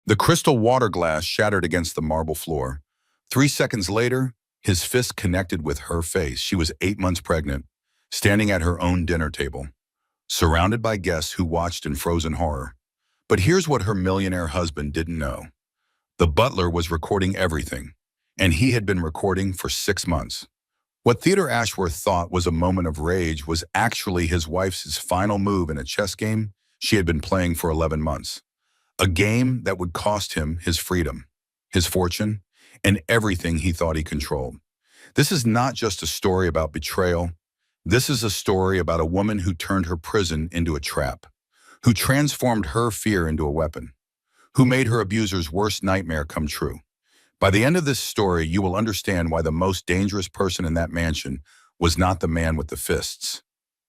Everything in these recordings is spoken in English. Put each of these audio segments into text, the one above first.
The crystal water glass shattered against the marble floor. 3 seconds later, his fist connected with her face. She was 8 months pregnant, standing at her own dinner table, surrounded by guests who watched in frozen horror. But here's what her millionaire husband didn't know. The butler was recording everything, and he had been recording for 6 months. What Theodore Ashworth thought was a moment of rage was actually his wife's final move in a chess game she had been playing for 11 months. A game that would cost him his freedom, his fortune, and everything he thought he controlled. This is not just a story about betrayal. This is a story about a woman who turned her prison into a trap, who transformed her fear into a weapon, who made her abuser's worst nightmare come true. By the end of this story, you will understand why the most dangerous person in that mansion was not the man with the fists.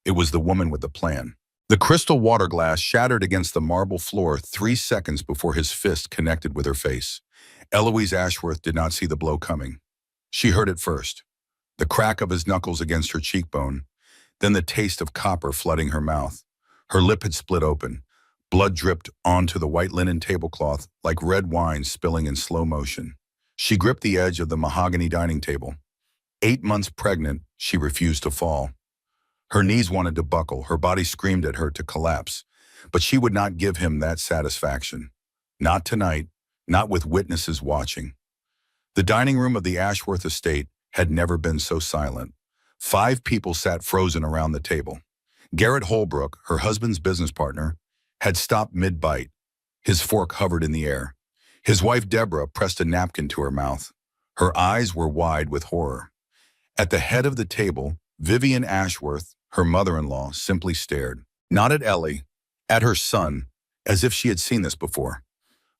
It was the woman with the plan. The crystal water glass shattered against the marble floor 3 seconds before his fist connected with her face. Eloise Ashworth did not see the blow coming. She heard it first. The crack of his knuckles against her cheekbone, then the taste of copper flooding her mouth. Her lip had split open. Blood dripped onto the white linen tablecloth like red wine spilling in slow motion. She gripped the edge of the mahogany dining table. 8 months pregnant, she refused to fall. Her knees wanted to buckle, her body screamed at her to collapse, but she would not give him that satisfaction. Not tonight, not with witnesses watching. The dining room of the Ashworth estate had never been so silent. 5 people sat frozen around the table. Garrett Holbrook, her husband's business partner, had stopped mid-bite. His fork hovered in the air. His wife Deborah pressed a napkin to her mouth. Her eyes were wide with horror. At the head of the table, Vivian Ashworth, her mother-in-law, simply stared. Not at Ellie, at her son, as if she had seen this before.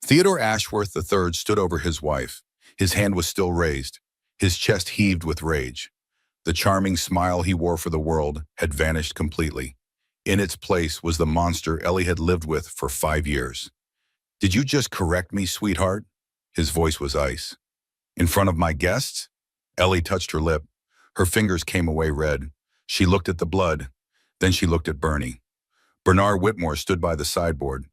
Theodore Ashworth III stood over his wife. His hand was still raised. His chest heaved with rage. The charming smile he wore for the world had vanished completely. In its place was the monster Ellie had lived with for 5 years. "Did you just correct me, sweetheart?" His voice was ice. "In front of my guests?" Ellie touched her lip. Her fingers came away red. She looked at the blood. Then she looked at Bernie. Bernard Whitmore stood by the sideboard.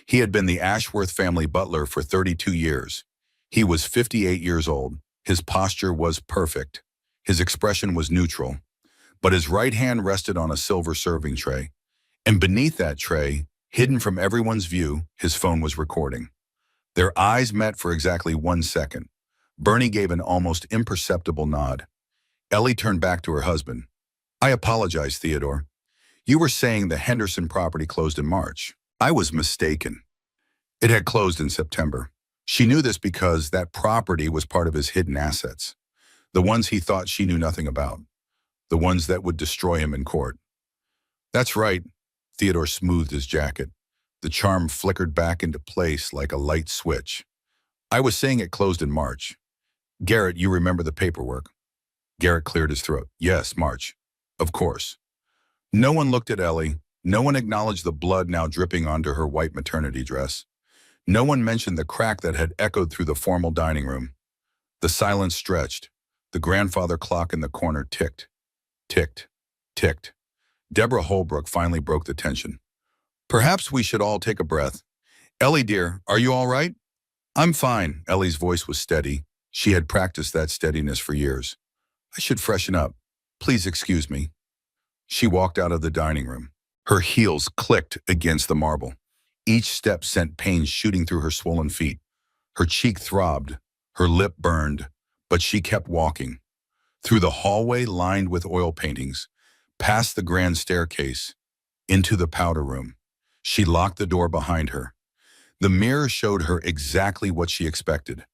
He had been the Ashworth family butler for 32 years. He was 58 years old. His posture was perfect. His expression was neutral. But his right hand rested on a silver serving tray. And beneath that tray, hidden from everyone's view, his phone was recording. Their eyes met for exactly 1 second. Bernie gave an almost imperceptible nod. Ellie turned back to her husband. "I apologize, Theodore. You were saying the Henderson property closed in March. I was mistaken. It had closed in September." She knew this because that property was part of his hidden assets. The ones he thought she knew nothing about. The ones that would destroy him in court. "That's right." Theodore smoothed his jacket. The charm flickered back into place like a light switch. "I was saying it closed in March. Garrett, you remember the paperwork?" Garrett cleared his throat. "Yes, March. Of course." No one looked at Ellie. No one acknowledged the blood now dripping onto her white maternity dress. No one mentioned the crack that had echoed through the formal dining room. The silence stretched. The grandfather clock in the corner ticked, ticked, ticked. Deborah Holbrook finally broke the tension. "Perhaps we should all take a breath. Ellie, dear, are you all right?" "I'm fine." Ellie's voice was steady. She had practiced that steadiness for years. "I should freshen up. Please excuse me." She walked out of the dining room. Her heels clicked against the marble. Each step sent pain shooting through her swollen feet. Her cheek throbbed. Her lip burned. But she kept walking. Through the hallway lined with oil paintings, past the grand staircase, into the powder room. She locked the door behind her. The mirror showed her exactly what she expected.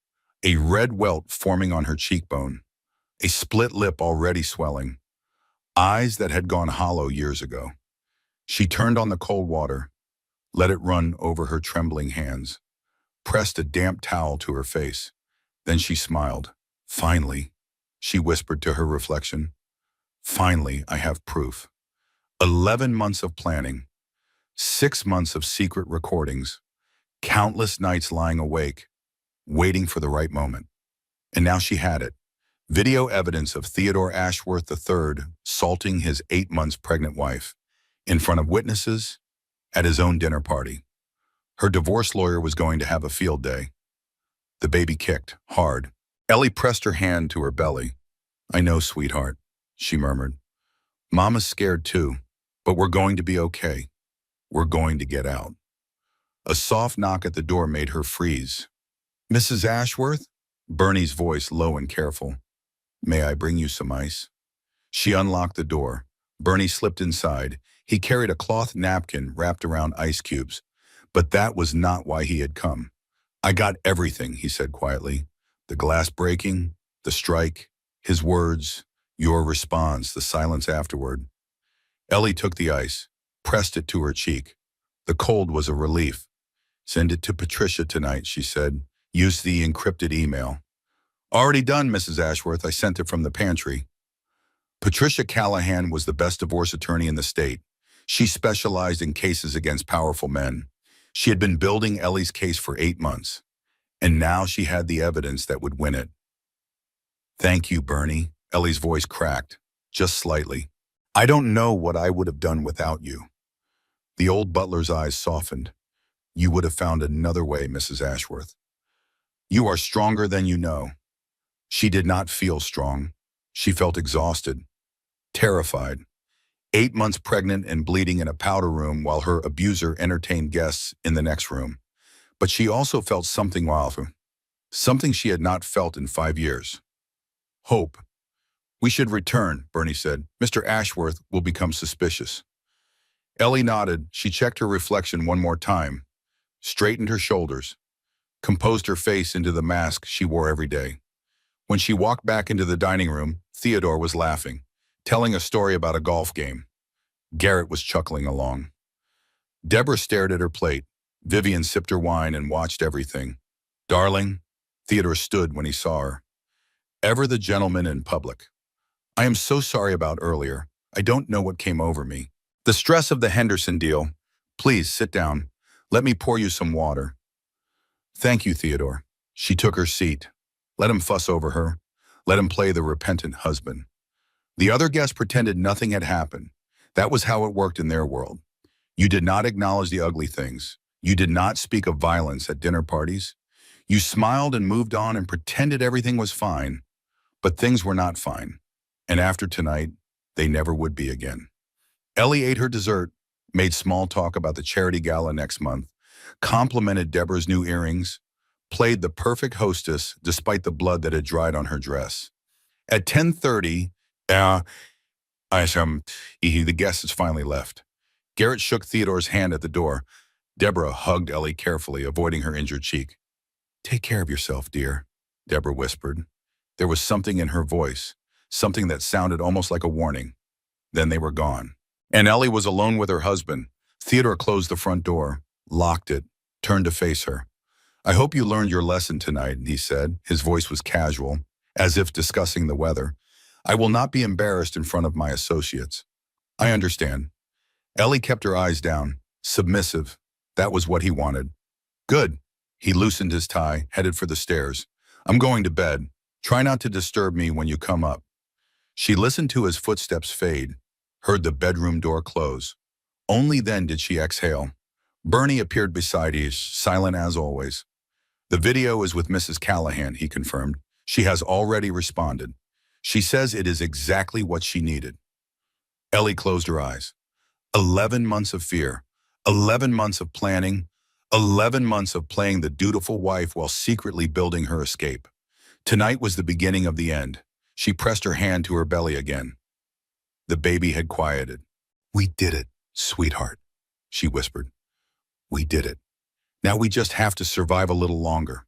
A red welt forming on her cheekbone. A split lip already swelling. Eyes that had gone hollow years ago. She turned on the cold water, let it run over her trembling hands, pressed a damp towel to her face. Then she smiled. "Finally," she whispered to her reflection. "Finally, I have proof." 11 months of planning, 6 months of secret recordings, countless nights lying awake, waiting for the right moment. And now she had it. Video evidence of Theodore Ashworth III assaulting his 8 months pregnant wife in front of witnesses at his own dinner party. Her divorce lawyer was going to have a field day. The baby kicked, hard. Ellie pressed her hand to her belly. "I know, sweetheart," she murmured. "Mama's scared too, but we're going to be okay. We're going to get out." A soft knock at the door made her freeze. "Mrs. Ashworth?" Bernie's voice low and careful. "May I bring you some ice?" She unlocked the door. Bernie slipped inside. He carried a cloth napkin wrapped around ice cubes. But that was not why he had come. "I got everything," he said quietly. "The glass breaking, the strike, his words, your response, the silence afterward." Ellie took the ice, pressed it to her cheek. The cold was a relief. "Send it to Patricia tonight," she said. "Use the encrypted email." "Already done, Mrs. Ashworth. I sent it from the pantry." Patricia Callahan was the best divorce attorney in the state. She specialized in cases against powerful men. She had been building Ellie's case for 8 months, and now she had the evidence that would win it. "Thank you, Bernie." Ellie's voice cracked, just slightly. "I don't know what I would have done without you." The old butler's eyes softened. "You would have found another way, Mrs. Ashworth. You are stronger than you know." She did not feel strong. She felt exhausted, terrified. 8 months pregnant and bleeding in a powder room while her abuser entertained guests in the next room. But she also felt something something she had not felt in 5 years. Hope. "We should return," Bernie said. "Mr. Ashworth will become suspicious." Ellie nodded. She checked her reflection one more time, straightened her shoulders, composed her face into the mask she wore every day. When she walked back into the dining room, Theodore was laughing, telling a story about a golf game. Garrett was chuckling along. Deborah stared at her plate. Vivian sipped her wine and watched everything. "Darling," Theodore stood when he saw her. Ever the gentleman in public. "I am so sorry about earlier. I don't know what came over me. The stress of the Henderson deal. Please sit down. Let me pour you some water." "Thank you, Theodore." She took her seat. Let him fuss over her. Let him play the repentant husband. The other guests pretended nothing had happened. That was how it worked in their world. You did not acknowledge the ugly things. You did not speak of violence at dinner parties. You smiled and moved on and pretended everything was fine. But things were not fine. And after tonight, they never would be again. Ellie ate her dessert, made small talk about the charity gala next month, complimented Deborah's new earrings, played the perfect hostess despite the blood that had dried on her dress. At 10:30, the guests had finally left. Garrett shook Theodore's hand at the door. Deborah hugged Ellie carefully, avoiding her injured cheek. "Take care of yourself, dear," Deborah whispered. There was something in her voice, something that sounded almost like a warning. Then they were gone. And Ellie was alone with her husband. Theodore closed the front door, locked it, turned to face her. "I hope you learned your lesson tonight," he said. His voice was casual, as if discussing the weather. "I will not be embarrassed in front of my associates." "I understand." Ellie kept her eyes down, submissive. That was what he wanted. "Good." He loosened his tie, headed for the stairs. "I'm going to bed. Try not to disturb me when you come up." She listened to his footsteps fade, heard the bedroom door close. Only then did she exhale. Bernie appeared beside her, silent as always. "The video is with Mrs. Callahan," he confirmed. "She has already responded. She says it is exactly what she needed." Ellie closed her eyes. 11 months of fear, 11 months of planning, 11 months of playing the dutiful wife while secretly building her escape. Tonight was the beginning of the end. She pressed her hand to her belly again. The baby had quieted. "We did it, sweetheart," she whispered. "We did it. Now we just have to survive a little longer."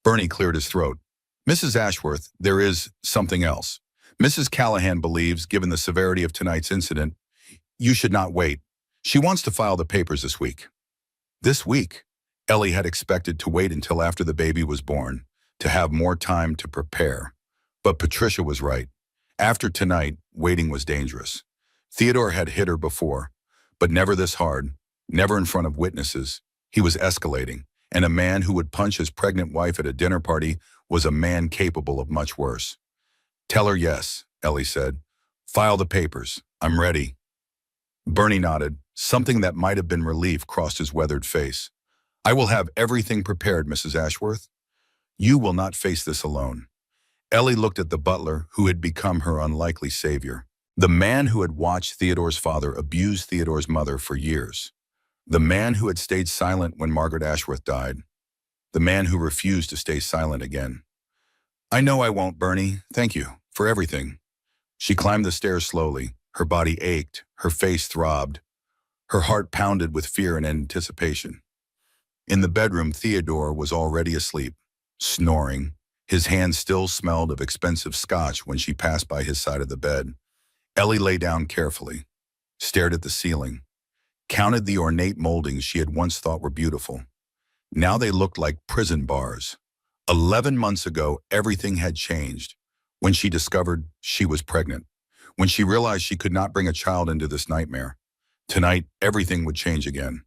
Bernie cleared his throat. "Mrs. Ashworth, there is something else. Mrs. Callahan believes, given the severity of tonight's incident, you should not wait. She wants to file the papers this week." This week? Ellie had expected to wait until after the baby was born, to have more time to prepare. But Patricia was right. After tonight, waiting was dangerous. Theodore had hit her before, but never this hard, never in front of witnesses. He was escalating, and a man who would punch his pregnant wife at a dinner party was a man capable of much worse. "Tell her yes," Ellie said. "File the papers. I'm ready." Bernie nodded. Something that might have been relief crossed his weathered face. I will have everything prepared, Mrs. Ashworth. You will not face this alone. Ellie looked at the butler who had become her unlikely savior. The man who had watched Theodore's father abuse Theodore's mother for years. The man who had stayed silent when Margaret Ashworth died. The man who refused to stay silent again. I know I won't, Bernie. Thank you for everything. She climbed the stairs slowly. Her body ached. Her face throbbed. Her heart pounded with fear and anticipation. In the bedroom, Theodore was already asleep, snoring. His hands still smelled of expensive scotch when she passed by his side of the bed. Ellie lay down carefully, stared at the ceiling, counted the ornate moldings she had once thought were beautiful. Now they looked like prison bars. 11 months ago, everything had changed. When she discovered she was pregnant. When she realized she could not bring a child into this nightmare. Tonight, everything would change again.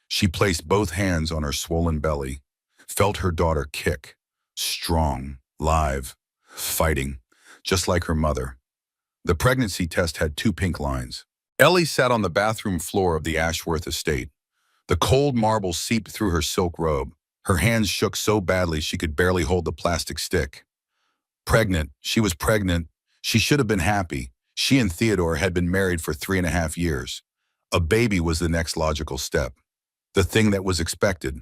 She placed both hands on her swollen belly, felt her daughter kick, strong, live, fighting, just like her mother. The pregnancy test had 2 pink lines. Ellie sat on the bathroom floor of the Ashworth estate. The cold marble seeped through her silk robe. Her hands shook so badly she could barely hold the plastic stick. Pregnant. She was pregnant. She should have been happy. She and Theodore had been married for 3.5 years. A baby was the next logical step. The thing that was expected.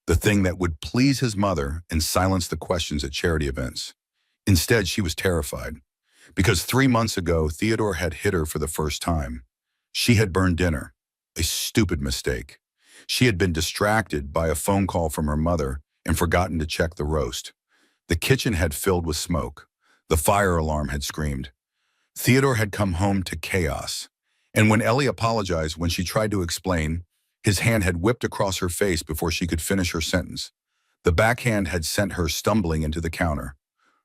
The thing that would please his mother and silence the questions at charity events. Instead, she was terrified. Because 3 months ago, Theodore had hit her for the first time. She had burned dinner. A stupid mistake. She had been distracted by a phone call from her mother and forgotten to check the roast. The kitchen had filled with smoke. The fire alarm had screamed. Theodore had come home to chaos. And when Ellie apologized when she tried to explain, his hand had whipped across her face before she could finish her sentence. The backhand had sent her stumbling into the counter.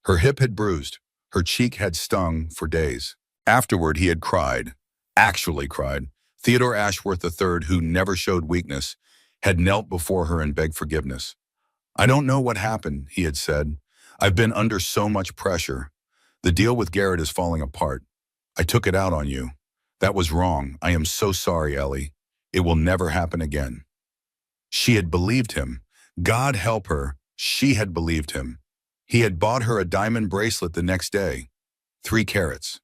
Her hip had bruised. Her cheek had stung for days. Afterward, he had cried. Actually cried. Theodore Ashworth III, who never showed weakness, had knelt before her and begged forgiveness. I don't know what happened, he had said. I've been under so much pressure. The deal with Garrett is falling apart. I took it out on you. That was wrong. I am so sorry, Ellie. It will never happen again. She had believed him. God help her, she had believed him. He had bought her a diamond bracelet the next day, 3 carats.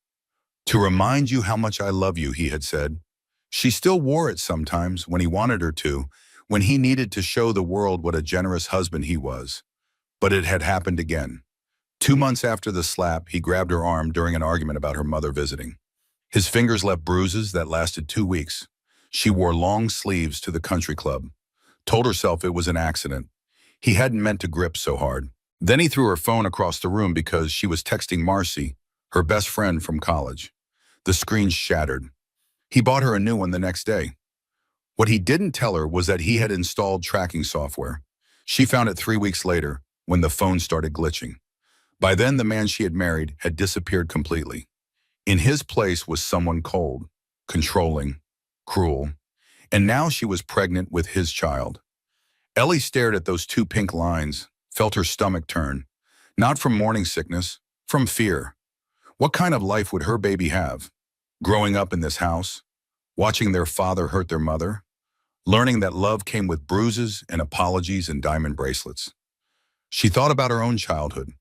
To remind you how much I love you, he had said. She still wore it sometimes when he wanted her to, when he needed to show the world what a generous husband he was. But it had happened again. 2 months after the slap, he grabbed her arm during an argument about her mother visiting. His fingers left bruises that lasted 2 weeks. She wore long sleeves to the country club. Told herself it was an accident. He hadn't meant to grip so hard. Then he threw her phone across the room because she was texting Marcy, her best friend from college. The screen shattered. He bought her a new one the next day. What he didn't tell her was that he had installed tracking software. She found it 3 weeks later when the phone started glitching. By then, the man she had married had disappeared completely. In his place was someone cold, controlling, cruel, and now she was pregnant with his child. Ellie stared at those 2 pink lines, felt her stomach turn, not from morning sickness, from fear. What kind of life would her baby have? Growing up in this house, watching their father hurt their mother, learning that love came with bruises and apologies and diamond bracelets. She thought about her own childhood.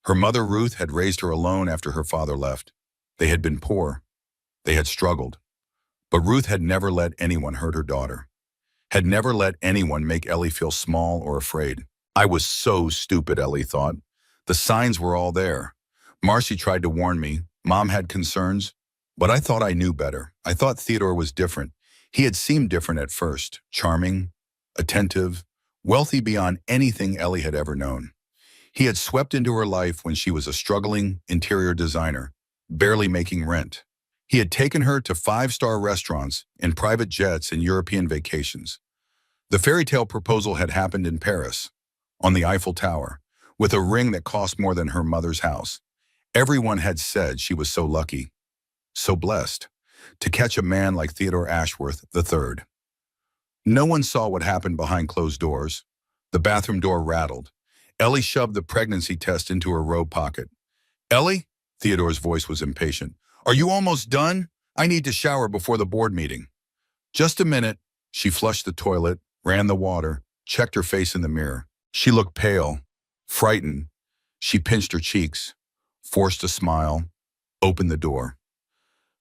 Her mother, Ruth, had raised her alone after her father left. They had been poor. They had struggled. But Ruth had never let anyone hurt her daughter. Had never let anyone make Ellie feel small or afraid. I was so stupid, Ellie thought. The signs were all there. Marcy tried to warn me. Mom had concerns. But I thought I knew better. I thought Theodore was different. He had seemed different at first. Charming, attentive, wealthy beyond anything Ellie had ever known. He had swept into her life when she was a struggling interior designer, barely making rent. He had taken her to 5-star restaurants and private jets and European vacations. The fairy tale proposal had happened in Paris, on the Eiffel Tower, with a ring that cost more than her mother's house. Everyone had said she was so lucky, so blessed, to catch a man like Theodore Ashworth III. No one saw what happened behind closed doors. The bathroom door rattled. Ellie shoved the pregnancy test into her robe pocket. Ellie? Theodore's voice was impatient. Are you almost done? I need to shower before the board meeting. Just a minute. She flushed the toilet, ran the water, checked her face in the mirror. She looked pale, frightened. She pinched her cheeks, forced a smile, opened the door.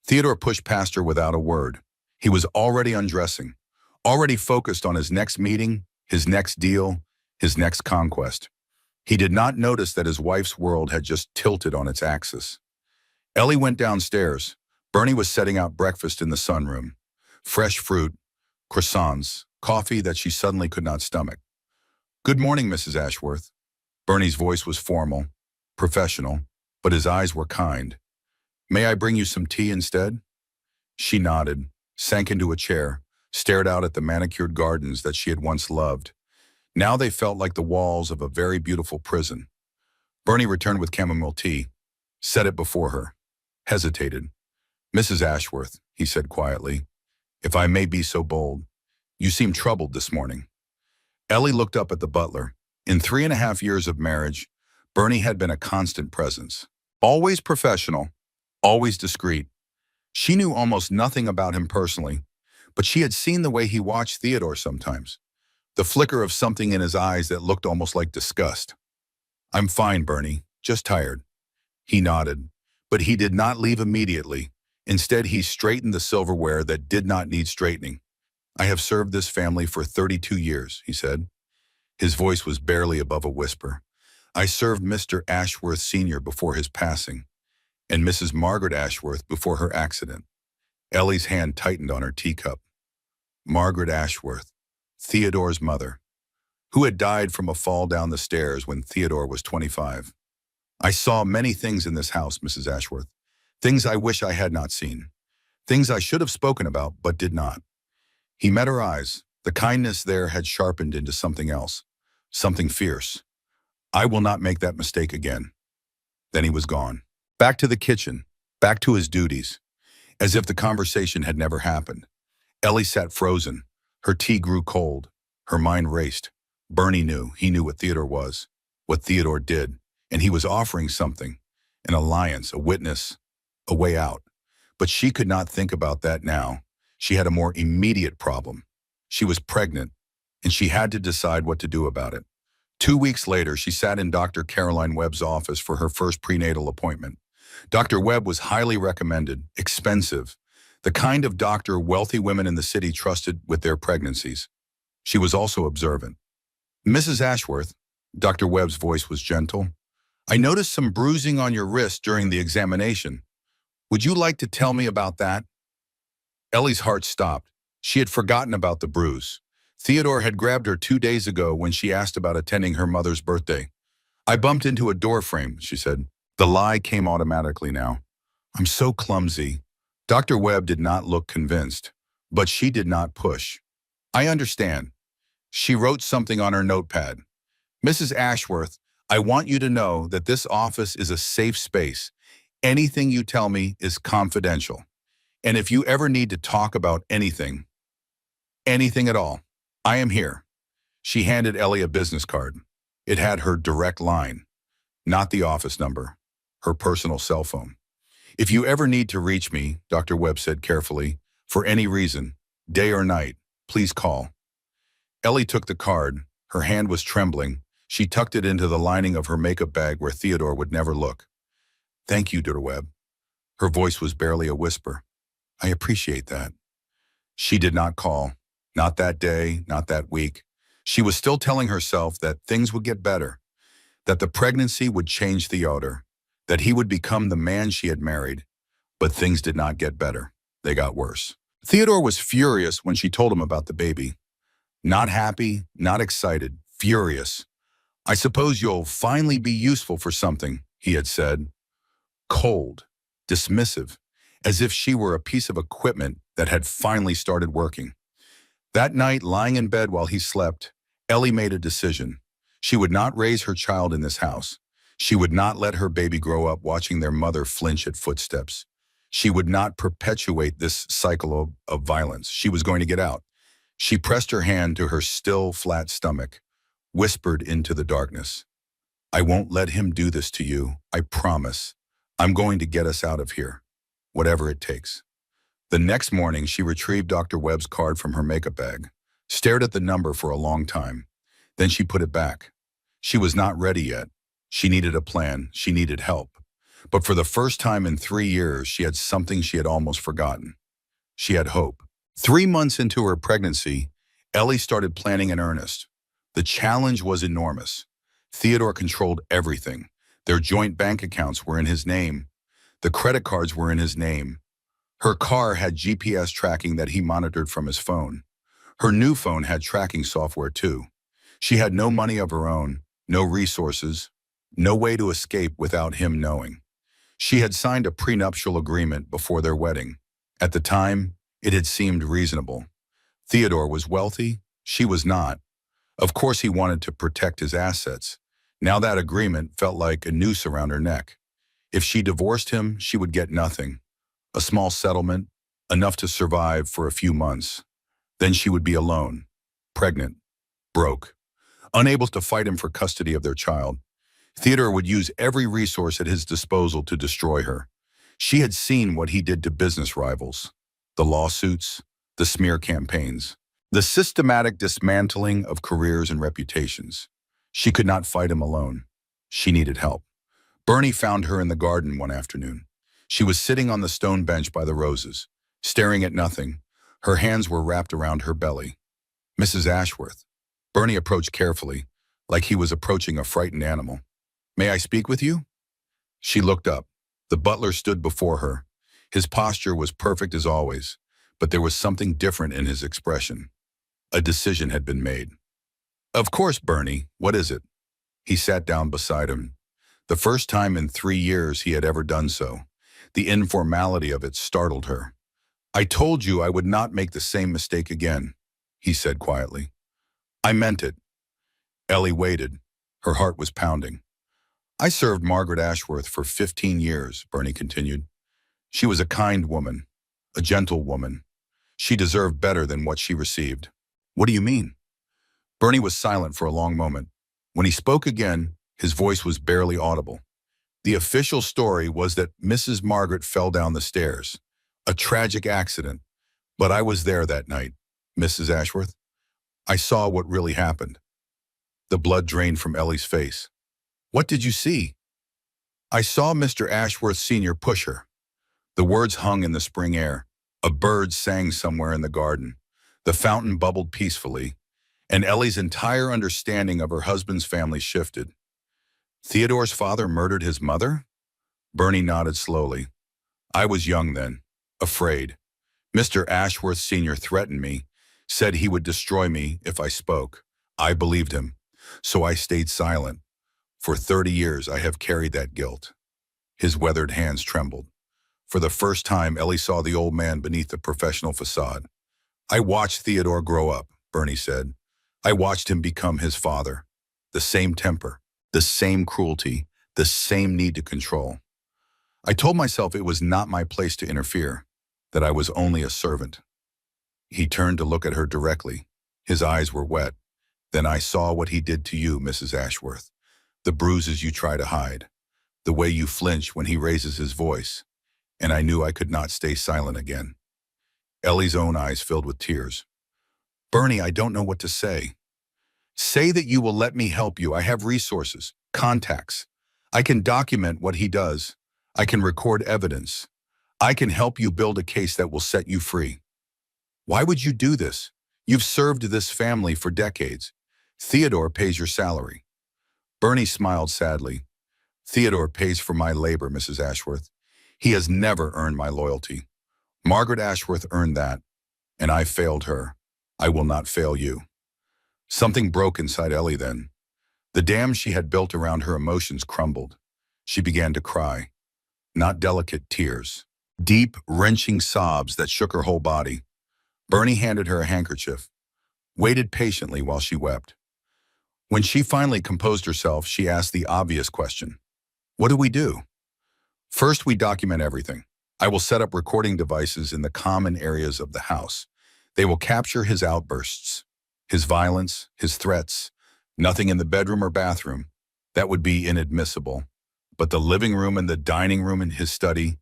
Theodore pushed past her without a word. He was already undressing, already focused on his next meeting, his next deal, his next conquest. He did not notice that his wife's world had just tilted on its axis. Ellie went downstairs. Bernie was setting out breakfast in the sunroom. Fresh fruit, croissants, coffee that she suddenly could not stomach. "Good morning, Mrs. Ashworth." Bernie's voice was formal, professional, but his eyes were kind. "May I bring you some tea instead?" She nodded, sank into a chair, stared out at the manicured gardens that she had once loved. Now they felt like the walls of a very beautiful prison. Bernie returned with chamomile tea, set it before her, hesitated. "Mrs. Ashworth," he said quietly, "if I may be so bold, you seem troubled this morning." Ellie looked up at the butler. In 3.5 years of marriage, Bernie had been a constant presence. Always professional, always discreet. She knew almost nothing about him personally, but she had seen the way he watched Theodore sometimes. The flicker of something in his eyes that looked almost like disgust. "I'm fine, Bernie, just tired." He nodded, but he did not leave immediately. Instead, he straightened the silverware that did not need straightening. "I have served this family for 32 years, he said. His voice was barely above a whisper. "I served Mr. Ashworth Sr. before his passing, and Mrs. Margaret Ashworth before her accident." Ellie's hand tightened on her teacup. Margaret Ashworth, Theodore's mother, who had died from a fall down the stairs when Theodore was 25. "I saw many things in this house, Mrs. Ashworth. Things I wish I had not seen. Things I should have spoken about, but did not." He met her eyes. The kindness there had sharpened into something else, something fierce. "I will not make that mistake again." Then he was gone. Back to the kitchen, back to his duties, as if the conversation had never happened. Ellie sat frozen. Her tea grew cold. Her mind raced. Bernie knew. He knew what Theodore was, what Theodore did, and he was offering something, an alliance, a witness, a way out. But she could not think about that now. She had a more immediate problem. She was pregnant, and she had to decide what to do about it. 2 weeks later, she sat in Dr. Caroline Webb's office for her first prenatal appointment. Dr. Webb was highly recommended, expensive, the kind of doctor wealthy women in the city trusted with their pregnancies. She was also observant. "Mrs. Ashworth," Dr. Webb's voice was gentle, "I noticed some bruising on your wrist during the examination. Would you like to tell me about that?" Ellie's heart stopped. She had forgotten about the bruise. Theodore had grabbed her 2 days ago when she asked about attending her mother's birthday. "I bumped into a door frame," she said. The lie came automatically now. "I'm so clumsy." Dr. Webb did not look convinced, but she did not push. "I understand." She wrote something on her notepad. "Mrs. Ashworth, I want you to know that this office is a safe space. Anything you tell me is confidential. And if you ever need to talk about anything at all, I am here." She handed Ellie a business card. It had her direct line, not the office number, her personal cell phone. "If you ever need to reach me," Dr. Webb said carefully, "for any reason, day or night, please call." Ellie took the card. Her hand was trembling. She tucked it into the lining of her makeup bag where Theodore would never look. "Thank you, Dr. Webb." Her voice was barely a whisper. "I appreciate that." She did not call. Not that day, not that week. She was still telling herself that things would get better, that the pregnancy would change Theodore, that he would become the man she had married. But things did not get better. They got worse. Theodore was furious when she told him about the baby. Not happy, not excited, furious. "I suppose you'll finally be useful for something," he had said. Cold, dismissive, as if she were a piece of equipment that had finally started working. That night, lying in bed while he slept, Ellie made a decision. She would not raise her child in this house. She would not let her baby grow up watching their mother flinch at footsteps. She would not perpetuate this cycle of violence. She was going to get out. She pressed her hand to her still, flat stomach, whispered into the darkness, "I won't let him do this to you. I promise. I'm going to get us out of here, whatever it takes." The next morning, she retrieved Dr. Webb's card from her makeup bag, stared at the number for a long time. Then she put it back. She was not ready yet. She needed a plan. She needed help. But for the first time in 3 years, she had something she had almost forgotten. She had hope. 3 months into her pregnancy, Ellie started planning in earnest. The challenge was enormous. Theodore controlled everything. Their joint bank accounts were in his name. The credit cards were in his name. Her car had GPS tracking that he monitored from his phone. Her new phone had tracking software too. She had no money of her own, no resources, no way to escape without him knowing. She had signed a prenuptial agreement before their wedding. At the time, it had seemed reasonable. Theodore was wealthy, she was not. Of course he wanted to protect his assets. Now that agreement felt like a noose around her neck. If she divorced him, she would get nothing. A small settlement, enough to survive for a few months. Then she would be alone, pregnant, broke, unable to fight him for custody of their child. Theodore would use every resource at his disposal to destroy her. She had seen what he did to business rivals, the lawsuits, the smear campaigns, the systematic dismantling of careers and reputations. She could not fight him alone. She needed help. Bernie found her in the garden one afternoon. She was sitting on the stone bench by the roses, staring at nothing. Her hands were wrapped around her belly. "Mrs. Ashworth." Bernie approached carefully, like he was approaching a frightened animal. "May I speak with you?" She looked up. The butler stood before her. His posture was perfect as always, but there was something different in his expression. A decision had been made. "Of course, Bernie. What is it?" He sat down beside him. The first time in 3 years he had ever done so. The informality of it startled her. "I told you I would not make the same mistake again," he said quietly. "I meant it." Ellie waited. Her heart was pounding. "I served Margaret Ashworth for 15 years, Bernie continued. "She was a kind woman, a gentle woman. She deserved better than what she received." "What do you mean?" Bernie was silent for a long moment. When he spoke again, his voice was barely audible. "The official story was that Mrs. Margaret fell down the stairs. A tragic accident. But I was there that night, Mrs. Ashworth. I saw what really happened." The blood drained from Ellie's face. "What did you see?" "I saw Mr. Ashworth Sr. push her." The words hung in the spring air. A bird sang somewhere in the garden. The fountain bubbled peacefully, and Ellie's entire understanding of her husband's family shifted. "Theodore's father murdered his mother?" Bernie nodded slowly. "I was young then, afraid. Mr. Ashworth Sr. threatened me, said he would destroy me if I spoke. I believed him, so I stayed silent. For 30 years I have carried that guilt." His weathered hands trembled. For the first time, Ellie saw the old man beneath the professional facade. "I watched Theodore grow up," Bernie said. "I watched him become his father. The same temper, the same cruelty, the same need to control. I told myself it was not my place to interfere, that I was only a servant." He turned to look at her directly. His eyes were wet. "Then I saw what he did to you, Mrs. Ashworth. The bruises you try to hide, the way you flinch when he raises his voice, and I knew I could not stay silent again." Ellie's own eyes filled with tears. "Bernie, I don't know what to say." "Say that you will let me help you. I have resources, contacts. I can document what he does. I can record evidence. I can help you build a case that will set you free." "Why would you do this? You've served this family for decades. Theodore pays your salary." Bernie smiled sadly. "Theodore pays for my labor, Mrs. Ashworth. He has never earned my loyalty. Margaret Ashworth earned that, and I failed her. I will not fail you." Something broke inside Ellie then. The dam she had built around her emotions crumbled. She began to cry. Not delicate tears. Deep, wrenching sobs that shook her whole body. Bernie handed her a handkerchief, waited patiently while she wept. When she finally composed herself, she asked the obvious question. "What do we do?" "First, we document everything. I will set up recording devices in the common areas of the house. They will capture his outbursts, his violence, his threats. Nothing in the bedroom or bathroom. That would be inadmissible. But the living room and the dining room and his study,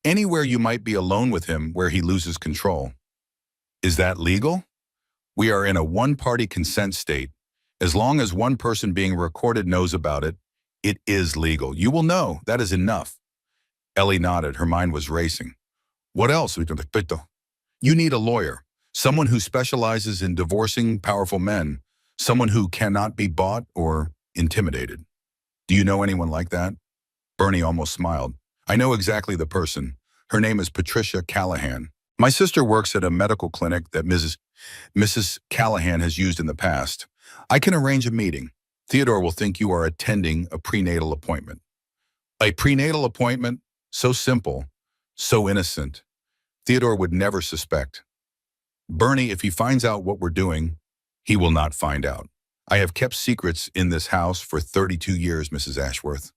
anywhere you might be alone with him where he loses control." "Is that legal?" "We are in a one-party consent state. As long as one person being recorded knows about it, it is legal. You will know. That is enough. Ellie nodded. Her mind was racing. What else? You need a lawyer, someone who specializes in divorcing powerful men, someone who cannot be bought or intimidated. Do you know anyone like that? Bernie almost smiled. I know exactly the person. Her name is Patricia Callahan. My sister works at a medical clinic that Mrs. Callahan has used in the past. I can arrange a meeting. Theodore will think you are attending a prenatal appointment. A prenatal appointment? So simple, so innocent. Theodore would never suspect. Bernie, if he finds out what we're doing, he will not find out. I have kept secrets in this house for 32 years, Mrs. Ashworth.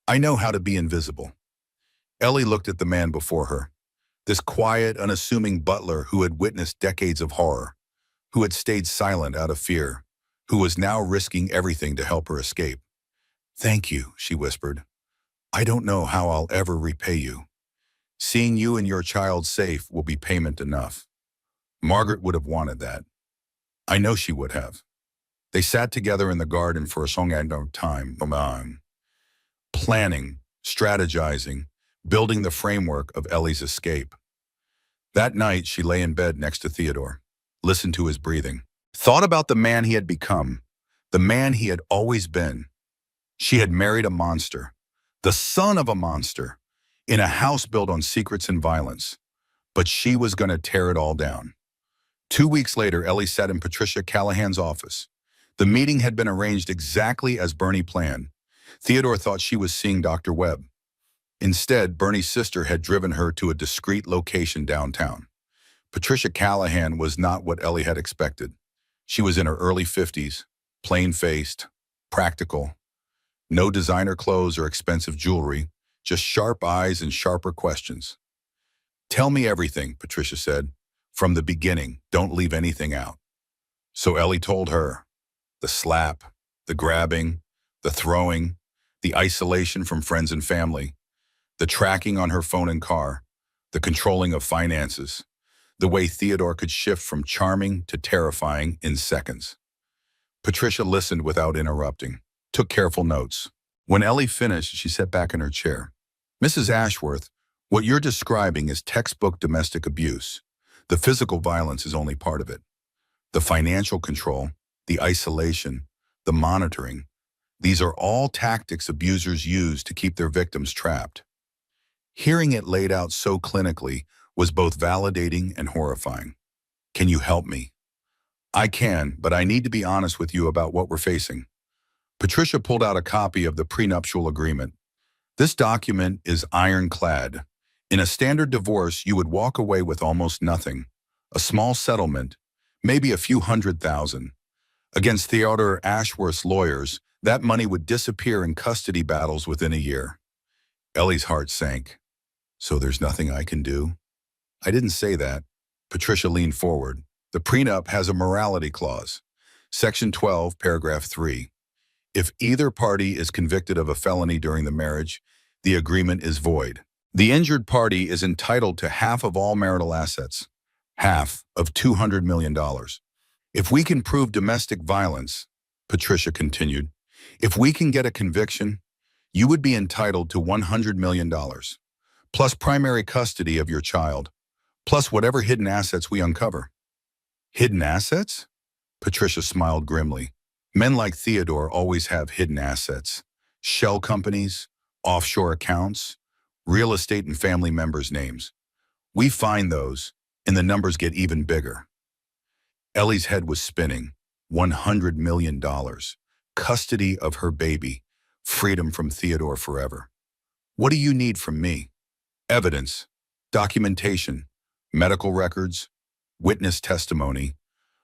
I know how to be invisible. Ellie looked at the man before her, this quiet, unassuming butler who had witnessed decades of horror, who had stayed silent out of fear, who was now risking everything to help her escape. Thank you, she whispered. I don't know how I'll ever repay you. Seeing you and your child safe will be payment enough. Margaret would have wanted that. I know she would have. They sat together in the garden for a long time, planning, strategizing, building the framework of Ellie's escape. That night, she lay in bed next to Theodore, listened to his breathing, thought about the man he had become, the man he had always been. She had married a monster, the son of a monster, in a house built on secrets and violence. But she was going to tear it all down. 2 weeks later, Ellie sat in Patricia Callahan's office. The meeting had been arranged exactly as Bernie planned. Theodore thought she was seeing Dr. Webb. Instead, Bernie's sister had driven her to a discreet location downtown. Patricia Callahan was not what Ellie had expected. She was in her early 50s, plain-faced, practical. No designer clothes or expensive jewelry, just sharp eyes and sharper questions. Tell me everything, Patricia said. From the beginning, don't leave anything out. So Ellie told her. The slap, the grabbing, the throwing, the isolation from friends and family, the tracking on her phone and car, the controlling of finances, the way Theodore could shift from charming to terrifying in seconds. Patricia listened without interrupting, took careful notes. When Ellie finished, she sat back in her chair. Mrs. Ashworth, what you're describing is textbook domestic abuse. The physical violence is only part of it. The financial control, the isolation, the monitoring, these are all tactics abusers use to keep their victims trapped. Hearing it laid out so clinically was both validating and horrifying. Can you help me? I can, but I need to be honest with you about what we're facing. Patricia pulled out a copy of the prenuptial agreement. This document is ironclad. In a standard divorce, you would walk away with almost nothing. A small settlement, maybe a few $100,000. Against Theodore Ashworth's lawyers, that money would disappear in custody battles within a year. Ellie's heart sank. So there's nothing I can do? I didn't say that. Patricia leaned forward. The prenup has a morality clause. Section 12, paragraph 3. If either party is convicted of a felony during the marriage, the agreement is void. The injured party is entitled to half of all marital assets, half of $200 million. If we can prove domestic violence, Patricia continued, if we can get a conviction, you would be entitled to $100 million, plus primary custody of your child, plus whatever hidden assets we uncover. Hidden assets? Patricia smiled grimly. Men like Theodore always have hidden assets. Shell companies, offshore accounts, real estate and family members' names. We find those, and the numbers get even bigger. Ellie's head was spinning. $100 million. Custody of her baby. Freedom from Theodore forever. What do you need from me? Evidence, documentation, medical records, witness testimony.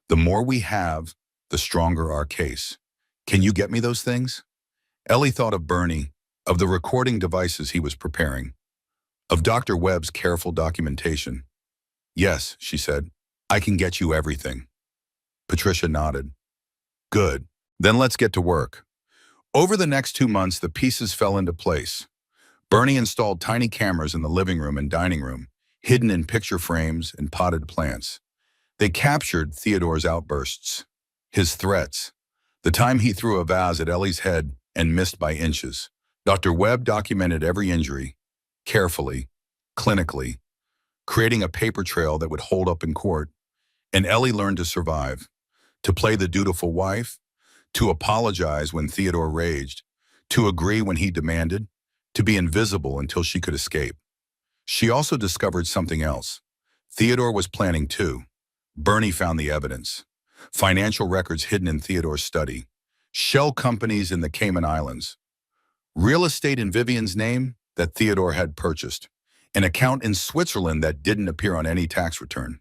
The more we have, the stronger our case. Can you get me those things? Ellie thought of Bernie, of the recording devices he was preparing, of Dr. Webb's careful documentation. Yes, she said, I can get you everything. Patricia nodded. Good, then let's get to work. Over the next 2 months, the pieces fell into place. Bernie installed tiny cameras in the living room and dining room, hidden in picture frames and potted plants. They captured Theodore's outbursts, his threats, The time he threw a vase at Ellie's head and missed by inches. Dr. Webb documented every injury, carefully, clinically, creating a paper trail that would hold up in court. And Ellie learned to survive, to play the dutiful wife, to apologize when Theodore raged, to agree when he demanded, to be invisible until she could escape. She also discovered something else. Theodore was planning too. Bernie found the evidence. Financial records hidden in Theodore's study. Shell companies in the Cayman Islands. Real estate in Vivian's name that Theodore had purchased. An account in Switzerland that didn't appear on any tax return.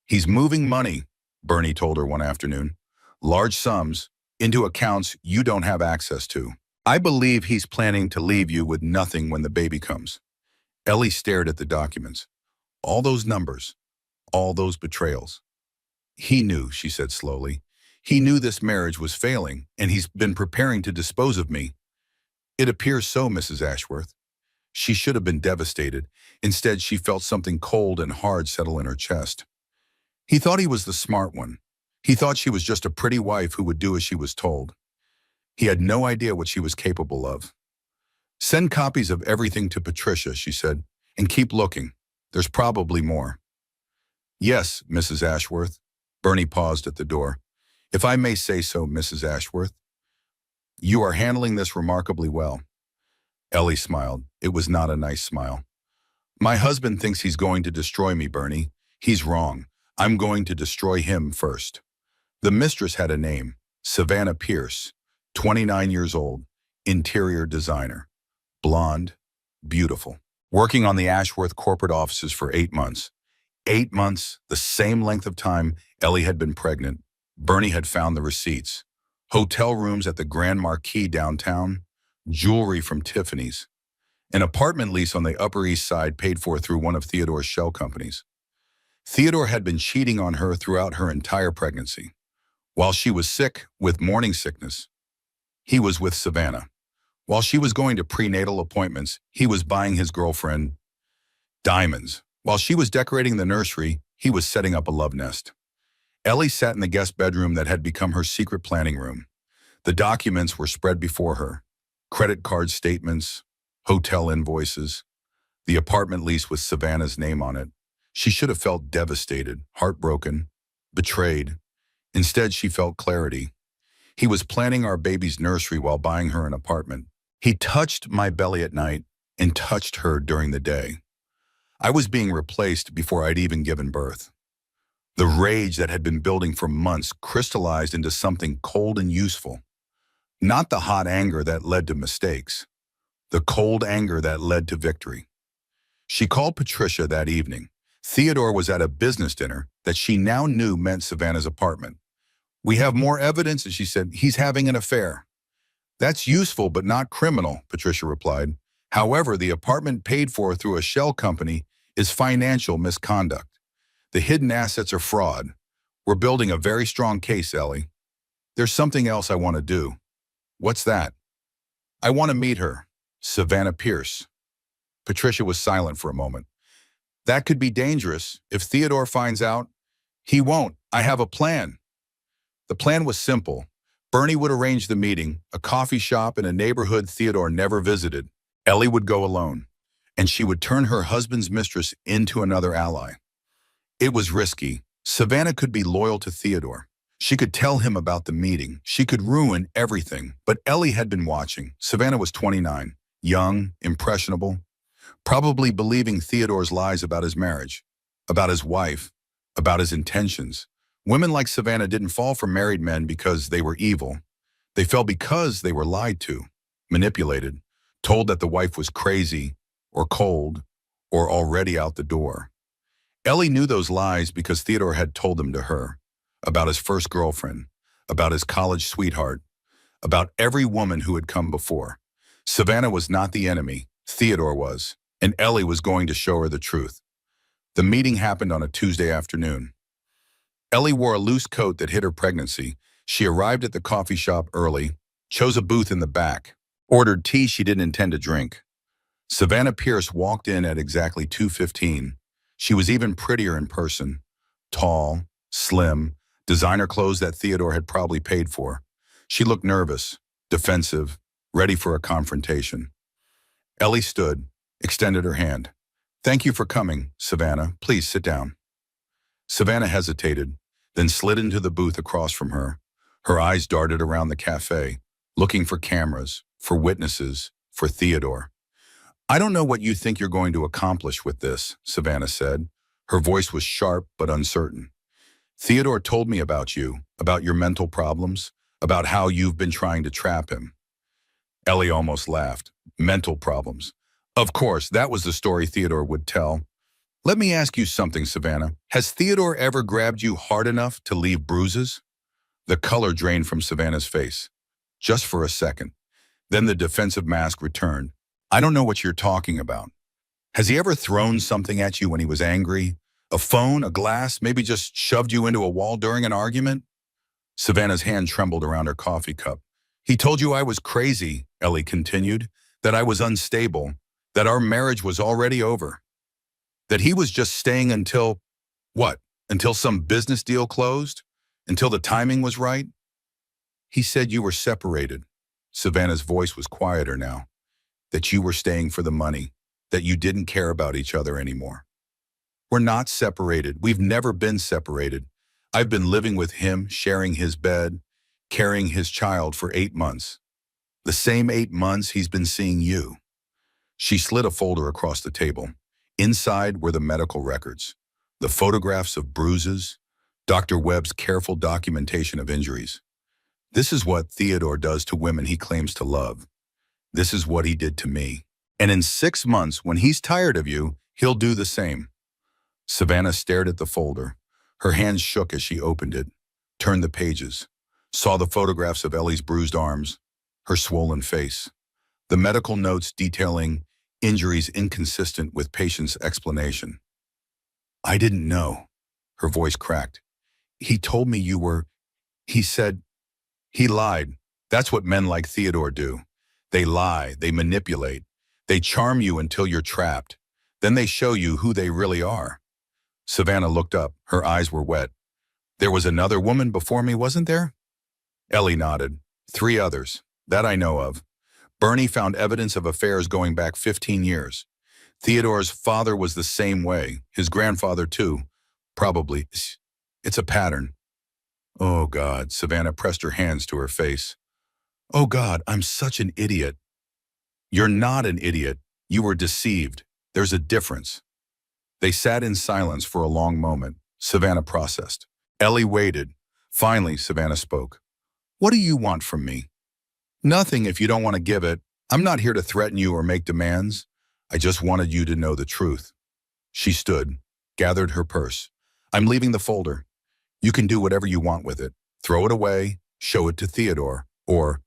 He's moving money, Bernie told her one afternoon. Large sums into accounts you don't have access to. I believe he's planning to leave you with nothing when the baby comes. Ellie stared at the documents. All those numbers, all those betrayals. He knew, she said slowly. He knew this marriage was failing, and he's been preparing to dispose of me. It appears so, Mrs. Ashworth. She should have been devastated. Instead, she felt something cold and hard settle in her chest. He thought he was the smart one. He thought she was just a pretty wife who would do as she was told. He had no idea what she was capable of. Send copies of everything to Patricia, she said, and keep looking. There's probably more. Yes, Mrs. Ashworth. Bernie paused at the door. If I may say so, Mrs. Ashworth. You are handling this remarkably well. Ellie smiled. It was not a nice smile. My husband thinks he's going to destroy me, Bernie. He's wrong. I'm going to destroy him first. The mistress had a name, Savannah Pierce, 29 years old, interior designer, blonde, beautiful. Working on the Ashworth corporate offices for 8 months. 8 months, the same length of time Ellie had been pregnant. Bernie had found the receipts. Hotel rooms at the Grand Marquis downtown, jewelry from Tiffany's, an apartment lease on the Upper East Side paid for through one of Theodore's shell companies. Theodore had been cheating on her throughout her entire pregnancy. While she was sick with morning sickness, he was with Savannah. While she was going to prenatal appointments, he was buying his girlfriend diamonds. While she was decorating the nursery, he was setting up a love nest. Ellie sat in the guest bedroom that had become her secret planning room. The documents were spread before her. Credit card statements, hotel invoices, the apartment lease with Savannah's name on it. She should have felt devastated, heartbroken, betrayed. Instead, she felt clarity. He was planning our baby's nursery while buying her an apartment. He touched my belly at night and touched her during the day. I was being replaced before I'd even given birth. The rage that had been building for months crystallized into something cold and useful. Not the hot anger that led to mistakes. The cold anger that led to victory. She called Patricia that evening. Theodore was at a business dinner that she now knew meant Savannah's apartment. We have more evidence, she said. He's having an affair. That's useful but not criminal, Patricia replied. However, the apartment paid for through a shell company is financial misconduct. The hidden assets are fraud. We're building a very strong case, Ellie. There's something else I want to do. What's that? I want to meet her, Savannah Pierce. Patricia was silent for a moment. That could be dangerous. If Theodore finds out, he won't. I have a plan. The plan was simple. Bernie would arrange the meeting, a coffee shop in a neighborhood Theodore never visited. Ellie would go alone, and she would turn her husband's mistress into another ally. It was risky. Savannah could be loyal to Theodore. She could tell him about the meeting. She could ruin everything. But Ellie had been watching. Savannah was 29, young, impressionable, probably believing Theodore's lies about his marriage, about his wife, about his intentions. Women like Savannah didn't fall for married men because they were evil. They fell because they were lied to, manipulated, told that the wife was crazy or cold or already out the door. Ellie knew those lies because Theodore had told them to her, about his first girlfriend, about his college sweetheart, about every woman who had come before. Savannah was not the enemy, Theodore was, and Ellie was going to show her the truth. The meeting happened on a Tuesday afternoon. Ellie wore a loose coat that hid her pregnancy. She arrived at the coffee shop early, chose a booth in the back, ordered tea she didn't intend to drink. Savannah Pierce walked in at exactly 2:15. She was even prettier in person, tall, slim, designer clothes that Theodore had probably paid for. She looked nervous, defensive, ready for a confrontation. Ellie stood, extended her hand. "Thank you for coming, Savannah. Please sit down." Savannah hesitated, then slid into the booth across from her. Her eyes darted around the cafe, looking for cameras, for witnesses, for Theodore. "I don't know what you think you're going to accomplish with this," Savannah said. Her voice was sharp but uncertain. "Theodore told me about you, about your mental problems, about how you've been trying to trap him." Ellie almost laughed. Mental problems. Of course, that was the story Theodore would tell. "Let me ask you something, Savannah. Has Theodore ever grabbed you hard enough to leave bruises?" The color drained from Savannah's face. Just for a second. Then the defensive mask returned. "I don't know what you're talking about. Has he ever thrown something at you when he was angry? A phone, a glass, maybe just shoved you into a wall during an argument?" Savannah's hand trembled around her coffee cup. "He told you I was crazy," Ellie continued, "that I was unstable, that our marriage was already over, that he was just staying until, what, until some business deal closed? Until the timing was right?" "He said you were separated." Savannah's voice was quieter now. "That you were staying for the money, that you didn't care about each other anymore." "We're not separated. We've never been separated. I've been living with him, sharing his bed, carrying his child for 8 months. The same 8 months he's been seeing you." She slid a folder across the table. Inside were the medical records, the photographs of bruises, Dr. Webb's careful documentation of injuries. "This is what Theodore does to women he claims to love. This is what he did to me. And in 6 months, when he's tired of you, he'll do the same." Savannah stared at the folder. Her hands shook as she opened it, turned the pages, saw the photographs of Ellie's bruised arms, her swollen face, the medical notes detailing injuries inconsistent with patient's explanation. "I didn't know." Her voice cracked. "He told me you were, he said, he lied. That's what men like Theodore do. They lie, they manipulate, they charm you until you're trapped. Then they show you who they really are." Savannah looked up, her eyes were wet. "There was another woman before me, wasn't there?" Ellie nodded. 3 others, that I know of. Bernie found evidence of affairs going back 15 years. Theodore's father was the same way, his grandfather too. Probably. It's a pattern." "Oh God," Savannah pressed her hands to her face. "Oh God, I'm such an idiot." "You're not an idiot. You were deceived. There's a difference." They sat in silence for a long moment. Savannah processed. Ellie waited. Finally, Savannah spoke. "What do you want from me?" "Nothing if you don't want to give it. I'm not here to threaten you or make demands. I just wanted you to know the truth." She stood, gathered her purse. "I'm leaving the folder. You can do whatever you want with it. Throw it away, show it to Theodore, or—"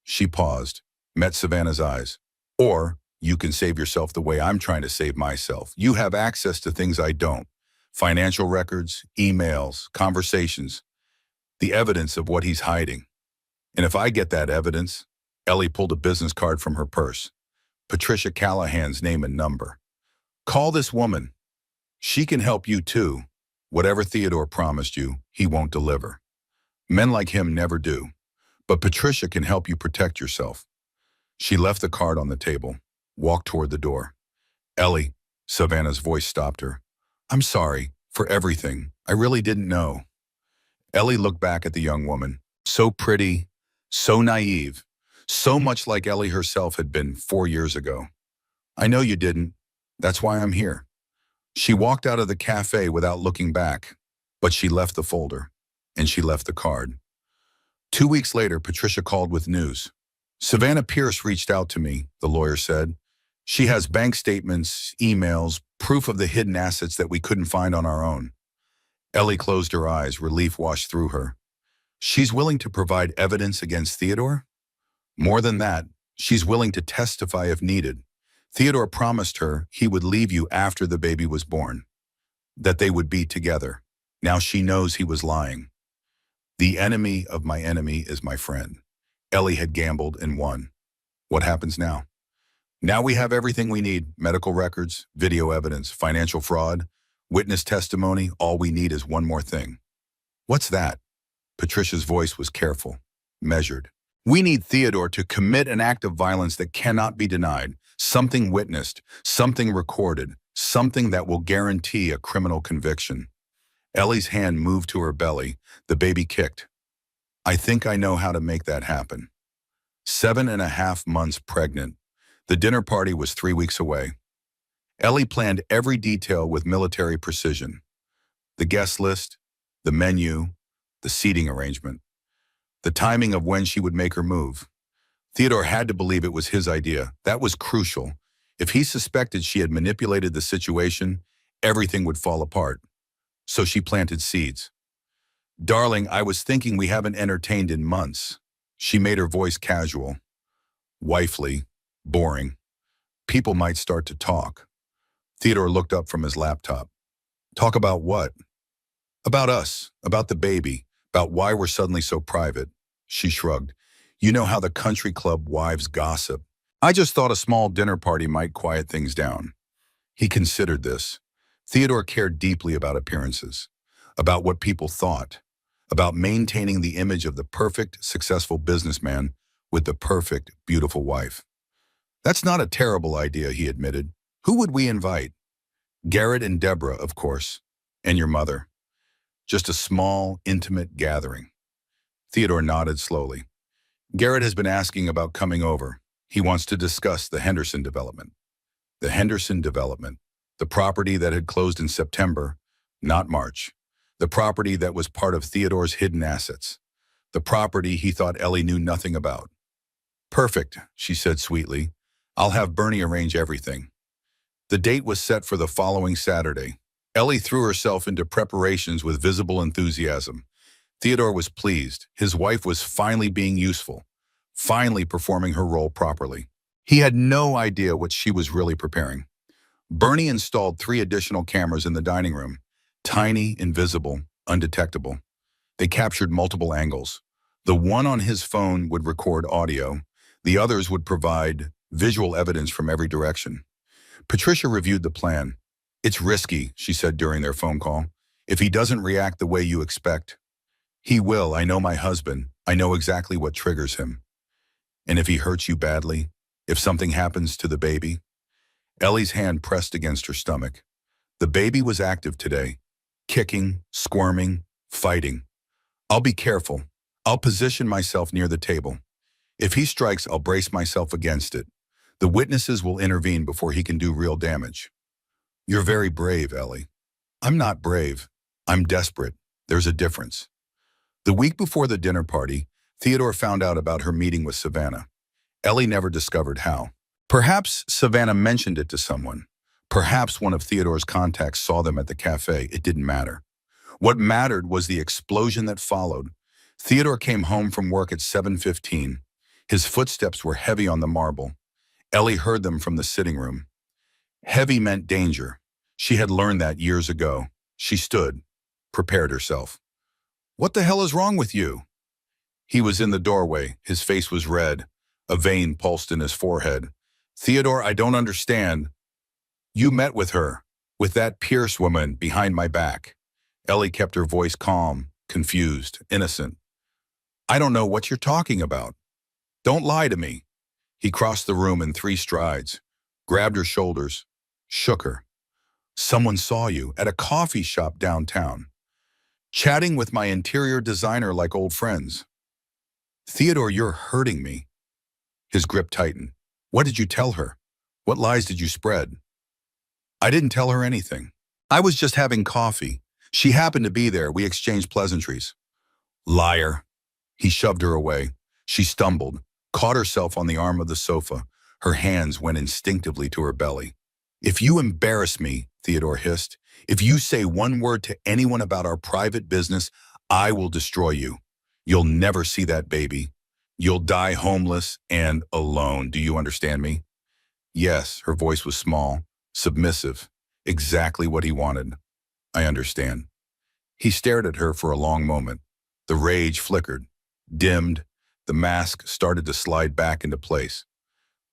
She paused, met Savannah's eyes. "Or you can save yourself the way I'm trying to save myself. You have access to things I don't. Financial records, emails, conversations, the evidence of what he's hiding. And if I get that evidence," Ellie pulled a business card from her purse. "Patricia Callahan's name and number. Call this woman. She can help you too. Whatever Theodore promised you, he won't deliver. Men like him never do. But Patricia can help you protect yourself." She left the card on the table, walked toward the door. "Ellie," Savannah's voice stopped her. "I'm sorry for everything. I really didn't know." Ellie looked back at the young woman. So pretty, so naive, so much like Ellie herself had been 4 years ago. "I know you didn't. That's why I'm here." She walked out of the cafe without looking back, but she left the folder, and she left the card. 2 weeks later, Patricia called with news. "Savannah Pierce reached out to me," the lawyer said. "She has bank statements, emails, proof of the hidden assets that we couldn't find on our own." Ellie closed her eyes, relief washed through her. She's willing to provide evidence against Theodore? More than that, she's willing to testify if needed. Theodore promised her he would leave you after the baby was born, that they would be together. Now she knows he was lying. The enemy of my enemy is my friend. Ellie had gambled and won. What happens now? Now we have everything we need: medical records, video evidence, financial fraud, witness testimony. All we need is one more thing. What's that? Patricia's voice was careful. measured. We need Theodore to commit an act of violence that cannot be denied, something witnessed, something recorded, something that will guarantee a criminal conviction. Ellie's hand moved to her belly. The baby kicked. I think I know how to make that happen. 7.5 months pregnant. The dinner party was 3 weeks away. Ellie planned every detail with military precision. The guest list, the menu, the seating arrangement, the timing of when she would make her move. Theodore had to believe it was his idea. That was crucial. If he suspected she had manipulated the situation, everything would fall apart. So she planted seeds. Darling, I was thinking we haven't entertained in months. She made her voice casual, wifely, boring. People might start to talk. Theodore looked up from his laptop. Talk about what? About us, about the baby, about why we're suddenly so private. She shrugged. You know how the country club wives gossip. I just thought a small dinner party might quiet things down. He considered this. Theodore cared deeply about appearances, about what people thought, about maintaining the image of the perfect, successful businessman with the perfect, beautiful wife. That's not a terrible idea, he admitted. Who would we invite? Garrett and Deborah, of course, and your mother. Just a small, intimate gathering. Theodore nodded slowly. Garrett has been asking about coming over. He wants to discuss the Henderson development. The Henderson development, the property that had closed in September, not March. The property that was part of Theodore's hidden assets. The property he thought Ellie knew nothing about. Perfect, she said sweetly. I'll have Bernie arrange everything. The date was set for the following Saturday. Ellie threw herself into preparations with visible enthusiasm. Theodore was pleased. His wife was finally being useful, finally performing her role properly. He had no idea what she was really preparing. Bernie installed 3 additional cameras in the dining room. Tiny, invisible, undetectable. They captured multiple angles. The one on his phone would record audio. The others would provide visual evidence from every direction. Patricia reviewed the plan. It's risky, she said during their phone call. If he doesn't react the way you expect, he will. I know my husband. I know exactly what triggers him. And if he hurts you badly, if something happens to the baby? Ellie's hand pressed against her stomach. The baby was active today. Kicking, squirming, fighting. I'll be careful. I'll position myself near the table. If he strikes, I'll brace myself against it. The witnesses will intervene before he can do real damage. You're very brave, Ellie. I'm not brave. I'm desperate. There's a difference. The week before the dinner party, Theodore found out about her meeting with Savannah. Ellie never discovered how. Perhaps Savannah mentioned it to someone. Perhaps one of Theodore's contacts saw them at the cafe. It didn't matter. What mattered was the explosion that followed. Theodore came home from work at 7:15. His footsteps were heavy on the marble. Ellie heard them from the sitting room. Heavy meant danger. She had learned that years ago. She stood, prepared herself. What the hell is wrong with you? He was in the doorway. His face was red. A vein pulsed in his forehead. Theodore, I don't understand. You met with her, with that Pierce woman behind my back. Ellie kept her voice calm, confused, innocent. I don't know what you're talking about. Don't lie to me. He crossed the room in 3 strides, grabbed her shoulders, shook her. Someone saw you at a coffee shop downtown, chatting with my interior designer like old friends. Theodore, you're hurting me. His grip tightened. What did you tell her? What lies did you spread? I didn't tell her anything. I was just having coffee. She happened to be there. We exchanged pleasantries. Liar. He shoved her away. She stumbled, caught herself on the arm of the sofa. Her hands went instinctively to her belly. If you embarrass me, Theodore hissed, if you say one word to anyone about our private business, I will destroy you. You'll never see that baby. You'll die homeless and alone. Do you understand me? Yes, her voice was small, submissive, exactly what he wanted. I understand. He stared at her for a long moment. The rage flickered, dimmed. The mask started to slide back into place.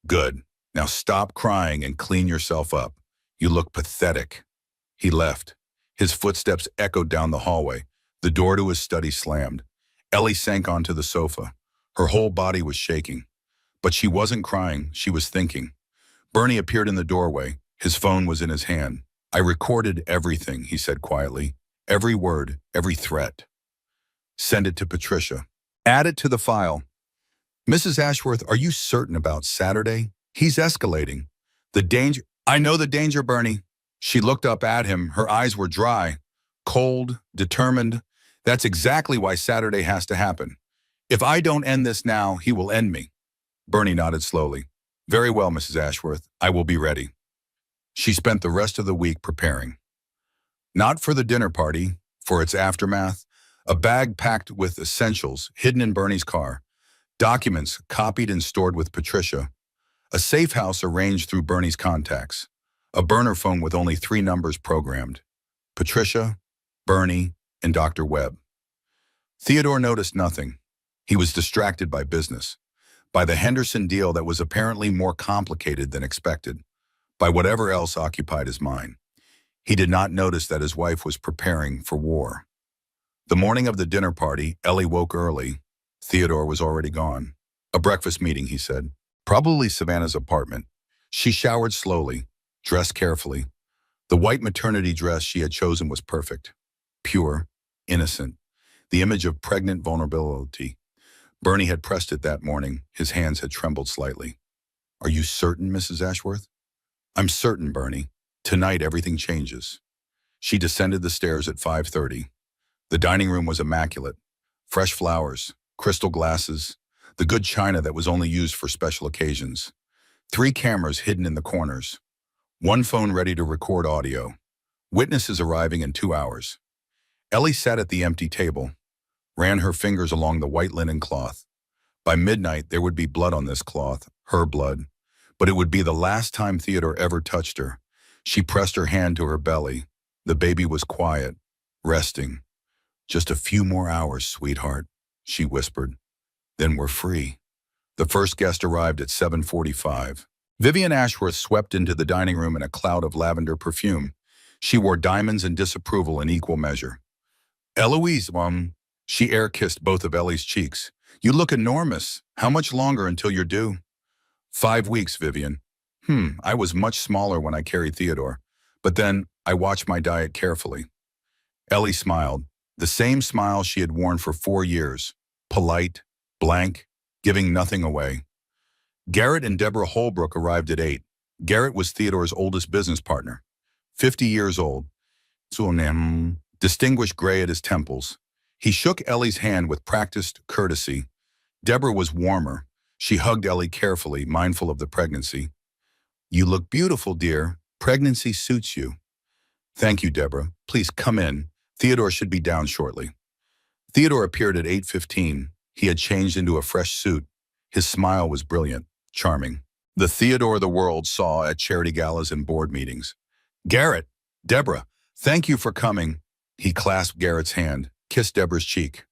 Good. Now stop crying and clean yourself up. You look pathetic. He left. His footsteps echoed down the hallway. The door to his study slammed. Ellie sank onto the sofa. Her whole body was shaking. But she wasn't crying, she was thinking. Bernie appeared in the doorway. His phone was in his hand. I recorded everything, he said quietly. Every word, every threat. Send it to Patricia. Add it to the file. Mrs. Ashworth, are you certain about Saturday? He's escalating. The danger. I know the danger, Bernie. She looked up at him. Her eyes were dry, cold, determined. That's exactly why Saturday has to happen. If I don't end this now, he will end me. Bernie nodded slowly. Very well, Mrs. Ashworth. I will be ready. She spent the rest of the week preparing. Not for the dinner party, for its aftermath, a bag packed with essentials hidden in Bernie's car, documents copied and stored with Patricia, a safe house arranged through Bernie's contacts, a burner phone with only 3 numbers programmed, Patricia, Bernie, and Dr. Webb. Theodore noticed nothing. He was distracted by business, by the Henderson deal that was apparently more complicated than expected, by whatever else occupied his mind. He did not notice that his wife was preparing for war. The morning of the dinner party, Ellie woke early. Theodore was already gone. A breakfast meeting, he said. Probably Savannah's apartment. She showered slowly, dressed carefully. The white maternity dress she had chosen was perfect. Pure, innocent. The image of pregnant vulnerability. Bernie had pressed it that morning. His hands had trembled slightly. Are you certain, Mrs. Ashworth? I'm certain, Bernie. Tonight everything changes. She descended the stairs at 5:30. The dining room was immaculate. Fresh flowers, crystal glasses, the good china that was only used for special occasions. 3 cameras hidden in the corners. 1 phone ready to record audio. Witnesses arriving in 2 hours. Ellie sat at the empty table, ran her fingers along the white linen cloth. By midnight, there would be blood on this cloth, her blood. But it would be the last time Theodore ever touched her. She pressed her hand to her belly. The baby was quiet, resting. Just a few more hours, sweetheart, she whispered. Then we're free. The first guest arrived at 7:45. Vivian Ashworth swept into the dining room in a cloud of lavender perfume. She wore diamonds and disapproval in equal measure. Eloise, she air-kissed both of Ellie's cheeks. You look enormous. How much longer until you're due? 5 weeks, Vivian. I was much smaller when I carried Theodore. But then I watched my diet carefully. Ellie smiled, the same smile she had worn for 4 years. Polite, blank, giving nothing away. Garrett and Deborah Holbrook arrived at 8. Garrett was Theodore's oldest business partner. 50 years old. Distinguished gray at his temples. He shook Ellie's hand with practiced courtesy. Deborah was warmer. She hugged Ellie carefully, mindful of the pregnancy. You look beautiful, dear. Pregnancy suits you. Thank you, Deborah. Please come in. Theodore should be down shortly. Theodore appeared at 8:15. He had changed into a fresh suit. His smile was brilliant, charming. The Theodore the world saw at charity galas and board meetings. Garrett, Deborah, thank you for coming. He clasped Garrett's hand, kissed Deborah's cheek.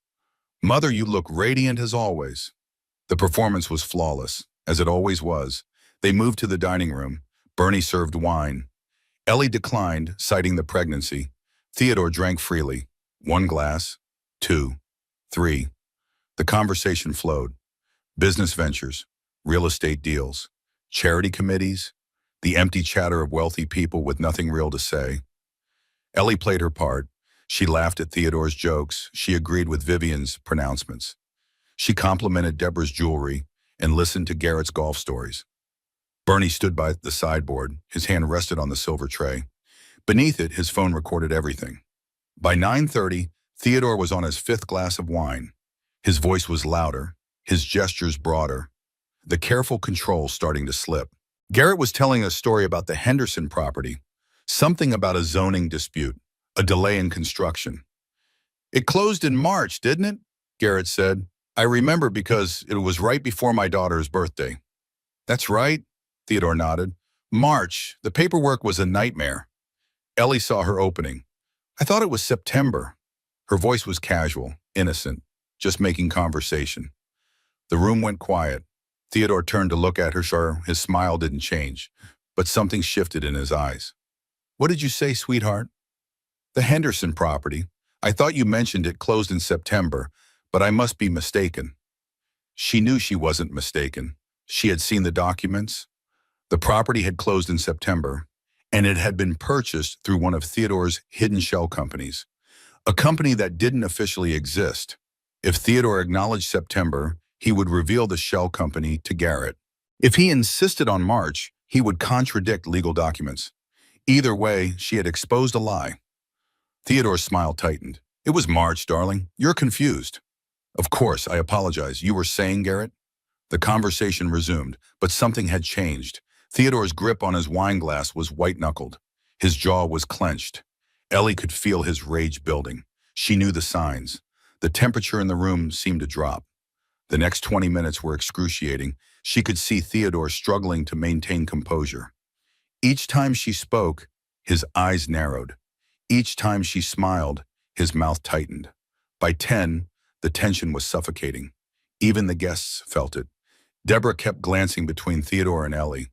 Mother, you look radiant as always. The performance was flawless, as it always was. They moved to the dining room. Bernie served wine. Ellie declined, citing the pregnancy. Theodore drank freely. 1 glass, 2, 3. The conversation flowed. Business ventures, real estate deals, charity committees, the empty chatter of wealthy people with nothing real to say. Ellie played her part. She laughed at Theodore's jokes. She agreed with Vivian's pronouncements. She complimented Deborah's jewelry and listened to Garrett's golf stories. Bernie stood by the sideboard. His hand rested on the silver tray. Beneath it, his phone recorded everything. By 9:30, Theodore was on his 5th glass of wine. His voice was louder, his gestures broader, the careful control starting to slip. Garrett was telling a story about the Henderson property, something about a zoning dispute, a delay in construction. It closed in March, didn't it? Garrett said. I remember because it was right before my daughter's birthday. That's right, Theodore nodded. March, the paperwork was a nightmare. Ellie saw her opening. I thought it was September. Her voice was casual, innocent, just making conversation. The room went quiet. Theodore turned to look at her. His smile didn't change, but something shifted in his eyes. What did you say, sweetheart? The Henderson property. I thought you mentioned it closed in September, but I must be mistaken. She knew she wasn't mistaken. She had seen the documents. The property had closed in September, and it had been purchased through one of Theodore's hidden shell companies, a company that didn't officially exist. If Theodore acknowledged September, he would reveal the shell company to Garrett. If he insisted on March, he would contradict legal documents. Either way, she had exposed a lie. Theodore's smile tightened. It was March, darling. You're confused. Of course, I apologize. You were saying, Garrett? The conversation resumed, but something had changed. Theodore's grip on his wine glass was white-knuckled. His jaw was clenched. Ellie could feel his rage building. She knew the signs. The temperature in the room seemed to drop. The next 20 minutes were excruciating. She could see Theodore struggling to maintain composure. Each time she spoke, his eyes narrowed. Each time she smiled, his mouth tightened. By 10, the tension was suffocating. Even the guests felt it. Deborah kept glancing between Theodore and Ellie.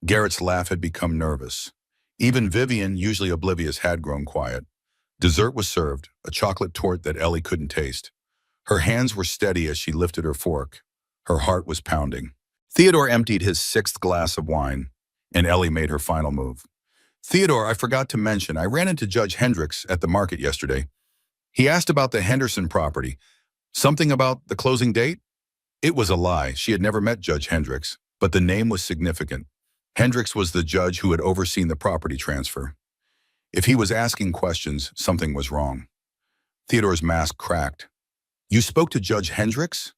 Garrett's laugh had become nervous. Even Vivian, usually oblivious, had grown quiet. Dessert was served, a chocolate torte that Ellie couldn't taste. Her hands were steady as she lifted her fork. Her heart was pounding. Theodore emptied his sixth glass of wine, and Ellie made her final move. Theodore, I forgot to mention, I ran into Judge Hendricks at the market yesterday. He asked about the Henderson property. Something about the closing date? It was a lie. She had never met Judge Hendricks, but the name was significant. Hendricks was the judge who had overseen the property transfer. If he was asking questions, something was wrong. Theodore's mask cracked. You spoke to Judge Hendricks?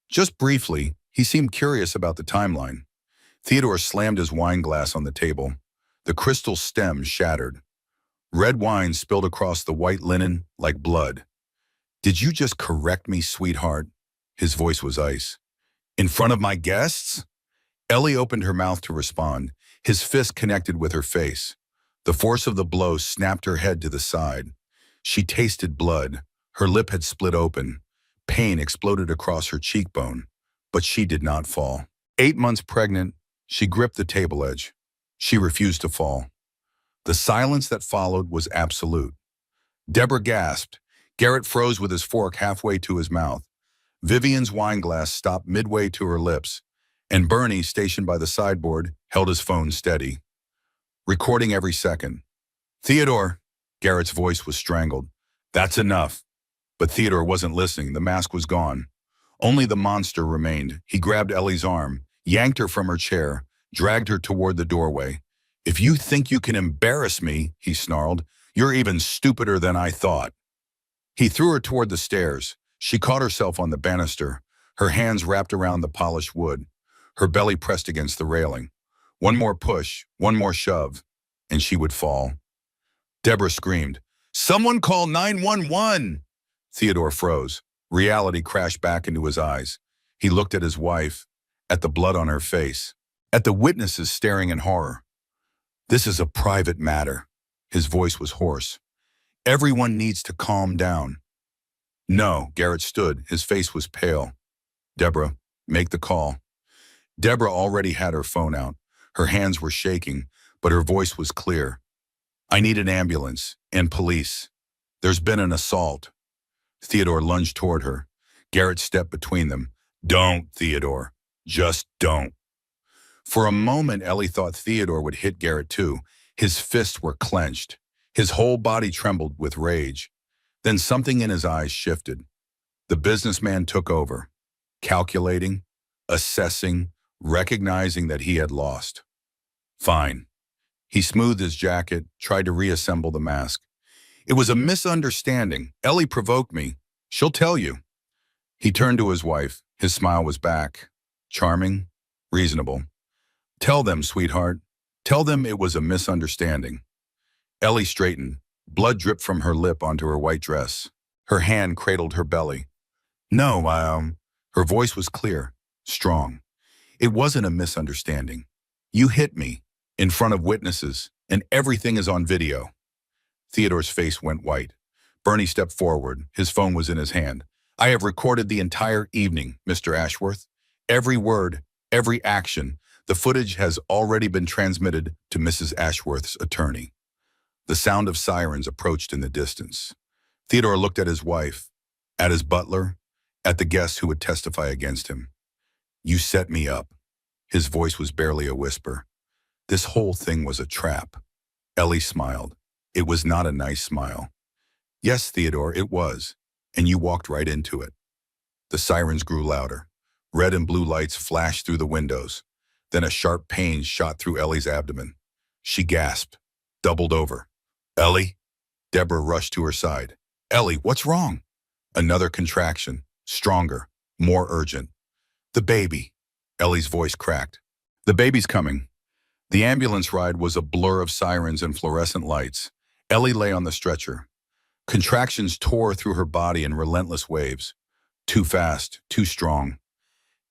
Just briefly. He seemed curious about the timeline. Theodore slammed his wine glass on the table. The crystal stem shattered. Red wine spilled across the white linen like blood. Did you just correct me, sweetheart? His voice was ice. In front of my guests? Ellie opened her mouth to respond. His fist connected with her face. The force of the blow snapped her head to the side. She tasted blood. Her lip had split open. Pain exploded across her cheekbone, but she did not fall. 8 months pregnant, she gripped the table edge. She refused to fall. The silence that followed was absolute. Deborah gasped. Garrett froze with his fork halfway to his mouth. Vivian's wine glass stopped midway to her lips, and Bernie, stationed by the sideboard, held his phone steady, recording every second. Theodore, Garrett's voice was strangled. That's enough. But Theodore wasn't listening. The mask was gone. Only the monster remained. He grabbed Ellie's arm, yanked her from her chair, dragged her toward the doorway. If you think you can embarrass me, he snarled, you're even stupider than I thought. He threw her toward the stairs. She caught herself on the banister, her hands wrapped around the polished wood, her belly pressed against the railing. One more push, one more shove, and she would fall. Deborah screamed, Someone call 911! Theodore froze. Reality crashed back into his eyes. He looked at his wife, at the blood on her face, at the witnesses staring in horror. This is a private matter. His voice was hoarse. Everyone needs to calm down. No, Garrett stood. His face was pale. Deborah, make the call. Deborah already had her phone out. Her hands were shaking, but her voice was clear. I need an ambulance and police. There's been an assault. Theodore lunged toward her. Garrett stepped between them. Don't, Theodore. Just don't. For a moment, Ellie thought Theodore would hit Garrett too. His fists were clenched. His whole body trembled with rage. Then something in his eyes shifted. The businessman took over, calculating, assessing, recognizing that he had lost. Fine. He smoothed his jacket, tried to reassemble the mask. It was a misunderstanding. Ellie provoked me. She'll tell you. He turned to his wife. His smile was back. Charming, reasonable. Tell them, sweetheart. Tell them it was a misunderstanding. Ellie straightened. Blood dripped from her lip onto her white dress. Her hand cradled her belly. No, her voice was clear, strong. It wasn't a misunderstanding. You hit me, in front of witnesses, and everything is on video. Theodore's face went white. Bernie stepped forward. His phone was in his hand. I have recorded the entire evening, Mr. Ashworth. Every word, every action. The footage has already been transmitted to Mrs. Ashworth's attorney. The sound of sirens approached in the distance. Theodore looked at his wife, at his butler, at the guests who would testify against him. You set me up. His voice was barely a whisper. This whole thing was a trap. Ellie smiled. It was not a nice smile. Yes, Theodore, it was. And you walked right into it. The sirens grew louder. Red and blue lights flashed through the windows. Then a sharp pain shot through Ellie's abdomen. She gasped, doubled over. Ellie? Deborah rushed to her side. Ellie, what's wrong? Another contraction, stronger, more urgent. The baby. Ellie's voice cracked. The baby's coming. The ambulance ride was a blur of sirens and fluorescent lights. Ellie lay on the stretcher. Contractions tore through her body in relentless waves. Too fast, too strong.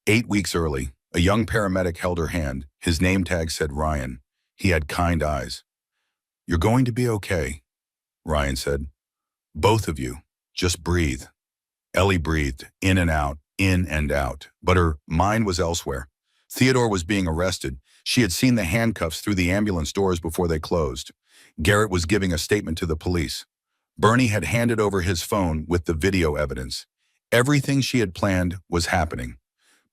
8 weeks early, a young paramedic held her hand. His name tag said Ryan. He had kind eyes. You're going to be okay, Ryan said. Both of you. Just breathe. Ellie breathed, in and out, but her mind was elsewhere. Theodore was being arrested. She had seen the handcuffs through the ambulance doors before they closed. Garrett was giving a statement to the police. Bernie had handed over his phone with the video evidence. Everything she had planned was happening.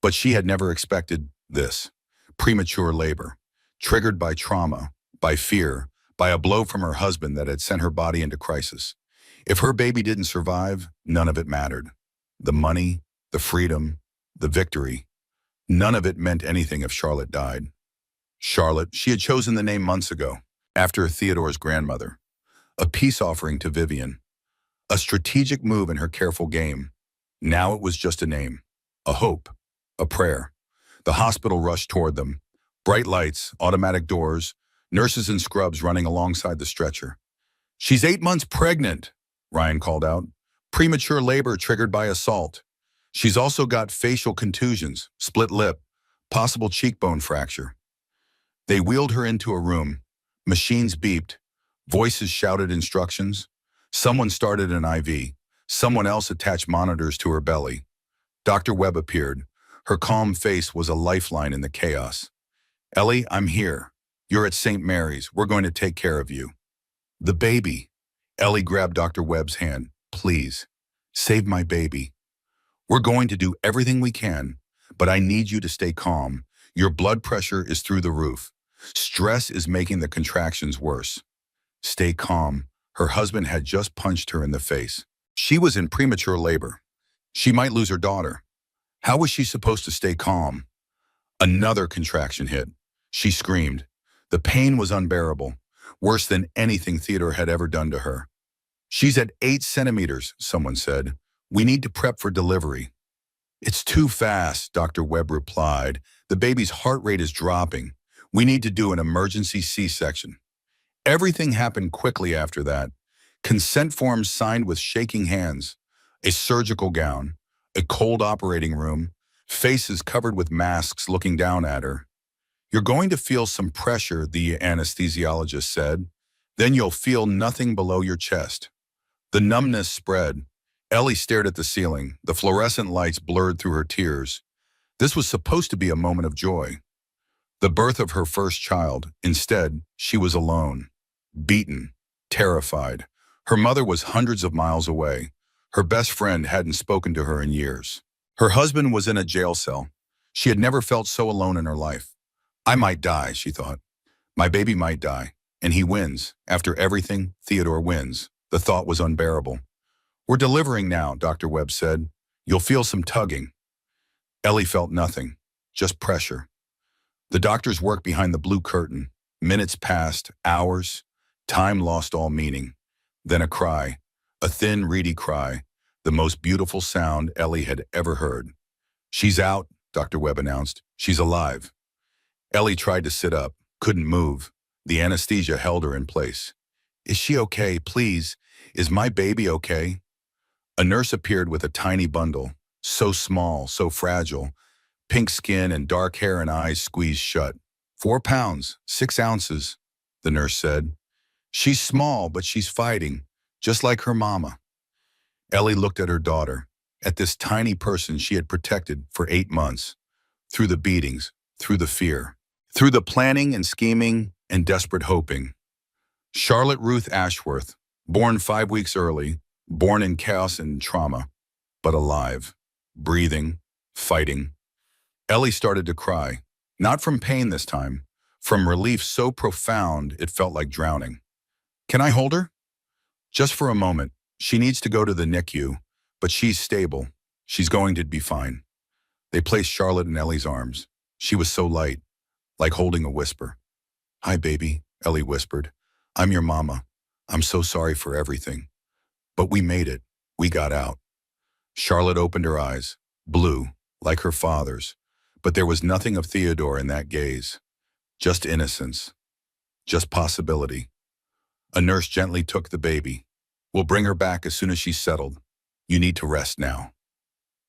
But she had never expected this. Premature labor, triggered by trauma, by fear, by a blow from her husband that had sent her body into crisis. If her baby didn't survive, none of it mattered. The money, the freedom, the victory, none of it meant anything if Charlotte died. Charlotte, she had chosen the name months ago, after Theodore's grandmother. A peace offering to Vivian. A strategic move in her careful game. Now it was just a name. A hope. A prayer. The hospital rushed toward them. Bright lights, automatic doors, nurses in scrubs running alongside the stretcher. She's 8 months pregnant, Ryan called out. Premature labor triggered by assault. She's also got facial contusions, split lip, possible cheekbone fracture. They wheeled her into a room. Machines beeped. Voices shouted instructions. Someone started an IV. Someone else attached monitors to her belly. Dr. Webb appeared. Her calm face was a lifeline in the chaos. Ellie, I'm here. You're at St. Mary's. We're going to take care of you. The baby. Ellie grabbed Dr. Webb's hand. Please, save my baby. We're going to do everything we can, but I need you to stay calm. Your blood pressure is through the roof. Stress is making the contractions worse. Stay calm. Her husband had just punched her in the face. She was in premature labor. She might lose her daughter. How was she supposed to stay calm? Another contraction hit. She screamed. The pain was unbearable, worse than anything Theodore had ever done to her. She's at 8 centimeters, someone said. We need to prep for delivery. It's too fast, Dr. Webb replied. The baby's heart rate is dropping. We need to do an emergency C-section. Everything happened quickly after that. Consent forms signed with shaking hands. A surgical gown. A cold operating room. Faces covered with masks looking down at her. You're going to feel some pressure, the anesthesiologist said. Then you'll feel nothing below your chest. The numbness spread. Ellie stared at the ceiling. The fluorescent lights blurred through her tears. This was supposed to be a moment of joy. The birth of her first child. Instead, she was alone. Beaten. Terrified. Her mother was hundreds of miles away. Her best friend hadn't spoken to her in years. Her husband was in a jail cell. She had never felt so alone in her life. I might die, she thought. My baby might die. And he wins. After everything, Theodore wins. The thought was unbearable. We're delivering now, Dr. Webb said. You'll feel some tugging. Ellie felt nothing, just pressure. The doctors worked behind the blue curtain. Minutes passed, hours. Time lost all meaning. Then a cry, a thin, reedy cry, the most beautiful sound Ellie had ever heard. She's out, Dr. Webb announced. She's alive. Ellie tried to sit up, couldn't move. The anesthesia held her in place. Is she okay, please? Is my baby okay? A nurse appeared with a tiny bundle, so small, so fragile, pink skin and dark hair and eyes squeezed shut. 4 pounds, 6 ounces, the nurse said. She's small, but she's fighting, just like her mama. Ellie looked at her daughter, at this tiny person she had protected for 8 months, through the beatings, through the fear, through the planning and scheming and desperate hoping. Charlotte Ruth Ashworth, born 5 weeks early, born in chaos and trauma, but alive, breathing, fighting. Ellie started to cry, not from pain this time, from relief so profound it felt like drowning. Can I hold her? Just for a moment. She needs to go to the NICU, but she's stable. She's going to be fine. They placed Charlotte in Ellie's arms. She was so light, like holding a whisper. Hi, baby, Ellie whispered. I'm your mama. I'm so sorry for everything. But we made it. We got out. Charlotte opened her eyes, blue, like her father's. But there was nothing of Theodore in that gaze. Just innocence. Just possibility. A nurse gently took the baby. We'll bring her back as soon as she's settled. You need to rest now.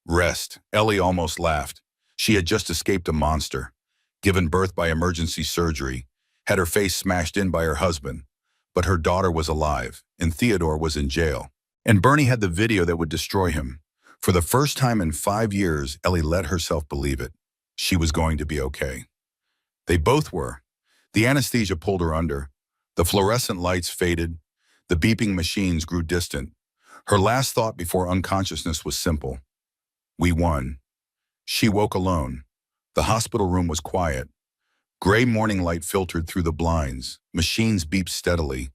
Rest. Ellie almost laughed. She had just escaped a monster, given birth by emergency surgery, had her face smashed in by her husband. But her daughter was alive, and Theodore was in jail. And Bernie had the video that would destroy him. For the first time in 5 years, Ellie let herself believe it. She was going to be okay. They both were. The anesthesia pulled her under. The fluorescent lights faded. The beeping machines grew distant. Her last thought before unconsciousness was simple. We won. She woke alone. The hospital room was quiet. Gray morning light filtered through the blinds. Machines beeped steadily.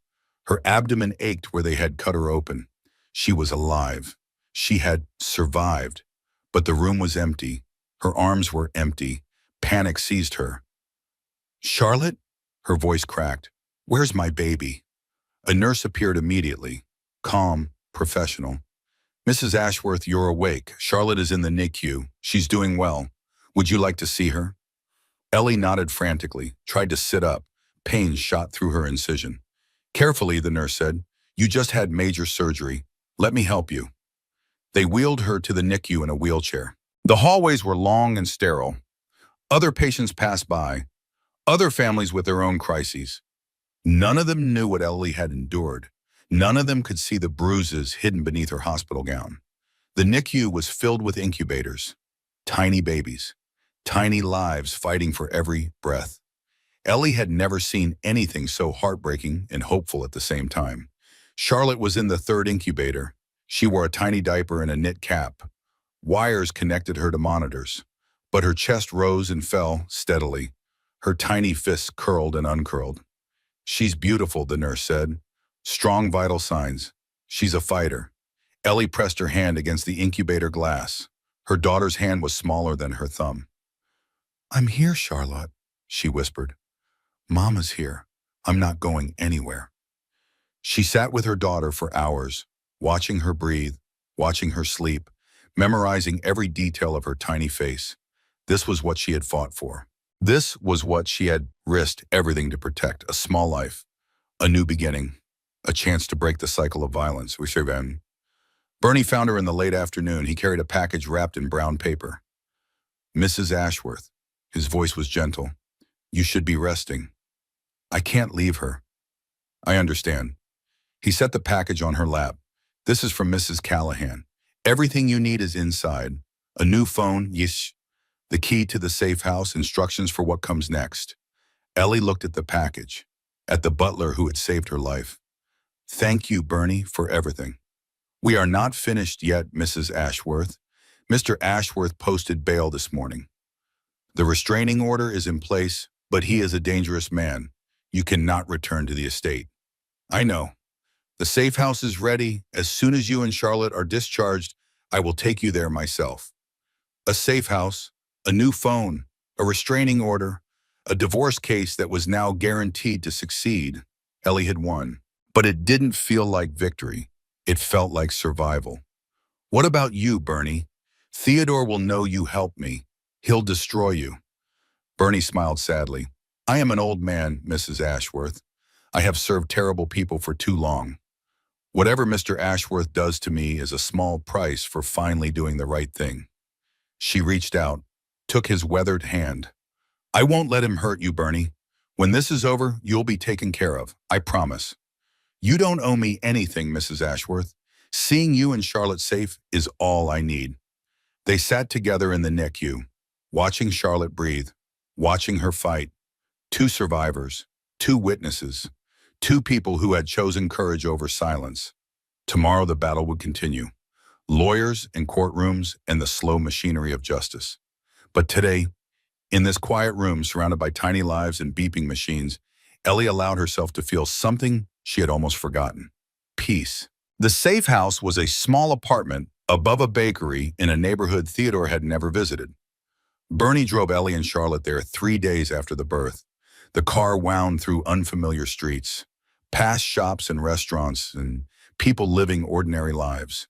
Her abdomen ached where they had cut her open. She was alive. She had survived. But the room was empty. Her arms were empty. Panic seized her. Charlotte? Her voice cracked. Where's my baby? A nurse appeared immediately. Calm, professional. Mrs. Ashworth, you're awake. Charlotte is in the NICU. She's doing well. Would you like to see her? Ellie nodded frantically, tried to sit up. Pain shot through her incision. Carefully, the nurse said. You just had major surgery. Let me help you. They wheeled her to the NICU in a wheelchair. The hallways were long and sterile. Other patients passed by. Other families with their own crises. None of them knew what Ellie had endured. None of them could see the bruises hidden beneath her hospital gown. The NICU was filled with incubators. Tiny babies. Tiny lives fighting for every breath. Ellie had never seen anything so heartbreaking and hopeful at the same time. Charlotte was in the third incubator. She wore a tiny diaper and a knit cap. Wires connected her to monitors. But her chest rose and fell steadily. Her tiny fists curled and uncurled. She's beautiful, the nurse said. Strong vital signs. She's a fighter. Ellie pressed her hand against the incubator glass. Her daughter's hand was smaller than her thumb. I'm here, Charlotte, she whispered. Mama's here. I'm not going anywhere. She sat with her daughter for hours, watching her breathe, watching her sleep, memorizing every detail of her tiny face. This was what she had fought for. This was what she had risked everything to protect, a small life, a new beginning, a chance to break the cycle of violence. Bernie found her in the late afternoon. He carried a package wrapped in brown paper. Mrs. Ashworth. His voice was gentle. You should be resting. I can't leave her. I understand. He set the package on her lap. This is from Mrs. Callahan. Everything you need is inside. A new phone, yes. The key to the safe house, instructions for what comes next. Ellie looked at the package, at the butler who had saved her life. Thank you, Bernie, for everything. We are not finished yet, Mrs. Ashworth. Mr. Ashworth posted bail this morning. The restraining order is in place, but he is a dangerous man. You cannot return to the estate. I know. The safe house is ready. As soon as you and Charlotte are discharged, I will take you there myself. A safe house, a new phone, a restraining order, a divorce case that was now guaranteed to succeed. Ellie had won. But it didn't feel like victory. It felt like survival. What about you, Bernie? Theodore will know you helped me. He'll destroy you. Bernie smiled sadly. I am an old man, Mrs. Ashworth. I have served terrible people for too long. Whatever Mr. Ashworth does to me is a small price for finally doing the right thing. She reached out, took his weathered hand. I won't let him hurt you, Bernie. When this is over, you'll be taken care of. I promise. You don't owe me anything, Mrs. Ashworth. Seeing you and Charlotte safe is all I need. They sat together in the NICU, watching Charlotte breathe, watching her fight. 2 survivors, 2 witnesses, 2 people who had chosen courage over silence. Tomorrow the battle would continue. Lawyers and courtrooms and the slow machinery of justice. But today, in this quiet room surrounded by tiny lives and beeping machines, Ellie allowed herself to feel something she had almost forgotten: peace. The safe house was a small apartment above a bakery in a neighborhood Theodore had never visited. Bernie drove Ellie and Charlotte there 3 days after the birth. The car wound through unfamiliar streets, past shops and restaurants, and people living ordinary lives.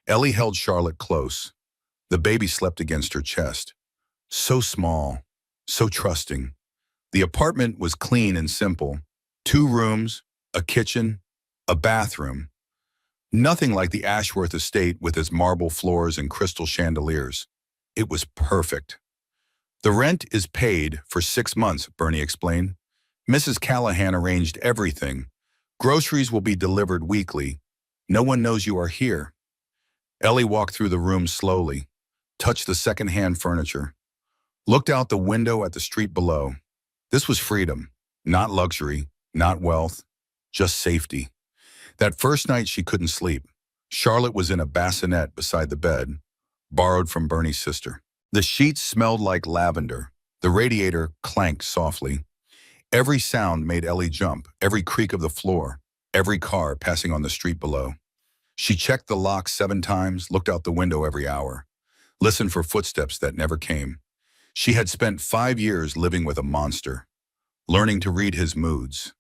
Ellie held Charlotte close. The baby slept against her chest. So small, so trusting. The apartment was clean and simple. 2 rooms, a kitchen, a bathroom. Nothing like the Ashworth estate with its marble floors and crystal chandeliers. It was perfect. "The rent is paid for 6 months," Bernie explained. "Mrs. Callahan arranged everything. Groceries will be delivered weekly. No one knows you are here." Ellie walked through the room slowly, touched the second-hand furniture, looked out the window at the street below. This was freedom, not luxury, not wealth, just safety. That first night she couldn't sleep. Charlotte was in a bassinet beside the bed, borrowed from Bernie's sister. The sheets smelled like lavender. The radiator clanked softly. Every sound made Ellie jump, every creak of the floor, every car passing on the street below. She checked the lock 7 times, looked out the window every hour, listened for footsteps that never came. She had spent 5 years living with a monster, learning to read his moods,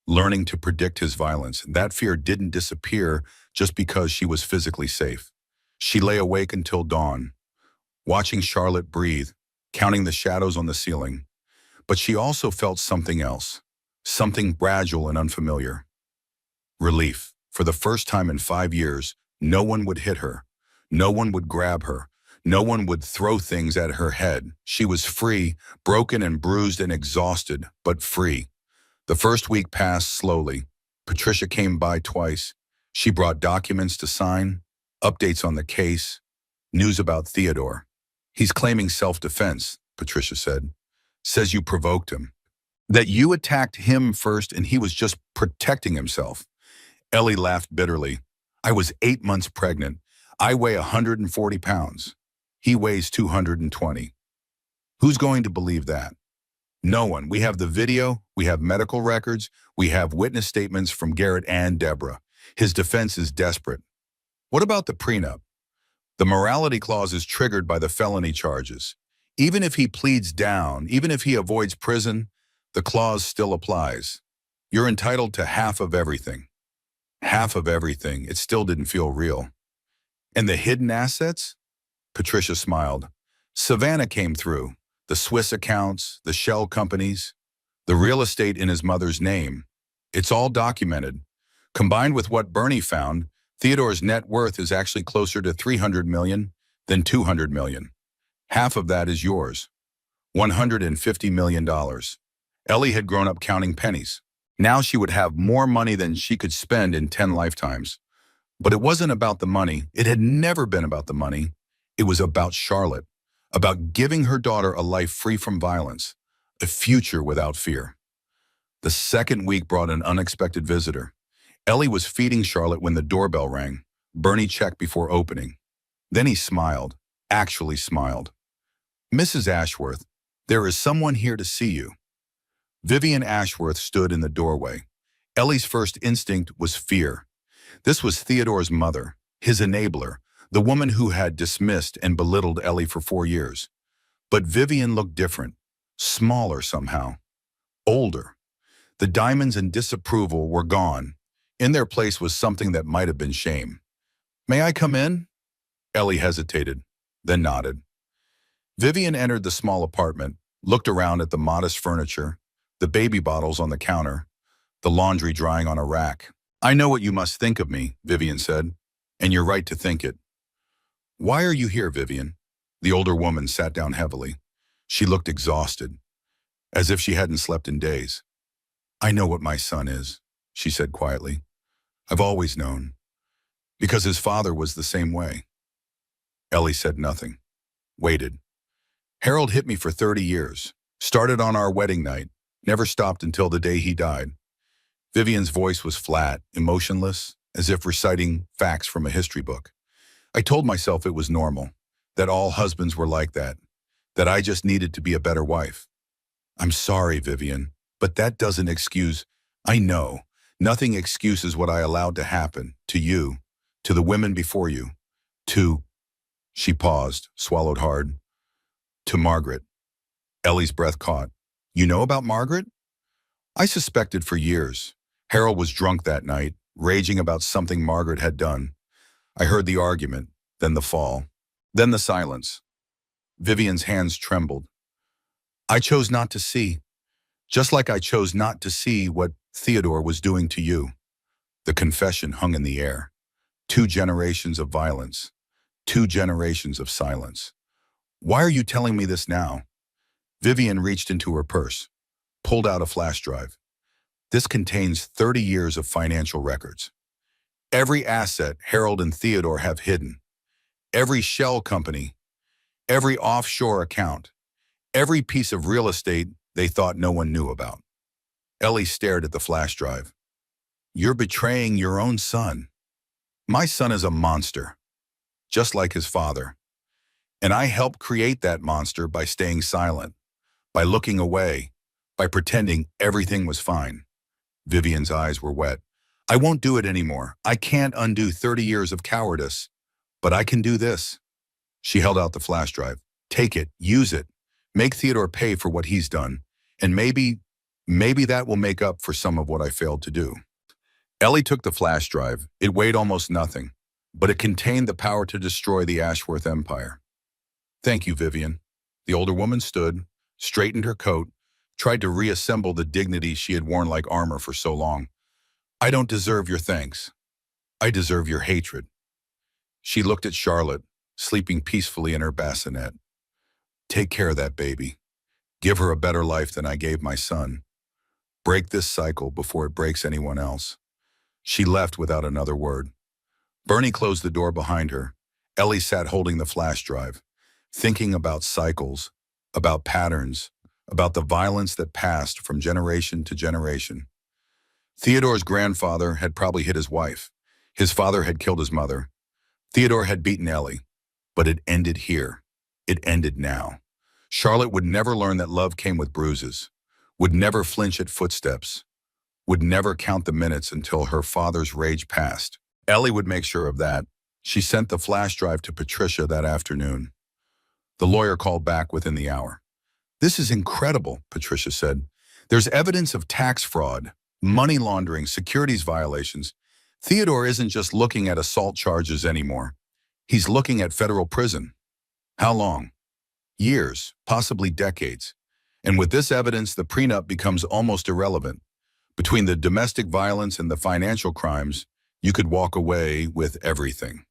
learning to predict his violence. That fear didn't disappear just because she was physically safe. She lay awake until dawn, watching Charlotte breathe, counting the shadows on the ceiling. But she also felt something else, something fragile and unfamiliar. Relief. For the first time in 5 years, no one would hit her. No one would grab her. No one would throw things at her head. She was free, broken and bruised and exhausted, but free. The first week passed slowly. Patricia came by twice. She brought documents to sign, updates on the case, news about Theodore. "He's claiming self-defense," Patricia said. "Says you provoked him. That you attacked him first and he was just protecting himself." Ellie laughed bitterly. "I was 8 months pregnant. I weigh 140 pounds. He weighs 220. Who's going to believe that? No one. We have the video, we have medical records, we have witness statements from Garrett and Deborah. His defense is desperate. What about the prenup? The morality clause is triggered by the felony charges. Even if he pleads down, even if he avoids prison, the clause still applies. You're entitled to half of everything." Half of everything. It still didn't feel real. "And the hidden assets?" Patricia smiled. "Savannah came through. The Swiss accounts, the shell companies, the real estate in his mother's name. It's all documented. Combined with what Bernie found, Theodore's net worth is actually closer to 300 million than 200 million. Half of that is yours. $150 million. Ellie had grown up counting pennies. Now she would have more money than she could spend in 10 lifetimes. But it wasn't about the money. It had never been about the money. It was about Charlotte, about giving her daughter a life free from violence, a future without fear. The second week brought an unexpected visitor. Ellie was feeding Charlotte when the doorbell rang. Bernie checked before opening. Then he smiled, actually smiled. "Mrs. Ashworth, there is someone here to see you." Vivian Ashworth stood in the doorway. Ellie's first instinct was fear. This was Theodore's mother, his enabler, the woman who had dismissed and belittled Ellie for 4 years. But Vivian looked different, smaller somehow, older. The diamonds and disapproval were gone. In their place was something that might have been shame. "May I come in?" Ellie hesitated, then nodded. Vivian entered the small apartment, looked around at the modest furniture, the baby bottles on the counter, the laundry drying on a rack. "I know what you must think of me," Vivian said, "and you're right to think it." "Why are you here, Vivian?" The older woman sat down heavily. She looked exhausted, as if she hadn't slept in days. "I know what my son is," she said quietly. "I've always known, because his father was the same way." Ellie said nothing, waited. "Harold hit me for 30 years, started on our wedding night, never stopped until the day he died." Vivian's voice was flat, emotionless, as if reciting facts from a history book. "I told myself it was normal, that all husbands were like that. that I just needed to be a better wife. I'm sorry, Vivian, but that doesn't excuse. I know. Nothing excuses what I allowed to happen to you, to the women before you, to, she paused, swallowed hard, to Margaret. Ellie's breath caught. You know about Margaret? I suspected for years. Harold was drunk that night, raging about something Margaret had done. I heard the argument, then the fall, then the silence. Vivian's hands trembled. I chose not to see, just like I chose not to see what Theodore was doing to you. The confession hung in the air. 2 generations of violence, 2 generations of silence. Why are you telling me this now? Vivian reached into her purse, pulled out a flash drive. This contains 30 years of financial records. Every asset Harold and Theodore have hidden. Every shell company, every offshore account, every piece of real estate they thought no one knew about. Ellie stared at the flash drive. You're betraying your own son. My son is a monster, just like his father. And I helped create that monster by staying silent, by looking away, by pretending everything was fine. Vivian's eyes were wet. I won't do it anymore. I can't undo 30 years of cowardice, but I can do this. She held out the flash drive. Take it, use it. Make Theodore pay for what he's done. And maybe that will make up for some of what I failed to do. Ellie took the flash drive. It weighed almost nothing, but it contained the power to destroy the Ashworth Empire. Thank you, Vivian. The older woman stood, straightened her coat, tried to reassemble the dignity she had worn like armor for so long. I don't deserve your thanks. I deserve your hatred. She looked at Charlotte, sleeping peacefully in her bassinet. Take care of that baby. Give her a better life than I gave my son. Break this cycle before it breaks anyone else. She left without another word. Bernie closed the door behind her. Ellie sat holding the flash drive, thinking about cycles, about patterns, about the violence that passed from generation to generation. Theodore's grandfather had probably hit his wife. His father had killed his mother. Theodore had beaten Ellie. But it ended here. It ended now. Charlotte would never learn that love came with bruises, would never flinch at footsteps, would never count the minutes until her father's rage passed. Ellie would make sure of that. She sent the flash drive to Patricia that afternoon. The lawyer called back within the hour. This is incredible, Patricia said. There's evidence of tax fraud, money laundering, securities violations. Theodore isn't just looking at assault charges anymore. He's looking at federal prison. How long? Years, possibly decades. And with this evidence, the prenup becomes almost irrelevant. Between the domestic violence and the financial crimes, you could walk away with everything.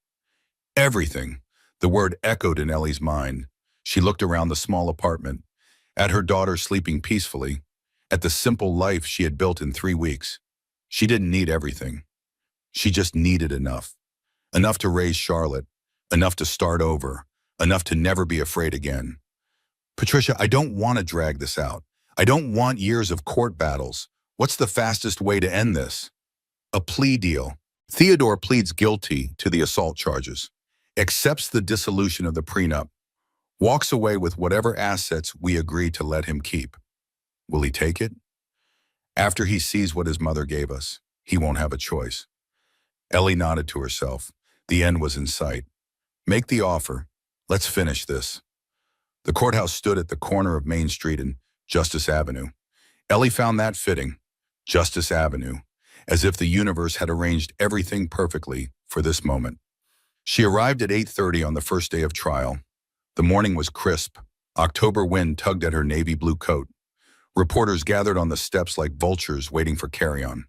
Everything. The word echoed in Ellie's mind. She looked around the small apartment, at her daughter sleeping peacefully, at the simple life she had built in 3 weeks. She didn't need everything. She just needed enough. Enough to raise Charlotte, enough to start over, enough to never be afraid again. Patricia, I don't want to drag this out. I don't want years of court battles. What's the fastest way to end this? A plea deal. Theodore pleads guilty to the assault charges, accepts the dissolution of the prenup, walks away with whatever assets we agree to let him keep. Will he take it? After he sees what his mother gave us, he won't have a choice. Ellie nodded to herself. The end was in sight. Make the offer. Let's finish this. The courthouse stood at the corner of Main Street and Justice Avenue. Ellie found that fitting. Justice Avenue, as if the universe had arranged everything perfectly for this moment. She arrived at 8:30 on the first day of trial. The morning was crisp. October wind tugged at her navy blue coat. Reporters gathered on the steps like vultures waiting for carry-on.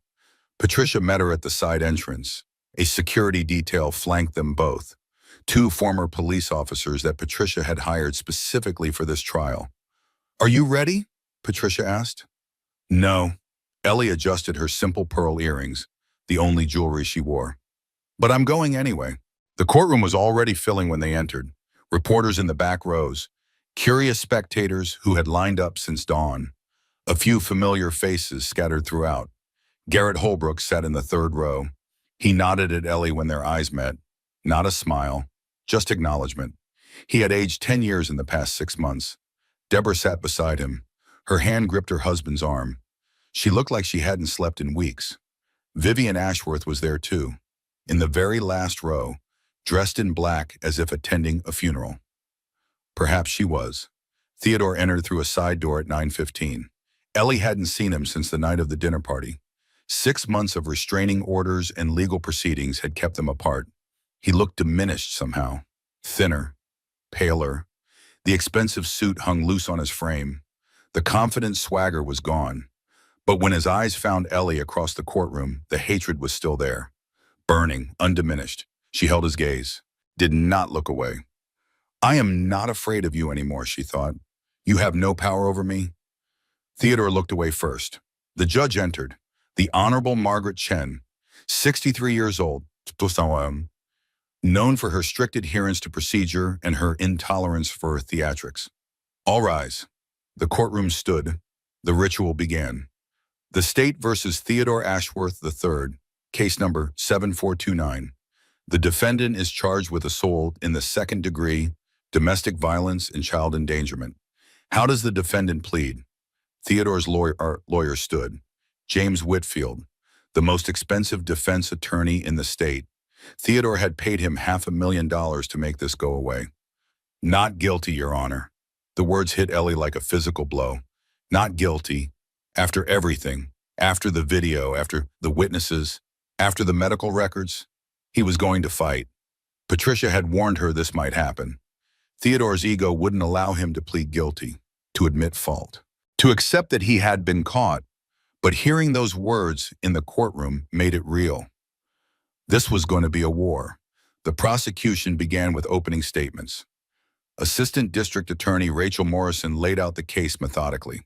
Patricia met her at the side entrance. A security detail flanked them both. 2 former police officers that Patricia had hired specifically for this trial. Are you ready? Patricia asked. No. Ellie adjusted her simple pearl earrings, the only jewelry she wore. But I'm going anyway. The courtroom was already filling when they entered. Reporters in the back rows, curious spectators who had lined up since dawn. A few familiar faces scattered throughout. Garrett Holbrook sat in the 3rd row. He nodded at Ellie when their eyes met. Not a smile, just acknowledgement. He had aged 10 years in the past 6 months. Deborah sat beside him. Her hand gripped her husband's arm. She looked like she hadn't slept in weeks. Vivian Ashworth was there too, in the very last row, dressed in black as if attending a funeral. Perhaps she was. Theodore entered through a side door at 9:15. Ellie hadn't seen him since the night of the dinner party. 6 months of restraining orders and legal proceedings had kept them apart. He looked diminished somehow, thinner, paler. The expensive suit hung loose on his frame. The confident swagger was gone. But when his eyes found Ellie across the courtroom, the hatred was still there. Burning, undiminished. She held his gaze, did not look away. I am not afraid of you anymore, she thought. You have no power over me. Theodore looked away first. The judge entered. The Honorable Margaret Chen, 63 years old, known for her strict adherence to procedure and her intolerance for theatrics. All rise. The courtroom stood. The ritual began. The State versus Theodore Ashworth III, case number 7429. The defendant is charged with assault in the second degree, domestic violence, and child endangerment. How does the defendant plead? Theodore's lawyer stood. James Whitfield, the most expensive defense attorney in the state. Theodore had paid him $500,000 to make this go away. Not guilty, Your Honor. The words hit Ellie like a physical blow. Not guilty. After everything, after the video, after the witnesses, after the medical records, he was going to fight. Patricia had warned her this might happen. Theodore's ego wouldn't allow him to plead guilty, to admit fault, to accept that he had been caught. But hearing those words in the courtroom made it real. This was going to be a war. The prosecution began with opening statements. Assistant District Attorney Rachel Morrison laid out the case methodically.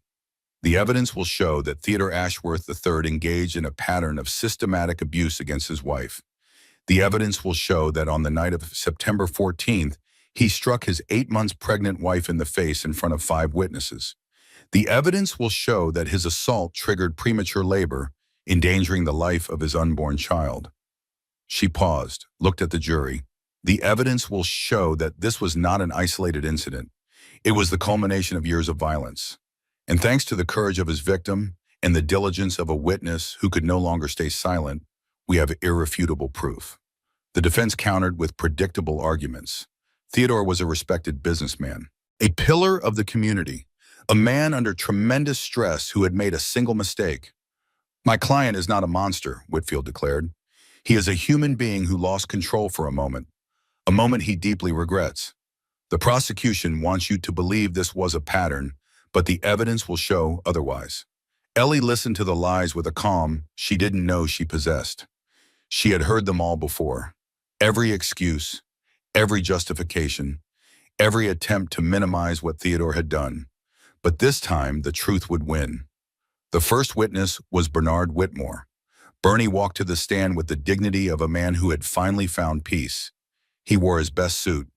The evidence will show that Theodore Ashworth III engaged in a pattern of systematic abuse against his wife. The evidence will show that on the night of September 14th, he struck his 8 months pregnant wife in the face in front of 5 witnesses. The evidence will show that his assault triggered premature labor, endangering the life of his unborn child. She paused, looked at the jury. The evidence will show that this was not an isolated incident. It was the culmination of years of violence. And thanks to the courage of his victim and the diligence of a witness who could no longer stay silent, we have irrefutable proof. The defense countered with predictable arguments. Theodore was a respected businessman, a pillar of the community, a man under tremendous stress who had made a single mistake. My client is not a monster, Whitfield declared. He is a human being who lost control for a moment he deeply regrets. The prosecution wants you to believe this was a pattern, but the evidence will show otherwise. Ellie listened to the lies with a calm she didn't know she possessed. She had heard them all before. Every excuse, every justification, every attempt to minimize what Theodore had done. But this time, the truth would win. The first witness was Bernard Whitmore. Bernie walked to the stand with the dignity of a man who had finally found peace. He wore his best suit,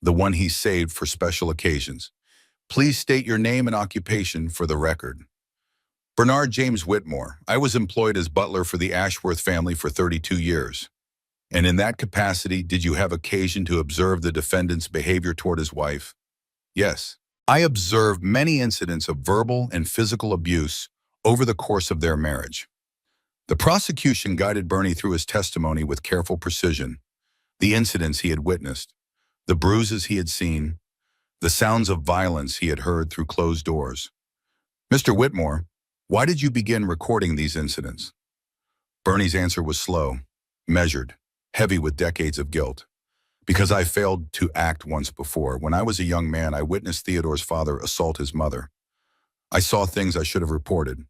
the one he saved for special occasions. Please state your name and occupation for the record. Bernard James Whitmore. I was employed as butler for the Ashworth family for 32 years. And in that capacity, did you have occasion to observe the defendant's behavior toward his wife? Yes. I observed many incidents of verbal and physical abuse over the course of their marriage. The prosecution guided Bernie through his testimony with careful precision. The incidents he had witnessed, the bruises he had seen, the sounds of violence he had heard through closed doors. Mr. Whitmore, why did you begin recording these incidents? Bernie's answer was slow, measured, heavy with decades of guilt. Because I failed to act once before. When I was a young man, I witnessed Theodore's father assault his mother. I saw things I should have reported,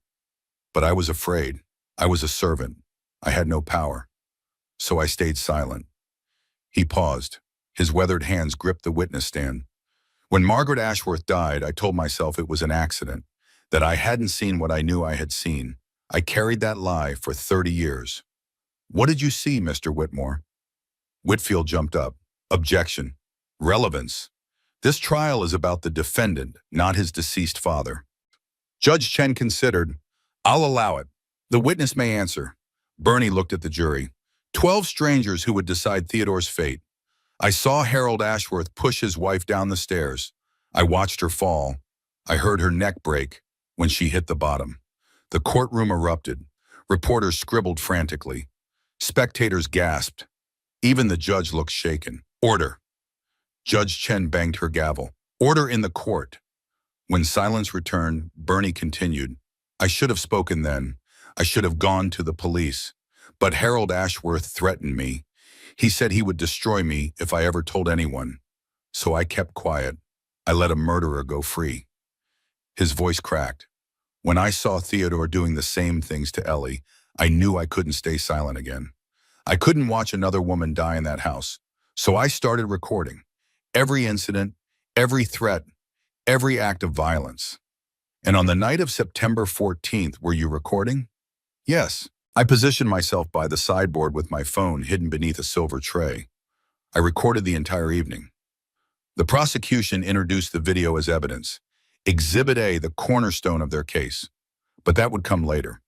but I was afraid. I was a servant. I had no power. So I stayed silent. He paused. His weathered hands gripped the witness stand. When Margaret Ashworth died, I told myself it was an accident, that I hadn't seen what I knew I had seen. I carried that lie for 30 years. What did you see, Mr. Whitmore? Whitfield jumped up. Objection. Relevance. This trial is about the defendant, not his deceased father. Judge Chen considered. I'll allow it. The witness may answer. Bernie looked at the jury. 12 strangers who would decide Theodore's fate. I saw Harold Ashworth push his wife down the stairs. I watched her fall. I heard her neck break when she hit the bottom. The courtroom erupted. Reporters scribbled frantically. Spectators gasped. Even the judge looked shaken. Order. Judge Chen banged her gavel. Order in the court. When silence returned, Bernie continued. I should have spoken then. I should have gone to the police. But Harold Ashworth threatened me. He said he would destroy me if I ever told anyone. So I kept quiet. I let a murderer go free. His voice cracked. When I saw Theodore doing the same things to Ellie, I knew I couldn't stay silent again. I couldn't watch another woman die in that house. So I started recording. Every incident, every threat, every act of violence. And on the night of September 14th, were you recording? Yes. I positioned myself by the sideboard with my phone hidden beneath a silver tray. I recorded the entire evening. The prosecution introduced the video as evidence. Exhibit A, the cornerstone of their case. But that would come later.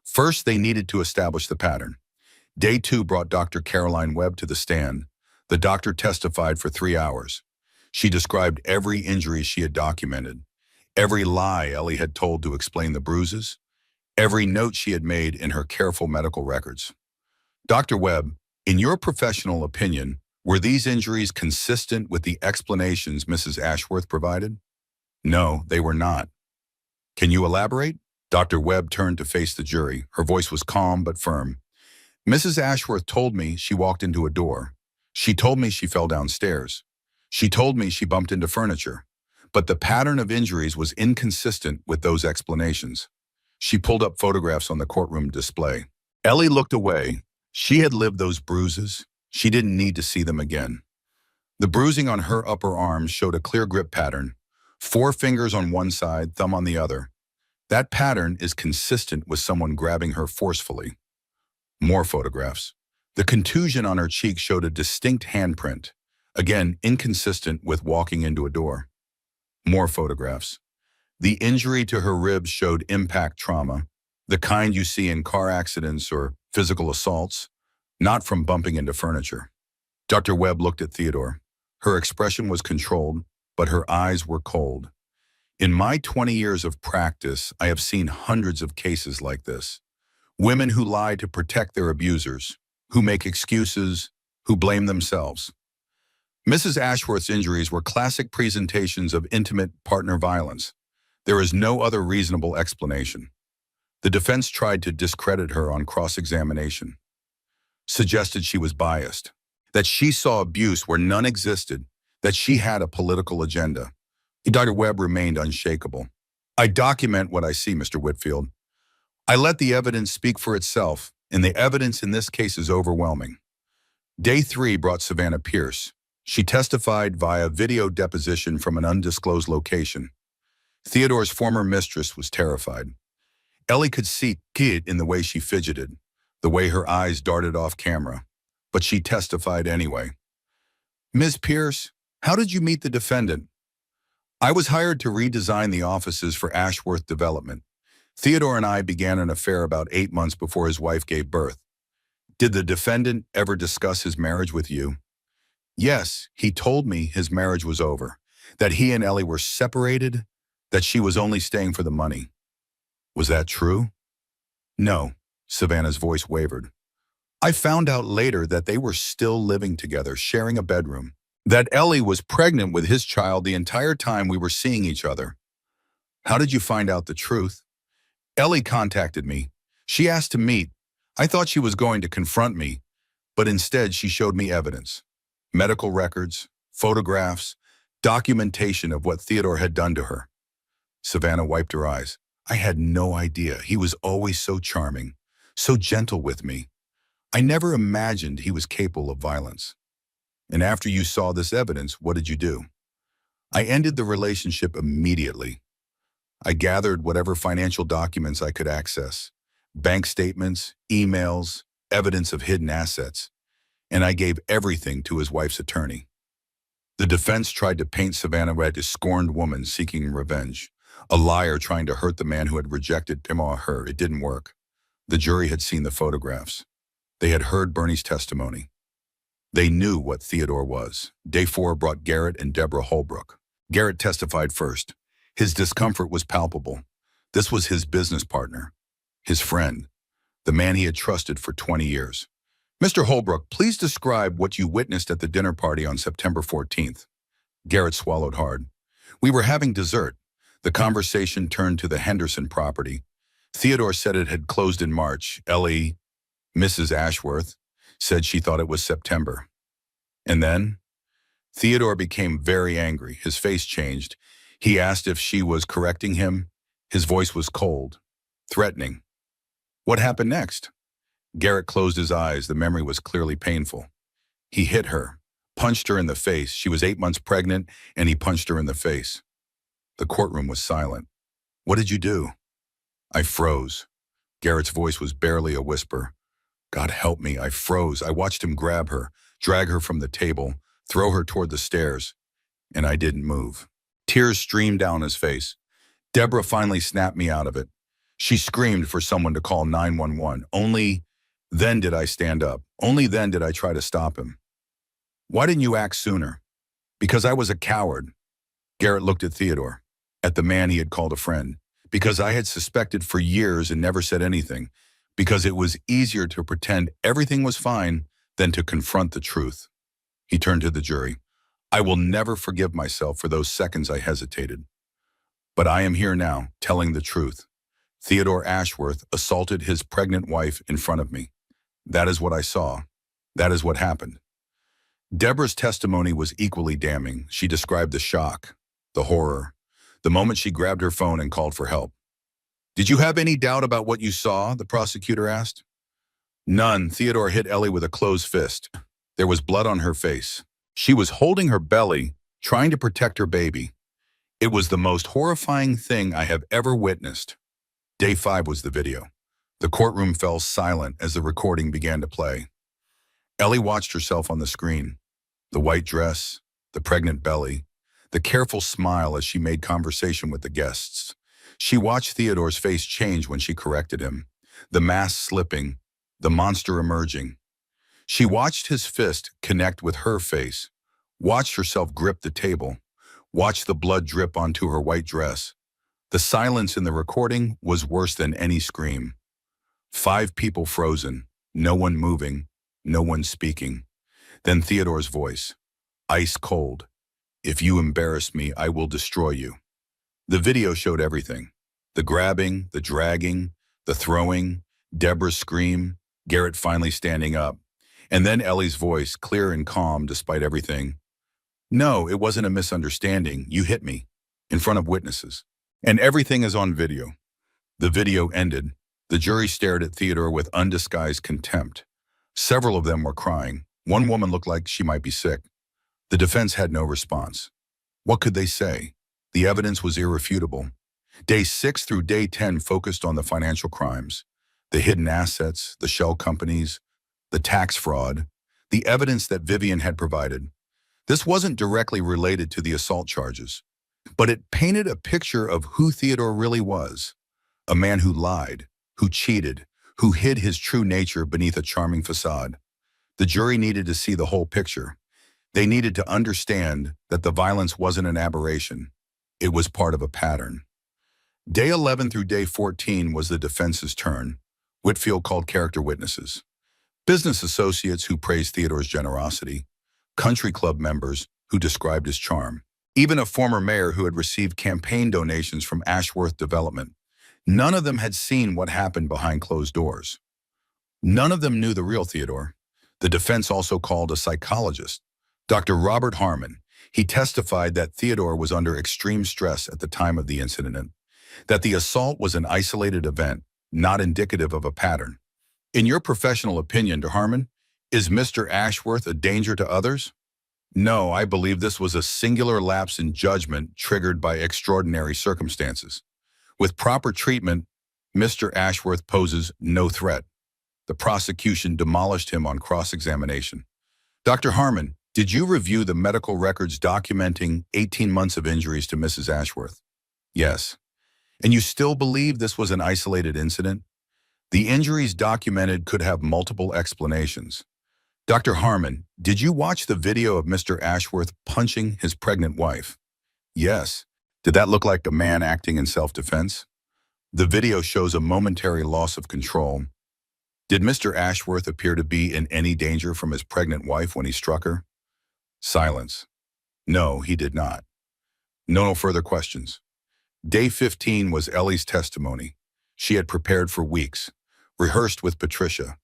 First, they needed to establish the pattern. Day 2 brought Dr. Caroline Webb to the stand. The doctor testified for 3 hours. She described every injury she had documented, every lie Ellie had told to explain the bruises, every note she had made in her careful medical records. Dr. Webb, in your professional opinion, were these injuries consistent with the explanations Mrs. Ashworth provided? No, they were not. Can you elaborate? Dr. Webb turned to face the jury. Her voice was calm but firm. Mrs. Ashworth told me she walked into a door. She told me she fell downstairs. She told me she bumped into furniture. But the pattern of injuries was inconsistent with those explanations. She pulled up photographs on the courtroom display. Ellie looked away. She had lived those bruises. She didn't need to see them again. The bruising on her upper arm showed a clear grip pattern. 4 fingers on one side, thumb on the other. That pattern is consistent with someone grabbing her forcefully. More photographs. The contusion on her cheek showed a distinct handprint, again inconsistent with walking into a door. More photographs. The injury to her ribs showed impact trauma, the kind you see in car accidents or physical assaults, not from bumping into furniture. Dr. Webb looked at Theodore. Her expression was controlled, but her eyes were cold. In my 20 years of practice, I have seen hundreds of cases like this. Women who lie to protect their abusers, who make excuses, who blame themselves. Mrs. Ashworth's injuries were classic presentations of intimate partner violence. There is no other reasonable explanation. The defense tried to discredit her on cross-examination, suggested she was biased, that she saw abuse where none existed, that she had a political agenda. Dr. Webb remained unshakable. I document what I see, Mr. Whitfield. I let the evidence speak for itself, and the evidence in this case is overwhelming. Day 3 brought Savannah Pierce. She testified via video deposition from an undisclosed location. Theodore's former mistress was terrified. Ellie could see it in the way she fidgeted, the way her eyes darted off camera, but she testified anyway. Ms. Pierce, how did you meet the defendant? I was hired to redesign the offices for Ashworth Development. Theodore and I began an affair about 8 months before his wife gave birth. Did the defendant ever discuss his marriage with you? Yes, he told me his marriage was over, that he and Ellie were separated, that she was only staying for the money. Was that true? No, Savannah's voice wavered. I found out later that they were still living together, sharing a bedroom, that Ellie was pregnant with his child the entire time we were seeing each other. How did you find out the truth? Ellie contacted me. She asked to meet. I thought she was going to confront me, but instead she showed me evidence. Medical records, photographs, documentation of what Theodore had done to her. Savannah wiped her eyes. I had no idea. He was always so charming, so gentle with me. I never imagined he was capable of violence. And after you saw this evidence, what did you do? I ended the relationship immediately. I gathered whatever financial documents I could access, bank statements, emails, evidence of hidden assets, and I gave everything to his wife's attorney. The defense tried to paint Savannah as a scorned woman seeking revenge, a liar trying to hurt the man who had rejected him or her. It didn't work. The jury had seen the photographs. They had heard Bernie's testimony. They knew what Theodore was. Day 4 brought Garrett and Deborah Holbrook. Garrett testified first. His discomfort was palpable. This was his business partner, his friend, the man he had trusted for 20 years. Mr. Holbrook, please describe what you witnessed at the dinner party on September 14th. Garrett swallowed hard. We were having dessert. The conversation turned to the Henderson property. Theodore said it had closed in March. Ellie, Mrs. Ashworth, said she thought it was September. And then? Theodore became very angry. His face changed. He asked if she was correcting him. His voice was cold, threatening. What happened next? Garrett closed his eyes. The memory was clearly painful. He hit her, punched her in the face. She was 8 months pregnant, and he punched her in the face. The courtroom was silent. What did you do? I froze. Garrett's voice was barely a whisper. God help me, I froze. I watched him grab her, drag her from the table, throw her toward the stairs, and I didn't move. Tears streamed down his face. Deborah finally snapped me out of it. She screamed for someone to call 911. Only then did I stand up. Only then did I try to stop him. Why didn't you act sooner? Because I was a coward. Garrett looked at Theodore, at the man he had called a friend. Because I had suspected for years and never said anything. Because it was easier to pretend everything was fine than to confront the truth. He turned to the jury. I will never forgive myself for those seconds I hesitated. But I am here now, telling the truth. Theodore Ashworth assaulted his pregnant wife in front of me. That is what I saw. That is what happened. Deborah's testimony was equally damning. She described the shock, the horror, the moment she grabbed her phone and called for help. Did you have any doubt about what you saw? The prosecutor asked. None. Theodore hit Ellie with a closed fist. There was blood on her face. She was holding her belly, trying to protect her baby. It was the most horrifying thing I have ever witnessed. Day 5 was the video. The courtroom fell silent as the recording began to play. Ellie watched herself on the screen. The white dress, the pregnant belly, the careful smile as she made conversation with the guests. She watched Theodore's face change when she corrected him, the mask slipping, the monster emerging. She watched his fist connect with her face, watched herself grip the table, watched the blood drip onto her white dress. The silence in the recording was worse than any scream. 5 people frozen, no one moving, no one speaking. Then Theodore's voice, ice cold. If you embarrass me, I will destroy you. The video showed everything. The grabbing, the dragging, the throwing, Deborah's scream, Garrett finally standing up. And then Ellie's voice, clear and calm despite everything. No, it wasn't a misunderstanding. You hit me, in front of witnesses. And everything is on video. The video ended. The jury stared at Theodore with undisguised contempt. Several of them were crying. One woman looked like she might be sick. The defense had no response. What could they say? The evidence was irrefutable. Day 6 through day 10 focused on the financial crimes, the hidden assets, the shell companies, the tax fraud, the evidence that Vivian had provided. This wasn't directly related to the assault charges, but it painted a picture of who Theodore really was. A man who lied, who cheated, who hid his true nature beneath a charming facade. The jury needed to see the whole picture. They needed to understand that the violence wasn't an aberration. It was part of a pattern. Day 11 through day 14 was the defense's turn. Whitfield called character witnesses. Business associates who praised Theodore's generosity. Country club members who described his charm. Even a former mayor who had received campaign donations from Ashworth Development. None of them had seen what happened behind closed doors. None of them knew the real Theodore. The defense also called a psychologist, Dr. Robert Harmon. He testified that Theodore was under extreme stress at the time of the incident, that the assault was an isolated event, not indicative of a pattern. In your professional opinion, Dr. Harmon, is Mr. Ashworth a danger to others? No, I believe this was a singular lapse in judgment triggered by extraordinary circumstances. With proper treatment, Mr. Ashworth poses no threat. The prosecution demolished him on cross-examination. Dr. Harmon, did you review the medical records documenting 18 months of injuries to Mrs. Ashworth? Yes. And you still believe this was an isolated incident? The injuries documented could have multiple explanations. Dr. Harmon, did you watch the video of Mr. Ashworth punching his pregnant wife? Yes. Did that look like a man acting in self-defense? The video shows a momentary loss of control. Did Mr. Ashworth appear to be in any danger from his pregnant wife when he struck her? Silence. No, he did not. No further questions. Day 15 was Ellie's testimony. She had prepared for weeks, rehearsed with Patricia,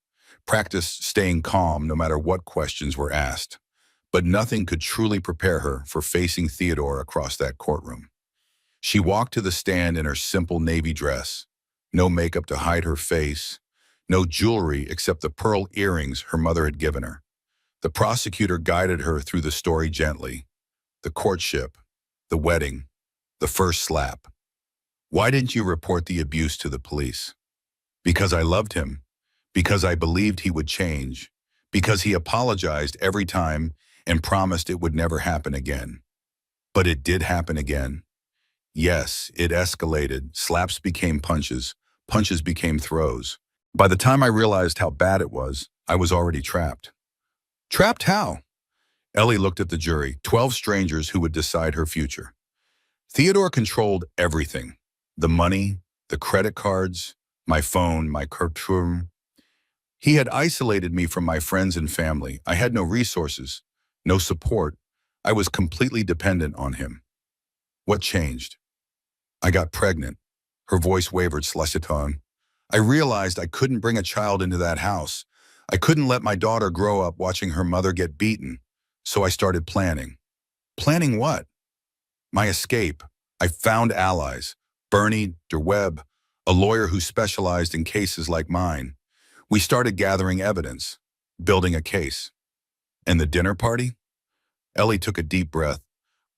practiced staying calm no matter what questions were asked. But nothing could truly prepare her for facing Theodore across that courtroom. She walked to the stand in her simple navy dress, no makeup to hide her face, no jewelry except the pearl earrings her mother had given her. The prosecutor guided her through the story gently. The courtship, the wedding, the first slap. Why didn't you report the abuse to the police? Because I loved him, because I believed he would change, because he apologized every time and promised it would never happen again. But it did happen again. Yes, it escalated. Slaps became punches. Punches became throws. By the time I realized how bad it was, I was already trapped. Trapped how? Ellie looked at the jury, 12 strangers who would decide her future. Theodore controlled everything. The money, the credit cards, my phone, my courtroom. He had isolated me from my friends and family. I had no resources, no support. I was completely dependent on him. What changed? I got pregnant. Her voice wavered slushiton. I realized I couldn't bring a child into that house. I couldn't let my daughter grow up watching her mother get beaten. So I started planning. Planning what? My escape. I found allies. Bernie, DeWebb, a lawyer who specialized in cases like mine. We started gathering evidence, building a case. And the dinner party? Ellie took a deep breath.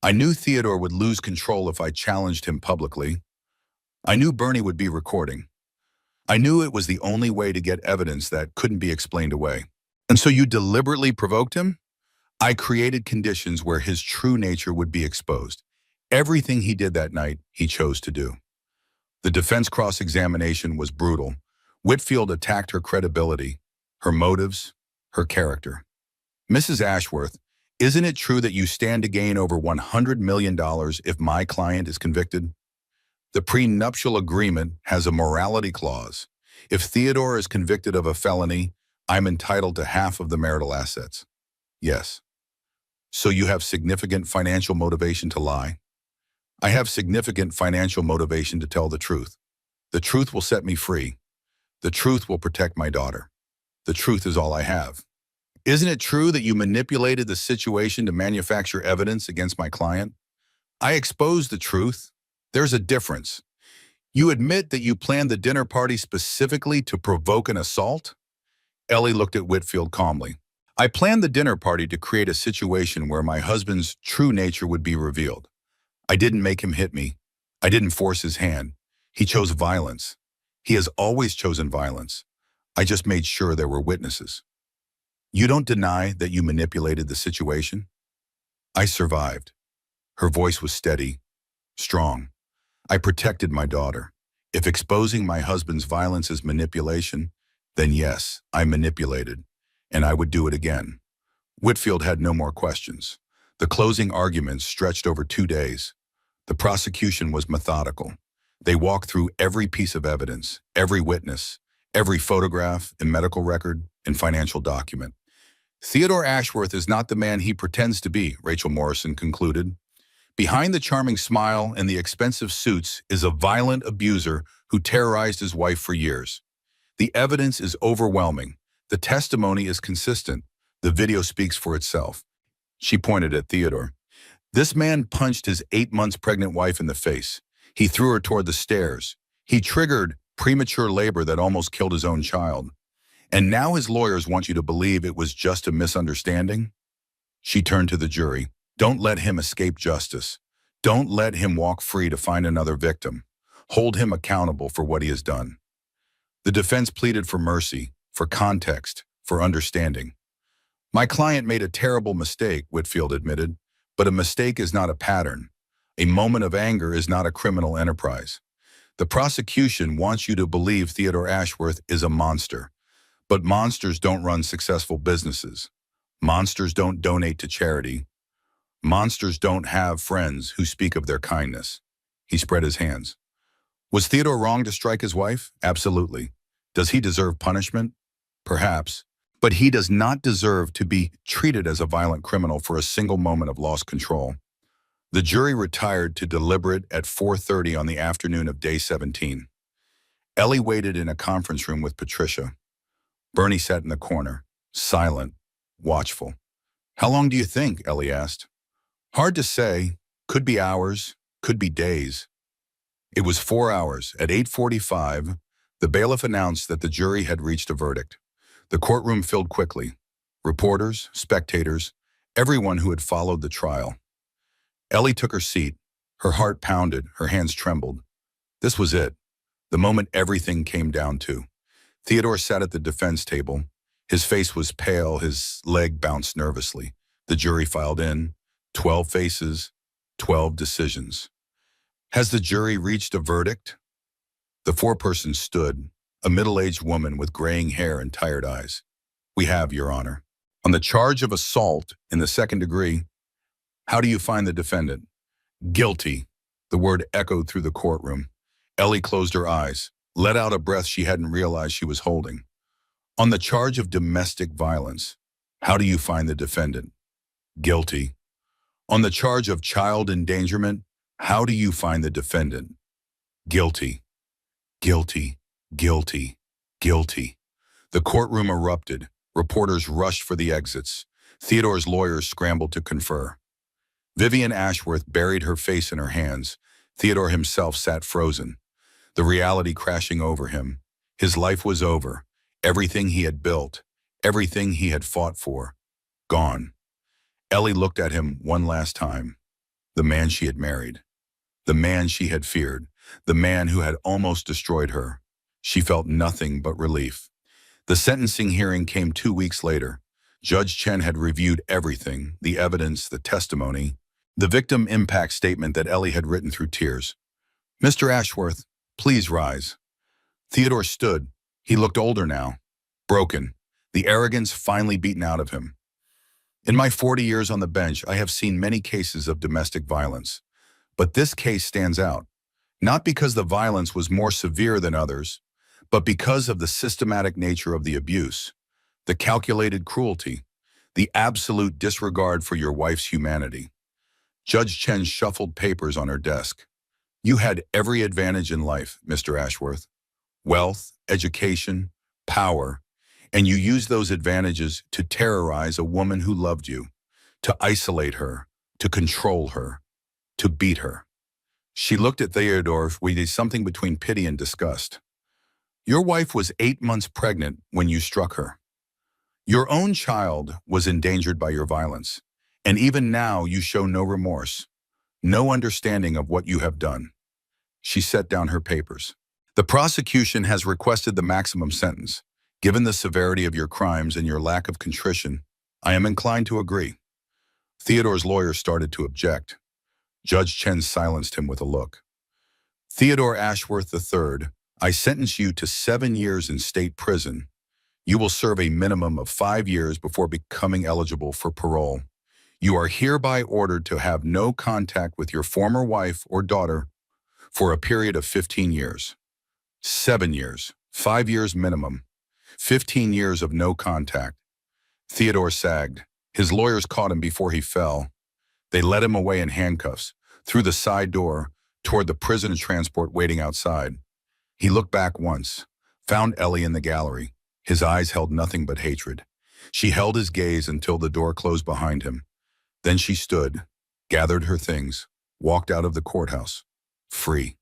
I knew Theodore would lose control if I challenged him publicly. I knew Bernie would be recording. I knew it was the only way to get evidence that couldn't be explained away. And so you deliberately provoked him? I created conditions where his true nature would be exposed. Everything he did that night, he chose to do. The defense cross-examination was brutal. Whitfield attacked her credibility, her motives, her character. Mrs. Ashworth, isn't it true that you stand to gain over $100 million if my client is convicted? The prenuptial agreement has a morality clause. If Theodore is convicted of a felony, I'm entitled to half of the marital assets. Yes. So you have significant financial motivation to lie? I have significant financial motivation to tell the truth. The truth will set me free. The truth will protect my daughter. The truth is all I have. Isn't it true that you manipulated the situation to manufacture evidence against my client? I exposed the truth. There's a difference. You admit that you planned the dinner party specifically to provoke an assault? Ellie looked at Whitfield calmly. I planned the dinner party to create a situation where my husband's true nature would be revealed. I didn't make him hit me. I didn't force his hand. He chose violence. He has always chosen violence. I just made sure there were witnesses. You don't deny that you manipulated the situation? I survived. Her voice was steady, strong. I protected my daughter. If exposing my husband's violence is manipulation, then yes, I manipulated, and I would do it again. Whitfield had no more questions. The closing arguments stretched over 2 days. The prosecution was methodical. They walked through every piece of evidence, every witness, every photograph and medical record and financial document. Theodore Ashworth is not the man he pretends to be, Rachel Morrison concluded. Behind the charming smile and the expensive suits is a violent abuser who terrorized his wife for years. The evidence is overwhelming. The testimony is consistent. The video speaks for itself. She pointed at Theodore. This man punched his 8 months pregnant wife in the face. He threw her toward the stairs. He triggered premature labor that almost killed his own child. And now his lawyers want you to believe it was just a misunderstanding? She turned to the jury. Don't let him escape justice. Don't let him walk free to find another victim. Hold him accountable for what he has done. The defense pleaded for mercy, for context, for understanding. My client made a terrible mistake, Whitfield admitted, but a mistake is not a pattern. A moment of anger is not a criminal enterprise. The prosecution wants you to believe Theodore Ashworth is a monster. But monsters don't run successful businesses. Monsters don't donate to charity. Monsters don't have friends who speak of their kindness. He spread his hands. Was Theodore wrong to strike his wife? Absolutely. Does he deserve punishment? Perhaps. But he does not deserve to be treated as a violent criminal for a single moment of lost control. The jury retired to deliberate at 4:30 on the afternoon of day 17. Ellie waited in a conference room with Patricia. Bernie sat in the corner, silent, watchful. How long do you think? Ellie asked. Hard to say. Could be hours, could be days. It was 4 hours. At 8:45, the bailiff announced that the jury had reached a verdict. The courtroom filled quickly. Reporters, spectators, everyone who had followed the trial. Ellie took her seat. Her heart pounded, her hands trembled. This was it, the moment everything came down to. Theodore sat at the defense table. His face was pale, his leg bounced nervously. The jury filed in. 12 faces, 12 decisions. Has the jury reached a verdict? The foreperson stood, a middle-aged woman with graying hair and tired eyes. We have, Your Honor. On the charge of assault in the second degree, how do you find the defendant? Guilty. The word echoed through the courtroom. Ellie closed her eyes, let out a breath she hadn't realized she was holding. On the charge of domestic violence, how do you find the defendant? Guilty. On the charge of child endangerment, how do you find the defendant? Guilty. Guilty. Guilty. Guilty. The courtroom erupted. Reporters rushed for the exits. Theodore's lawyers scrambled to confer. Vivian Ashworth buried her face in her hands. Theodore himself sat frozen, the reality crashing over him. His life was over. Everything he had built, everything he had fought for, gone. Ellie looked at him one last time. The man she had married. The man she had feared. The man who had almost destroyed her. She felt nothing but relief. The sentencing hearing came 2 weeks later. Judge Chen had reviewed everything, the evidence, the testimony, the victim impact statement that Ellie had written through tears. Mr. Ashworth, please rise. Theodore stood. He looked older now, broken, the arrogance finally beaten out of him. In my 40 years on the bench, I have seen many cases of domestic violence. But this case stands out, not because the violence was more severe than others, but because of the systematic nature of the abuse, the calculated cruelty, the absolute disregard for your wife's humanity. Judge Chen shuffled papers on her desk. You had every advantage in life, Mr. Ashworth. Wealth, education, power, and you used those advantages to terrorize a woman who loved you, to isolate her, to control her, to beat her. She looked at Theodore with something between pity and disgust. Your wife was 8 months pregnant when you struck her. Your own child was endangered by your violence, and even now you show no remorse, no understanding of what you have done. She set down her papers. The prosecution has requested the maximum sentence. Given the severity of your crimes and your lack of contrition, I am inclined to agree. Theodore's lawyer started to object. Judge Chen silenced him with a look. Theodore Ashworth III, I sentence you to 7 years in state prison. You will serve a minimum of 5 years before becoming eligible for parole. You are hereby ordered to have no contact with your former wife or daughter for a period of 15 years. 7 years, 5 years minimum, 15 years of no contact. Theodore sagged. His lawyers caught him before he fell. They led him away in handcuffs, through the side door, toward the prison transport waiting outside. He looked back once, found Ellie in the gallery. His eyes held nothing but hatred. She held his gaze until the door closed behind him. Then she stood, gathered her things, walked out of the courthouse, free.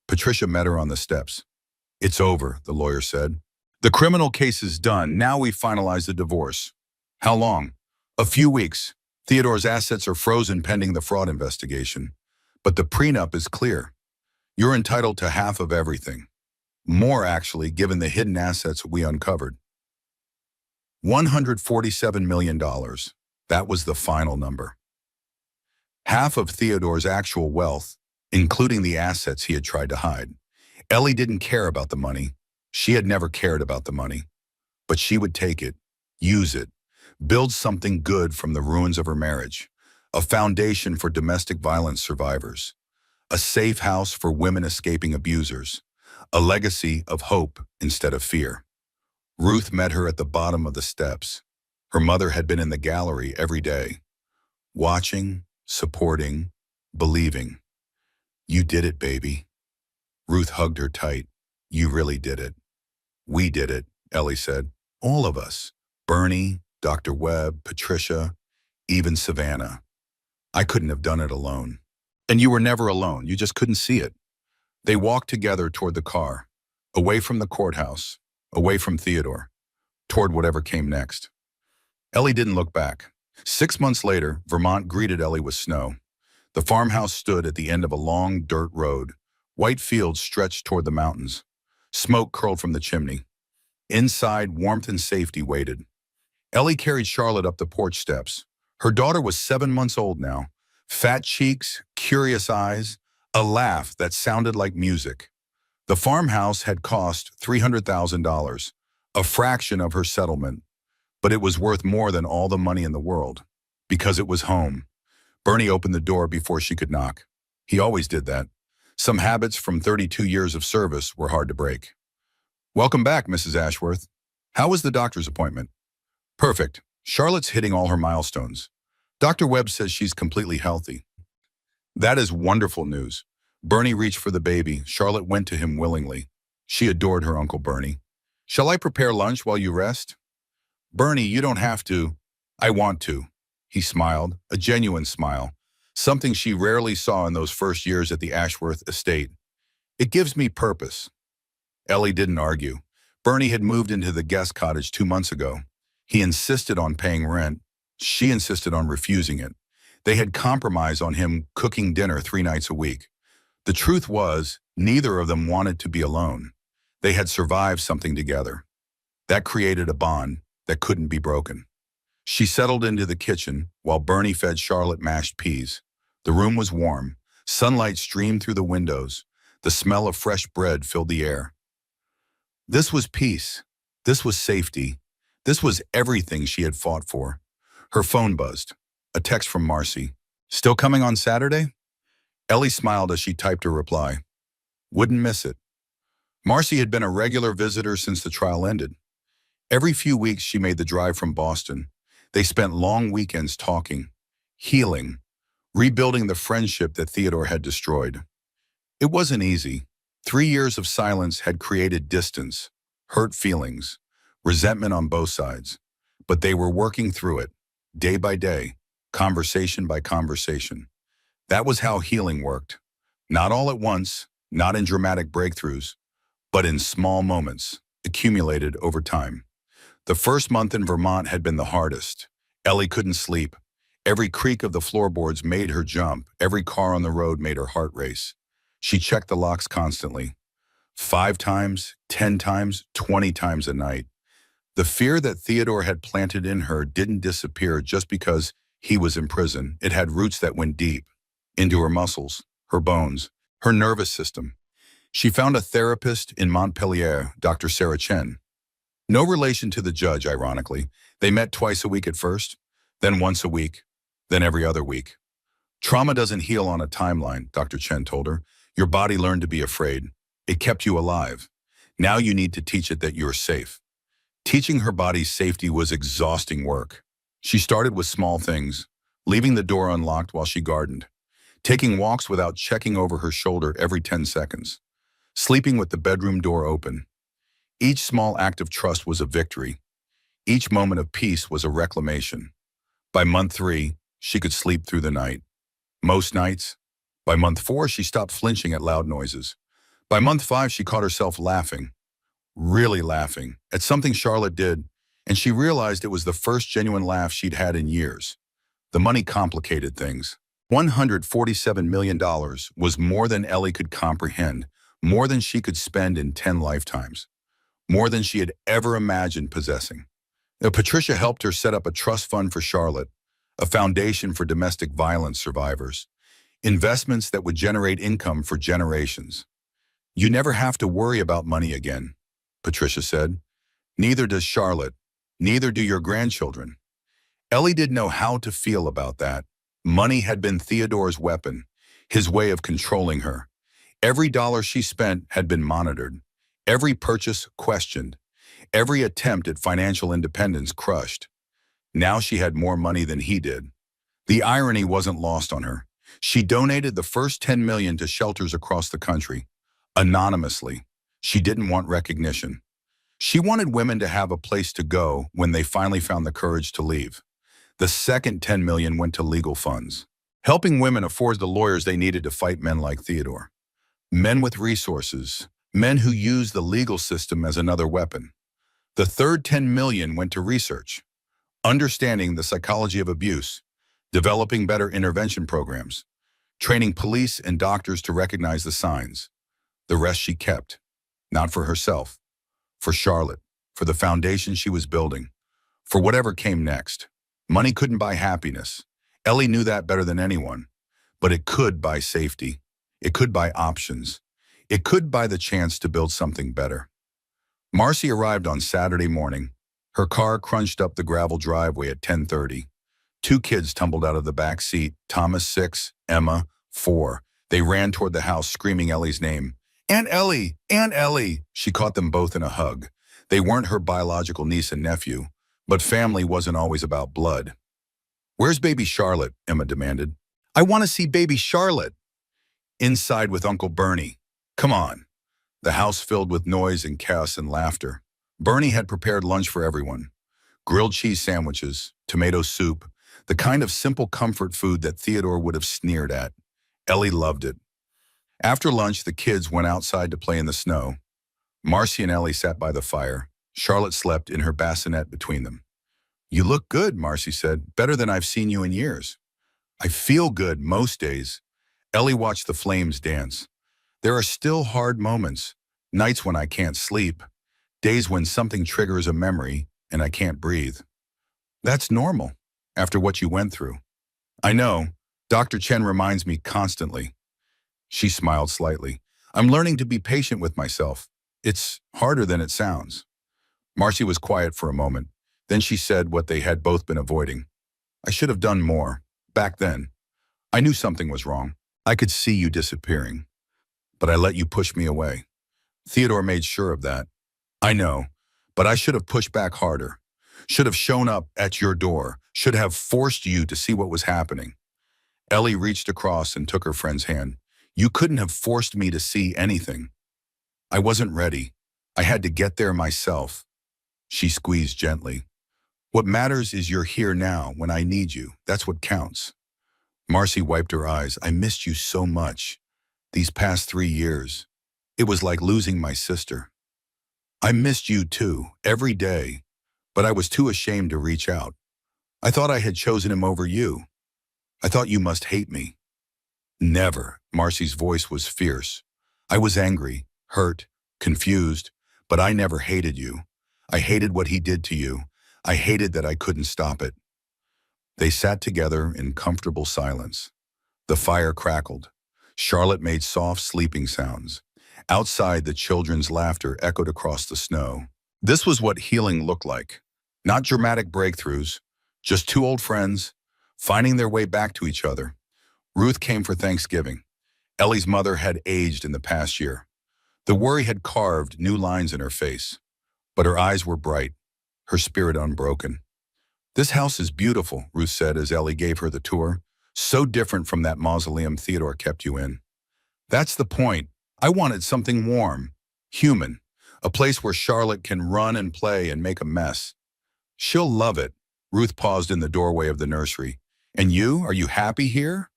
Patricia met her on the steps. It's over, the lawyer said. The criminal case is done. Now we finalize the divorce. How long? A few weeks. Theodore's assets are frozen pending the fraud investigation. But the prenup is clear. You're entitled to half of everything. More, actually, given the hidden assets we uncovered. $147 million. That was the final number. Half of Theodore's actual wealth, including the assets he had tried to hide. Ellie didn't care about the money. She had never cared about the money. But she would take it, use it, build something good from the ruins of her marriage, a foundation for domestic violence survivors, a safe house for women escaping abusers, a legacy of hope instead of fear. Ruth met her at the bottom of the steps. Her mother had been in the gallery every day, watching, supporting, believing. "You did it, baby." Ruth hugged her tight. "You really did it." "We did it," Ellie said. "All of us. Bernie, Dr. Webb, Patricia, even Savannah. I couldn't have done it alone." "And you were never alone. You just couldn't see it." They walked together toward the car, away from the courthouse, away from Theodore, toward whatever came next. Ellie didn't look back. 6 months later, Vermont greeted Ellie with snow. The farmhouse stood at the end of a long dirt road. White fields stretched toward the mountains. Smoke curled from the chimney. Inside, warmth and safety waited. Ellie carried Charlotte up the porch steps. Her daughter was 7 months old now. Fat cheeks, curious eyes, a laugh that sounded like music. The farmhouse had cost $300,000, a fraction of her settlement, but it was worth more than all the money in the world, because it was home. Bernie opened the door before she could knock. He always did that. Some habits from 32 years of service were hard to break. "Welcome back, Mrs. Ashworth. How was the doctor's appointment?" "Perfect. Charlotte's hitting all her milestones. Dr. Webb says she's completely healthy." "That is wonderful news." Bernie reached for the baby. Charlotte went to him willingly. She adored her Uncle Bernie. "Shall I prepare lunch while you rest?" "Bernie, you don't have to." "I want to." He smiled, a genuine smile, something she rarely saw in those first years at the Ashworth estate. "It gives me purpose." Ellie didn't argue. Bernie had moved into the guest cottage 2 months ago. He insisted on paying rent. She insisted on refusing it. They had compromised on him cooking dinner 3 nights a week. The truth was, neither of them wanted to be alone. They had survived something together. That created a bond that couldn't be broken. She settled into the kitchen while Bernie fed Charlotte mashed peas. The room was warm. Sunlight streamed through the windows. The smell of fresh bread filled the air. This was peace. This was safety. This was everything she had fought for. Her phone buzzed. A text from Marcy. "Still coming on Saturday?" Ellie smiled as she typed her reply. "Wouldn't miss it." Marcy had been a regular visitor since the trial ended. Every few weeks she made the drive from Boston. They spent long weekends talking, healing, rebuilding the friendship that Theodore had destroyed. It wasn't easy. 3 years of silence had created distance, hurt feelings, resentment on both sides. But they were working through it, day by day, conversation by conversation. That was how healing worked. Not all at once, not in dramatic breakthroughs, but in small moments, accumulated over time. The first month in Vermont had been the hardest. Ellie couldn't sleep. Every creak of the floorboards made her jump. Every car on the road made her heart race. She checked the locks constantly. 5 times, 10 times, 20 times a night. The fear that Theodore had planted in her didn't disappear just because he was in prison. It had roots that went deep, into her muscles, her bones, her nervous system. She found a therapist in Montpellier, Dr. Sarah Chen. No relation to the judge, ironically. They met twice a week at first, then once a week, then every other week. "Trauma doesn't heal on a timeline," Dr. Chen told her. "Your body learned to be afraid. It kept you alive. Now you need to teach it that you're safe." Teaching her body's safety was exhausting work. She started with small things, leaving the door unlocked while she gardened, taking walks without checking over her shoulder every 10 seconds, sleeping with the bedroom door open. Each small act of trust was a victory. Each moment of peace was a reclamation. By month 3, she could sleep through the night. Most nights. By month 4, she stopped flinching at loud noises. By month 5, she caught herself laughing, really laughing, at something Charlotte did, and she realized it was the first genuine laugh she'd had in years. The money complicated things. $147 million was more than Ellie could comprehend, more than she could spend in 10 lifetimes, more than she had ever imagined possessing. Now, Patricia helped her set up a trust fund for Charlotte, a foundation for domestic violence survivors, investments that would generate income for generations. "You never have to worry about money again," Patricia said. "Neither does Charlotte. Neither do your grandchildren." Ellie didn't know how to feel about that. Money had been Theodore's weapon. his way of controlling her. Every dollar she spent had been monitored, every purchase questioned, every attempt at financial independence crushed. Now she had more money than he did. The irony wasn't lost on her. She donated the first 10 million to shelters across the country, anonymously. She didn't want recognition. She wanted women to have a place to go when they finally found the courage to leave. The second 10 million went to legal funds, helping women afford the lawyers they needed to fight men like Theodore. Men with resources, men who used the legal system as another weapon. The third 10 million went to research, understanding the psychology of abuse, developing better intervention programs, training police and doctors to recognize the signs. The rest she kept, not for herself, for Charlotte, for the foundation she was building, for whatever came next. Money couldn't buy happiness. Ellie knew that better than anyone, but it could buy safety. It could buy options. It could buy the chance to build something better. Marcy arrived on Saturday morning. Her car crunched up the gravel driveway at 10:30. Two kids tumbled out of the back seat, Thomas 6, Emma 4. They ran toward the house screaming Ellie's name. Aunt Ellie! Aunt Ellie! She caught them both in a hug. They weren't her biological niece and nephew, but family wasn't always about blood. Where's baby Charlotte? Emma demanded. I want to see baby Charlotte. Inside with Uncle Bernie. Come on. The house filled with noise and chaos and laughter. Bernie had prepared lunch for everyone. Grilled cheese sandwiches, tomato soup, the kind of simple comfort food that Theodore would have sneered at. Ellie loved it. After lunch, the kids went outside to play in the snow. Marcy and Ellie sat by the fire. Charlotte slept in her bassinet between them. You look good, Marcy said, better than I've seen you in years. I feel good most days. Ellie watched the flames dance. There are still hard moments, nights when I can't sleep, days when something triggers a memory and I can't breathe. That's normal, after what you went through. I know, Dr. Chen reminds me constantly. She smiled slightly. I'm learning to be patient with myself. It's harder than it sounds. Marcy was quiet for a moment. Then she said what they had both been avoiding. I should have done more, back then. I knew something was wrong. I could see you disappearing. But I let you push me away. Theodore made sure of that. I know, but I should have pushed back harder. Should have shown up at your door. Should have forced you to see what was happening. Ellie reached across and took her friend's hand. You couldn't have forced me to see anything. I wasn't ready. I had to get there myself. She squeezed gently. What matters is you're here now when I need you. That's what counts. Marcy wiped her eyes. I missed you so much. These past 3 years. It was like losing my sister. I missed you too, every day. But I was too ashamed to reach out. I thought I had chosen him over you. I thought you must hate me. Never. Marcy's voice was fierce. I was angry, hurt, confused, but I never hated you. I hated what he did to you. I hated that I couldn't stop it. They sat together in comfortable silence. The fire crackled. Charlotte made soft sleeping sounds. Outside, the children's laughter echoed across the snow. This was what healing looked like. Not dramatic breakthroughs, just two old friends, finding their way back to each other. Ruth came for Thanksgiving. Ellie's mother had aged in the past year. The worry had carved new lines in her face. But her eyes were bright, her spirit unbroken. This house is beautiful, Ruth said as Ellie gave her the tour. So different from that mausoleum Theodore kept you in. That's the point. I wanted something warm, human, a place where Charlotte can run and play and make a mess. She'll love it. Ruth paused in the doorway of the nursery. And you, are you happy here?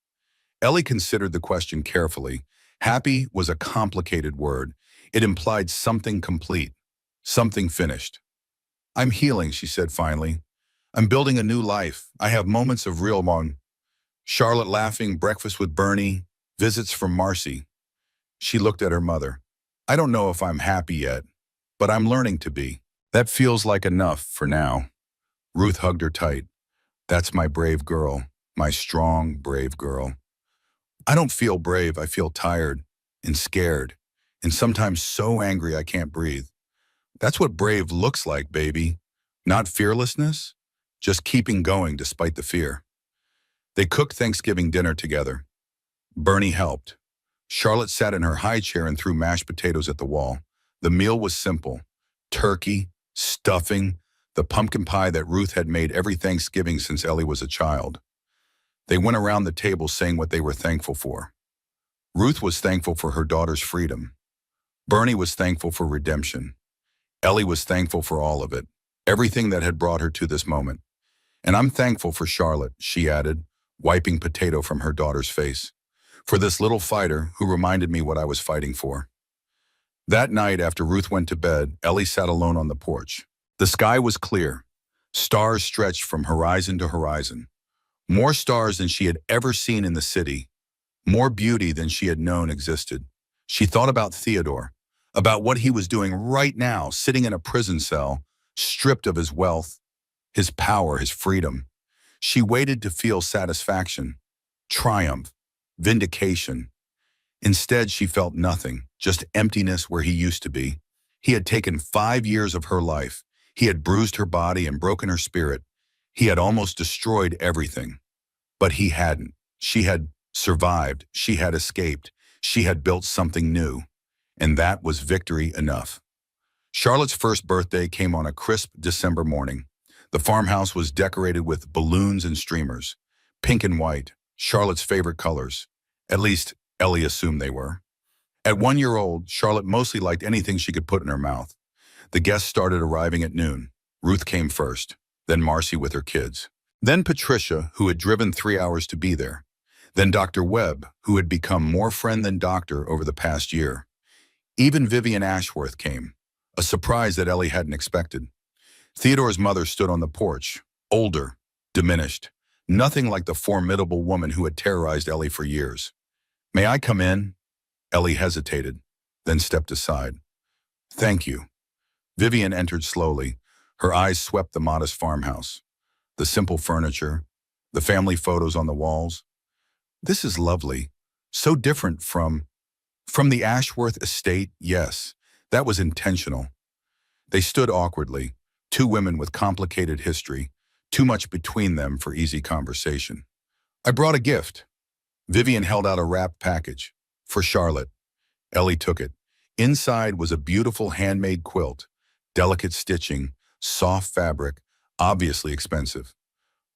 Ellie considered the question carefully. Happy was a complicated word. It implied something complete, something finished. I'm healing, she said finally. I'm building a new life. I have moments of real longing. Charlotte laughing, breakfast with Bernie, visits from Marcy. She looked at her mother. I don't know if I'm happy yet, but I'm learning to be. That feels like enough for now. Ruth hugged her tight. That's my brave girl, my strong, brave girl. I don't feel brave. I feel tired and scared and sometimes so angry I can't breathe. That's what brave looks like, baby. Not fearlessness, just keeping going despite the fear. They cooked Thanksgiving dinner together. Bernie helped. Charlotte sat in her high chair and threw mashed potatoes at the wall. The meal was simple. Turkey, stuffing, the pumpkin pie that Ruth had made every Thanksgiving since Ellie was a child. They went around the table saying what they were thankful for. Ruth was thankful for her daughter's freedom. Bernie was thankful for redemption. Ellie was thankful for all of it, everything that had brought her to this moment. And I'm thankful for Charlotte, she added, wiping potato from her daughter's face, for this little fighter who reminded me what I was fighting for. That night, after Ruth went to bed, Ellie sat alone on the porch. The sky was clear. Stars stretched from horizon to horizon. More stars than she had ever seen in the city. More beauty than she had known existed. She thought about Theodore, about what he was doing right now, sitting in a prison cell, stripped of his wealth, his power, his freedom. She waited to feel satisfaction, triumph, vindication. Instead, she felt nothing, just emptiness where he used to be. He had taken 5 years of her life. He had bruised her body and broken her spirit. He had almost destroyed everything. But he hadn't. She had survived. She had escaped. She had built something new. And that was victory enough. Charlotte's first birthday came on a crisp December morning. The farmhouse was decorated with balloons and streamers, pink and white, Charlotte's favorite colors. At least, Ellie assumed they were. At 1 year old, Charlotte mostly liked anything she could put in her mouth. The guests started arriving at noon. Ruth came first, then Marcy with her kids. Then Patricia, who had driven 3 hours to be there. Then Dr. Webb, who had become more friend than doctor over the past year. Even Vivian Ashworth came, a surprise that Ellie hadn't expected. Theodore's mother stood on the porch, older, diminished, nothing like the formidable woman who had terrorized Ellie for years. "May I come in?" Ellie hesitated, then stepped aside. "Thank you." Vivian entered slowly. Her eyes swept the modest farmhouse, the simple furniture, the family photos on the walls. "This is lovely. So different from the Ashworth estate." Yes, that was intentional. They stood awkwardly, two women with complicated history, too much between them for easy conversation. "I brought a gift." Vivian held out a wrapped package. "For Charlotte." Ellie took it. Inside was a beautiful handmade quilt, delicate stitching, soft fabric, obviously expensive.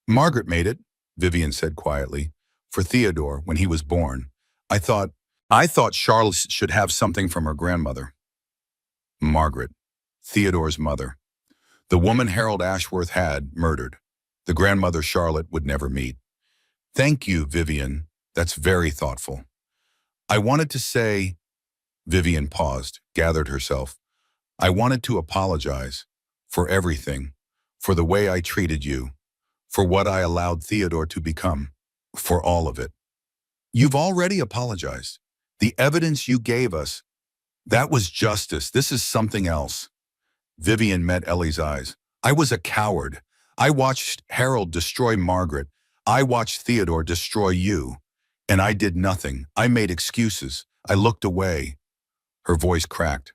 "Margaret made it," Vivian said quietly, "for Theodore when he was born. I thought Charlotte should have something from her grandmother." Margaret, Theodore's mother. The woman Harold Ashworth had murdered. The grandmother Charlotte would never meet. "Thank you, Vivian. That's very thoughtful." "I wanted to say," Vivian paused, gathered herself. "I wanted to apologize for everything, for the way I treated you, for what I allowed Theodore to become, for all of it." "You've already apologized. The evidence you gave us, that was justice. This is something else." Vivian met Ellie's eyes. "I was a coward. I watched Harold destroy Margaret. I watched Theodore destroy you. And I did nothing. I made excuses. I looked away." Her voice cracked.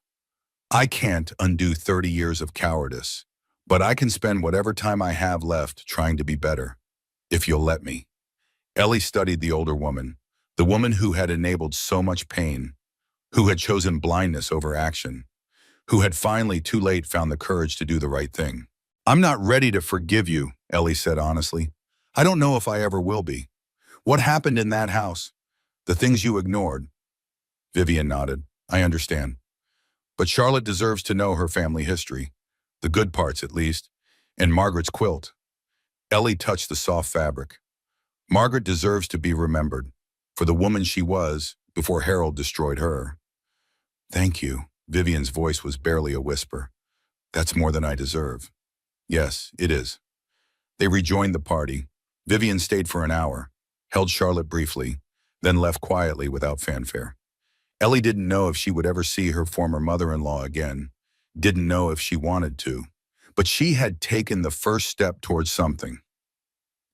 "I can't undo 30 years of cowardice, but I can spend whatever time I have left trying to be better, if you'll let me." Ellie studied the older woman, the woman who had enabled so much pain, who had chosen blindness over action, who had finally too late found the courage to do the right thing. "I'm not ready to forgive you," Ellie said honestly. "I don't know if I ever will be. What happened in that house? The things you ignored." Vivian nodded. "I understand. But Charlotte deserves to know her family history, the good parts at least, and Margaret's quilt." Ellie touched the soft fabric. "Margaret deserves to be remembered for the woman she was before Harold destroyed her." "Thank you." Vivian's voice was barely a whisper. "That's more than I deserve." "Yes, it is." They rejoined the party. Vivian stayed for an hour, held Charlotte briefly, then left quietly without fanfare. Ellie didn't know if she would ever see her former mother-in-law again, didn't know if she wanted to, but she had taken the first step towards something.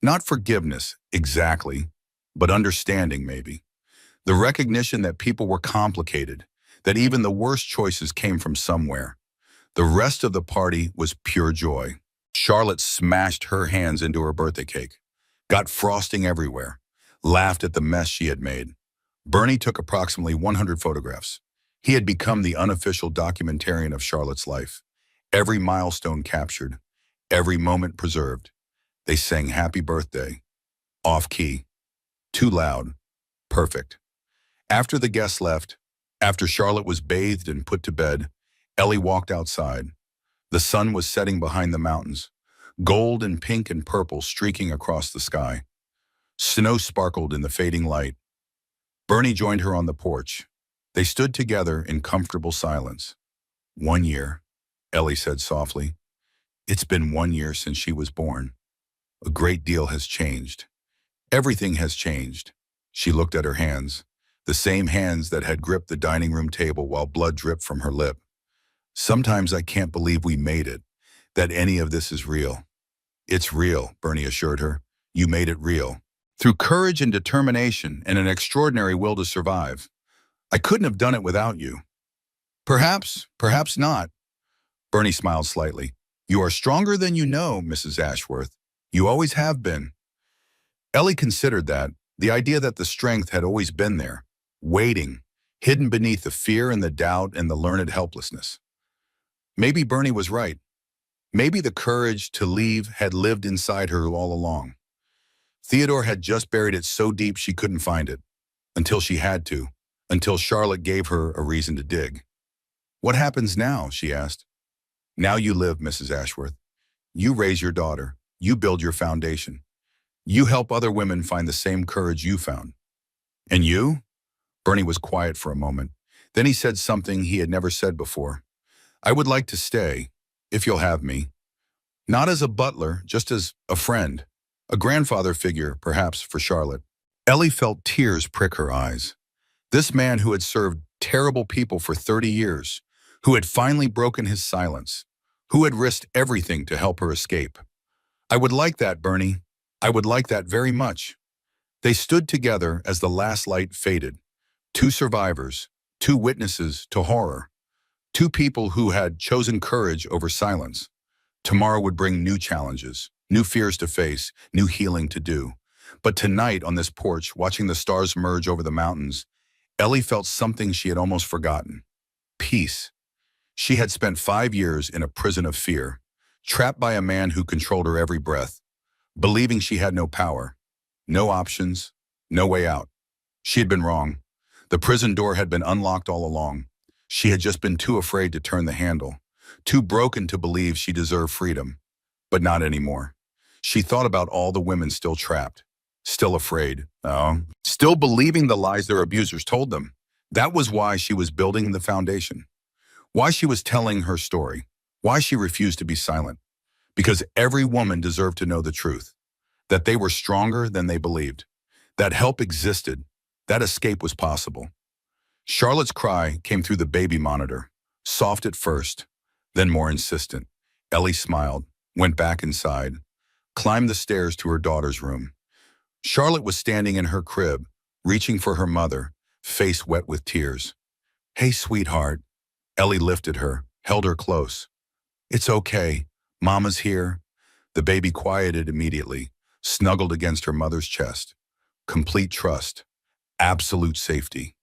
Not forgiveness, exactly, but understanding maybe. The recognition that people were complicated, that even the worst choices came from somewhere. The rest of the party was pure joy. Charlotte smashed her hands into her birthday cake, got frosting everywhere, laughed at the mess she had made. Bernie took approximately 100 photographs. He had become the unofficial documentarian of Charlotte's life. Every milestone captured, every moment preserved. They sang happy birthday, off key, too loud, perfect. After the guests left, after Charlotte was bathed and put to bed, Ellie walked outside. The sun was setting behind the mountains, gold and pink and purple streaking across the sky. Snow sparkled in the fading light. Bernie joined her on the porch. They stood together in comfortable silence. 1 year, Ellie said softly. It's been 1 year since she was born. A great deal has changed. Everything has changed. She looked at her hands, the same hands that had gripped the dining room table while blood dripped from her lip. Sometimes I can't believe we made it, that any of this is real. It's real, Bernie assured her. You made it real. Through courage and determination and an extraordinary will to survive. I couldn't have done it without you. Perhaps, perhaps not. Bernie smiled slightly. You are stronger than you know, Mrs. Ashworth. You always have been. Ellie considered that, the idea that the strength had always been there, waiting, hidden beneath the fear and the doubt and the learned helplessness. Maybe Bernie was right. Maybe the courage to leave had lived inside her all along. Theodore had just buried it so deep she couldn't find it, until she had to, until Charlotte gave her a reason to dig. What happens now, she asked. Now you live, Mrs. Ashworth. You raise your daughter. You build your foundation. You help other women find the same courage you found. And you? Bernie was quiet for a moment. Then he said something he had never said before. I would like to stay, if you'll have me. Not as a butler, just as a friend. A grandfather figure, perhaps, for Charlotte. Ellie felt tears prick her eyes. This man who had served terrible people for 30 years, who had finally broken his silence, who had risked everything to help her escape. I would like that, Bernie. I would like that very much. They stood together as the last light faded. Two survivors, two witnesses to horror, two people who had chosen courage over silence. Tomorrow would bring new challenges, new fears to face, new healing to do. But tonight on this porch, watching the stars merge over the mountains, Ellie felt something she had almost forgotten. Peace. She had spent 5 years in a prison of fear, trapped by a man who controlled her every breath, believing she had no power, no options, no way out. She had been wrong. The prison door had been unlocked all along. She had just been too afraid to turn the handle, too broken to believe she deserved freedom. But not anymore. She thought about all the women still trapped, still afraid, still believing the lies their abusers told them. That was why she was building the foundation, why she was telling her story, why she refused to be silent. Because every woman deserved to know the truth, that they were stronger than they believed, that help existed, that escape was possible. Charlotte's cry came through the baby monitor, soft at first, then more insistent. Ellie smiled, went back inside, climbed the stairs to her daughter's room. Charlotte was standing in her crib, reaching for her mother, face wet with tears. Hey, sweetheart. Ellie lifted her, held her close. It's okay. Mama's here. The baby quieted immediately, snuggled against her mother's chest. Complete trust. Absolute safety.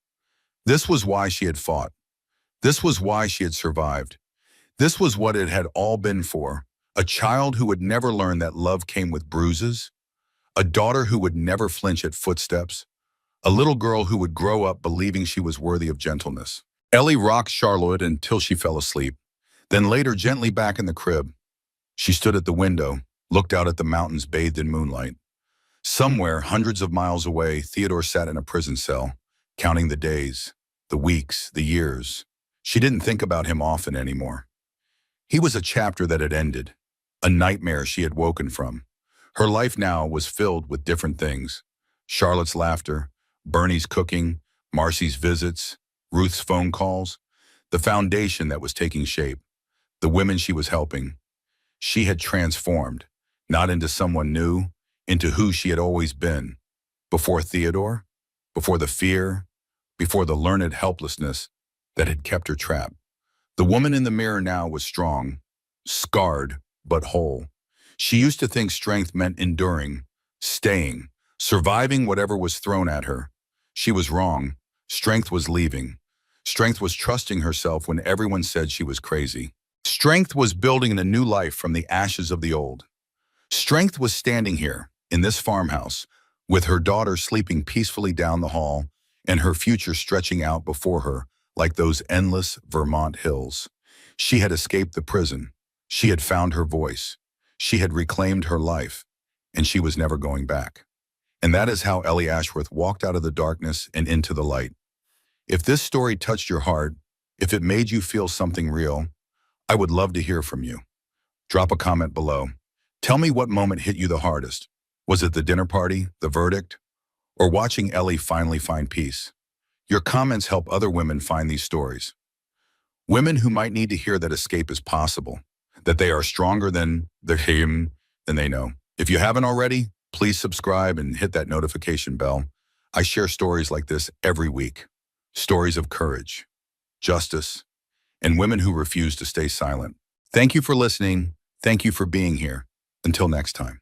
This was why she had fought. This was why she had survived. This was what it had all been for. A child who would never learn that love came with bruises. A daughter who would never flinch at footsteps. A little girl who would grow up believing she was worthy of gentleness. Ellie rocked Charlotte until she fell asleep, then laid her gently back in the crib. She stood at the window, looked out at the mountains bathed in moonlight. Somewhere, hundreds of miles away, Theodore sat in a prison cell, counting the days, the weeks, the years. She didn't think about him often anymore. He was a chapter that had ended, a nightmare she had woken from. Her life now was filled with different things. Charlotte's laughter, Bernie's cooking, Marcy's visits, Ruth's phone calls, the foundation that was taking shape, the women she was helping. She had transformed, not into someone new, into who she had always been. Before Theodore, before the fear, before the learned helplessness that had kept her trapped. The woman in the mirror now was strong, scarred, but whole. She used to think strength meant enduring, staying, surviving whatever was thrown at her. She was wrong. Strength was leaving. Strength was trusting herself when everyone said she was crazy. Strength was building a new life from the ashes of the old. Strength was standing here, in this farmhouse, with her daughter sleeping peacefully down the hall and her future stretching out before her like those endless Vermont hills. She had escaped the prison. She had found her voice. She had reclaimed her life, and she was never going back. And that is how Ellie Ashworth walked out of the darkness and into the light. If this story touched your heart, if it made you feel something real, I would love to hear from you. Drop a comment below. Tell me what moment hit you the hardest. Was it the dinner party, the verdict, or watching Ellie finally find peace? Your comments help other women find these stories. Women who might need to hear that escape is possible, that they are stronger than they know. If you haven't already, please subscribe and hit that notification bell. I share stories like this every week. Stories of courage, justice, and women who refuse to stay silent. Thank you for listening. Thank you for being here. Until next time.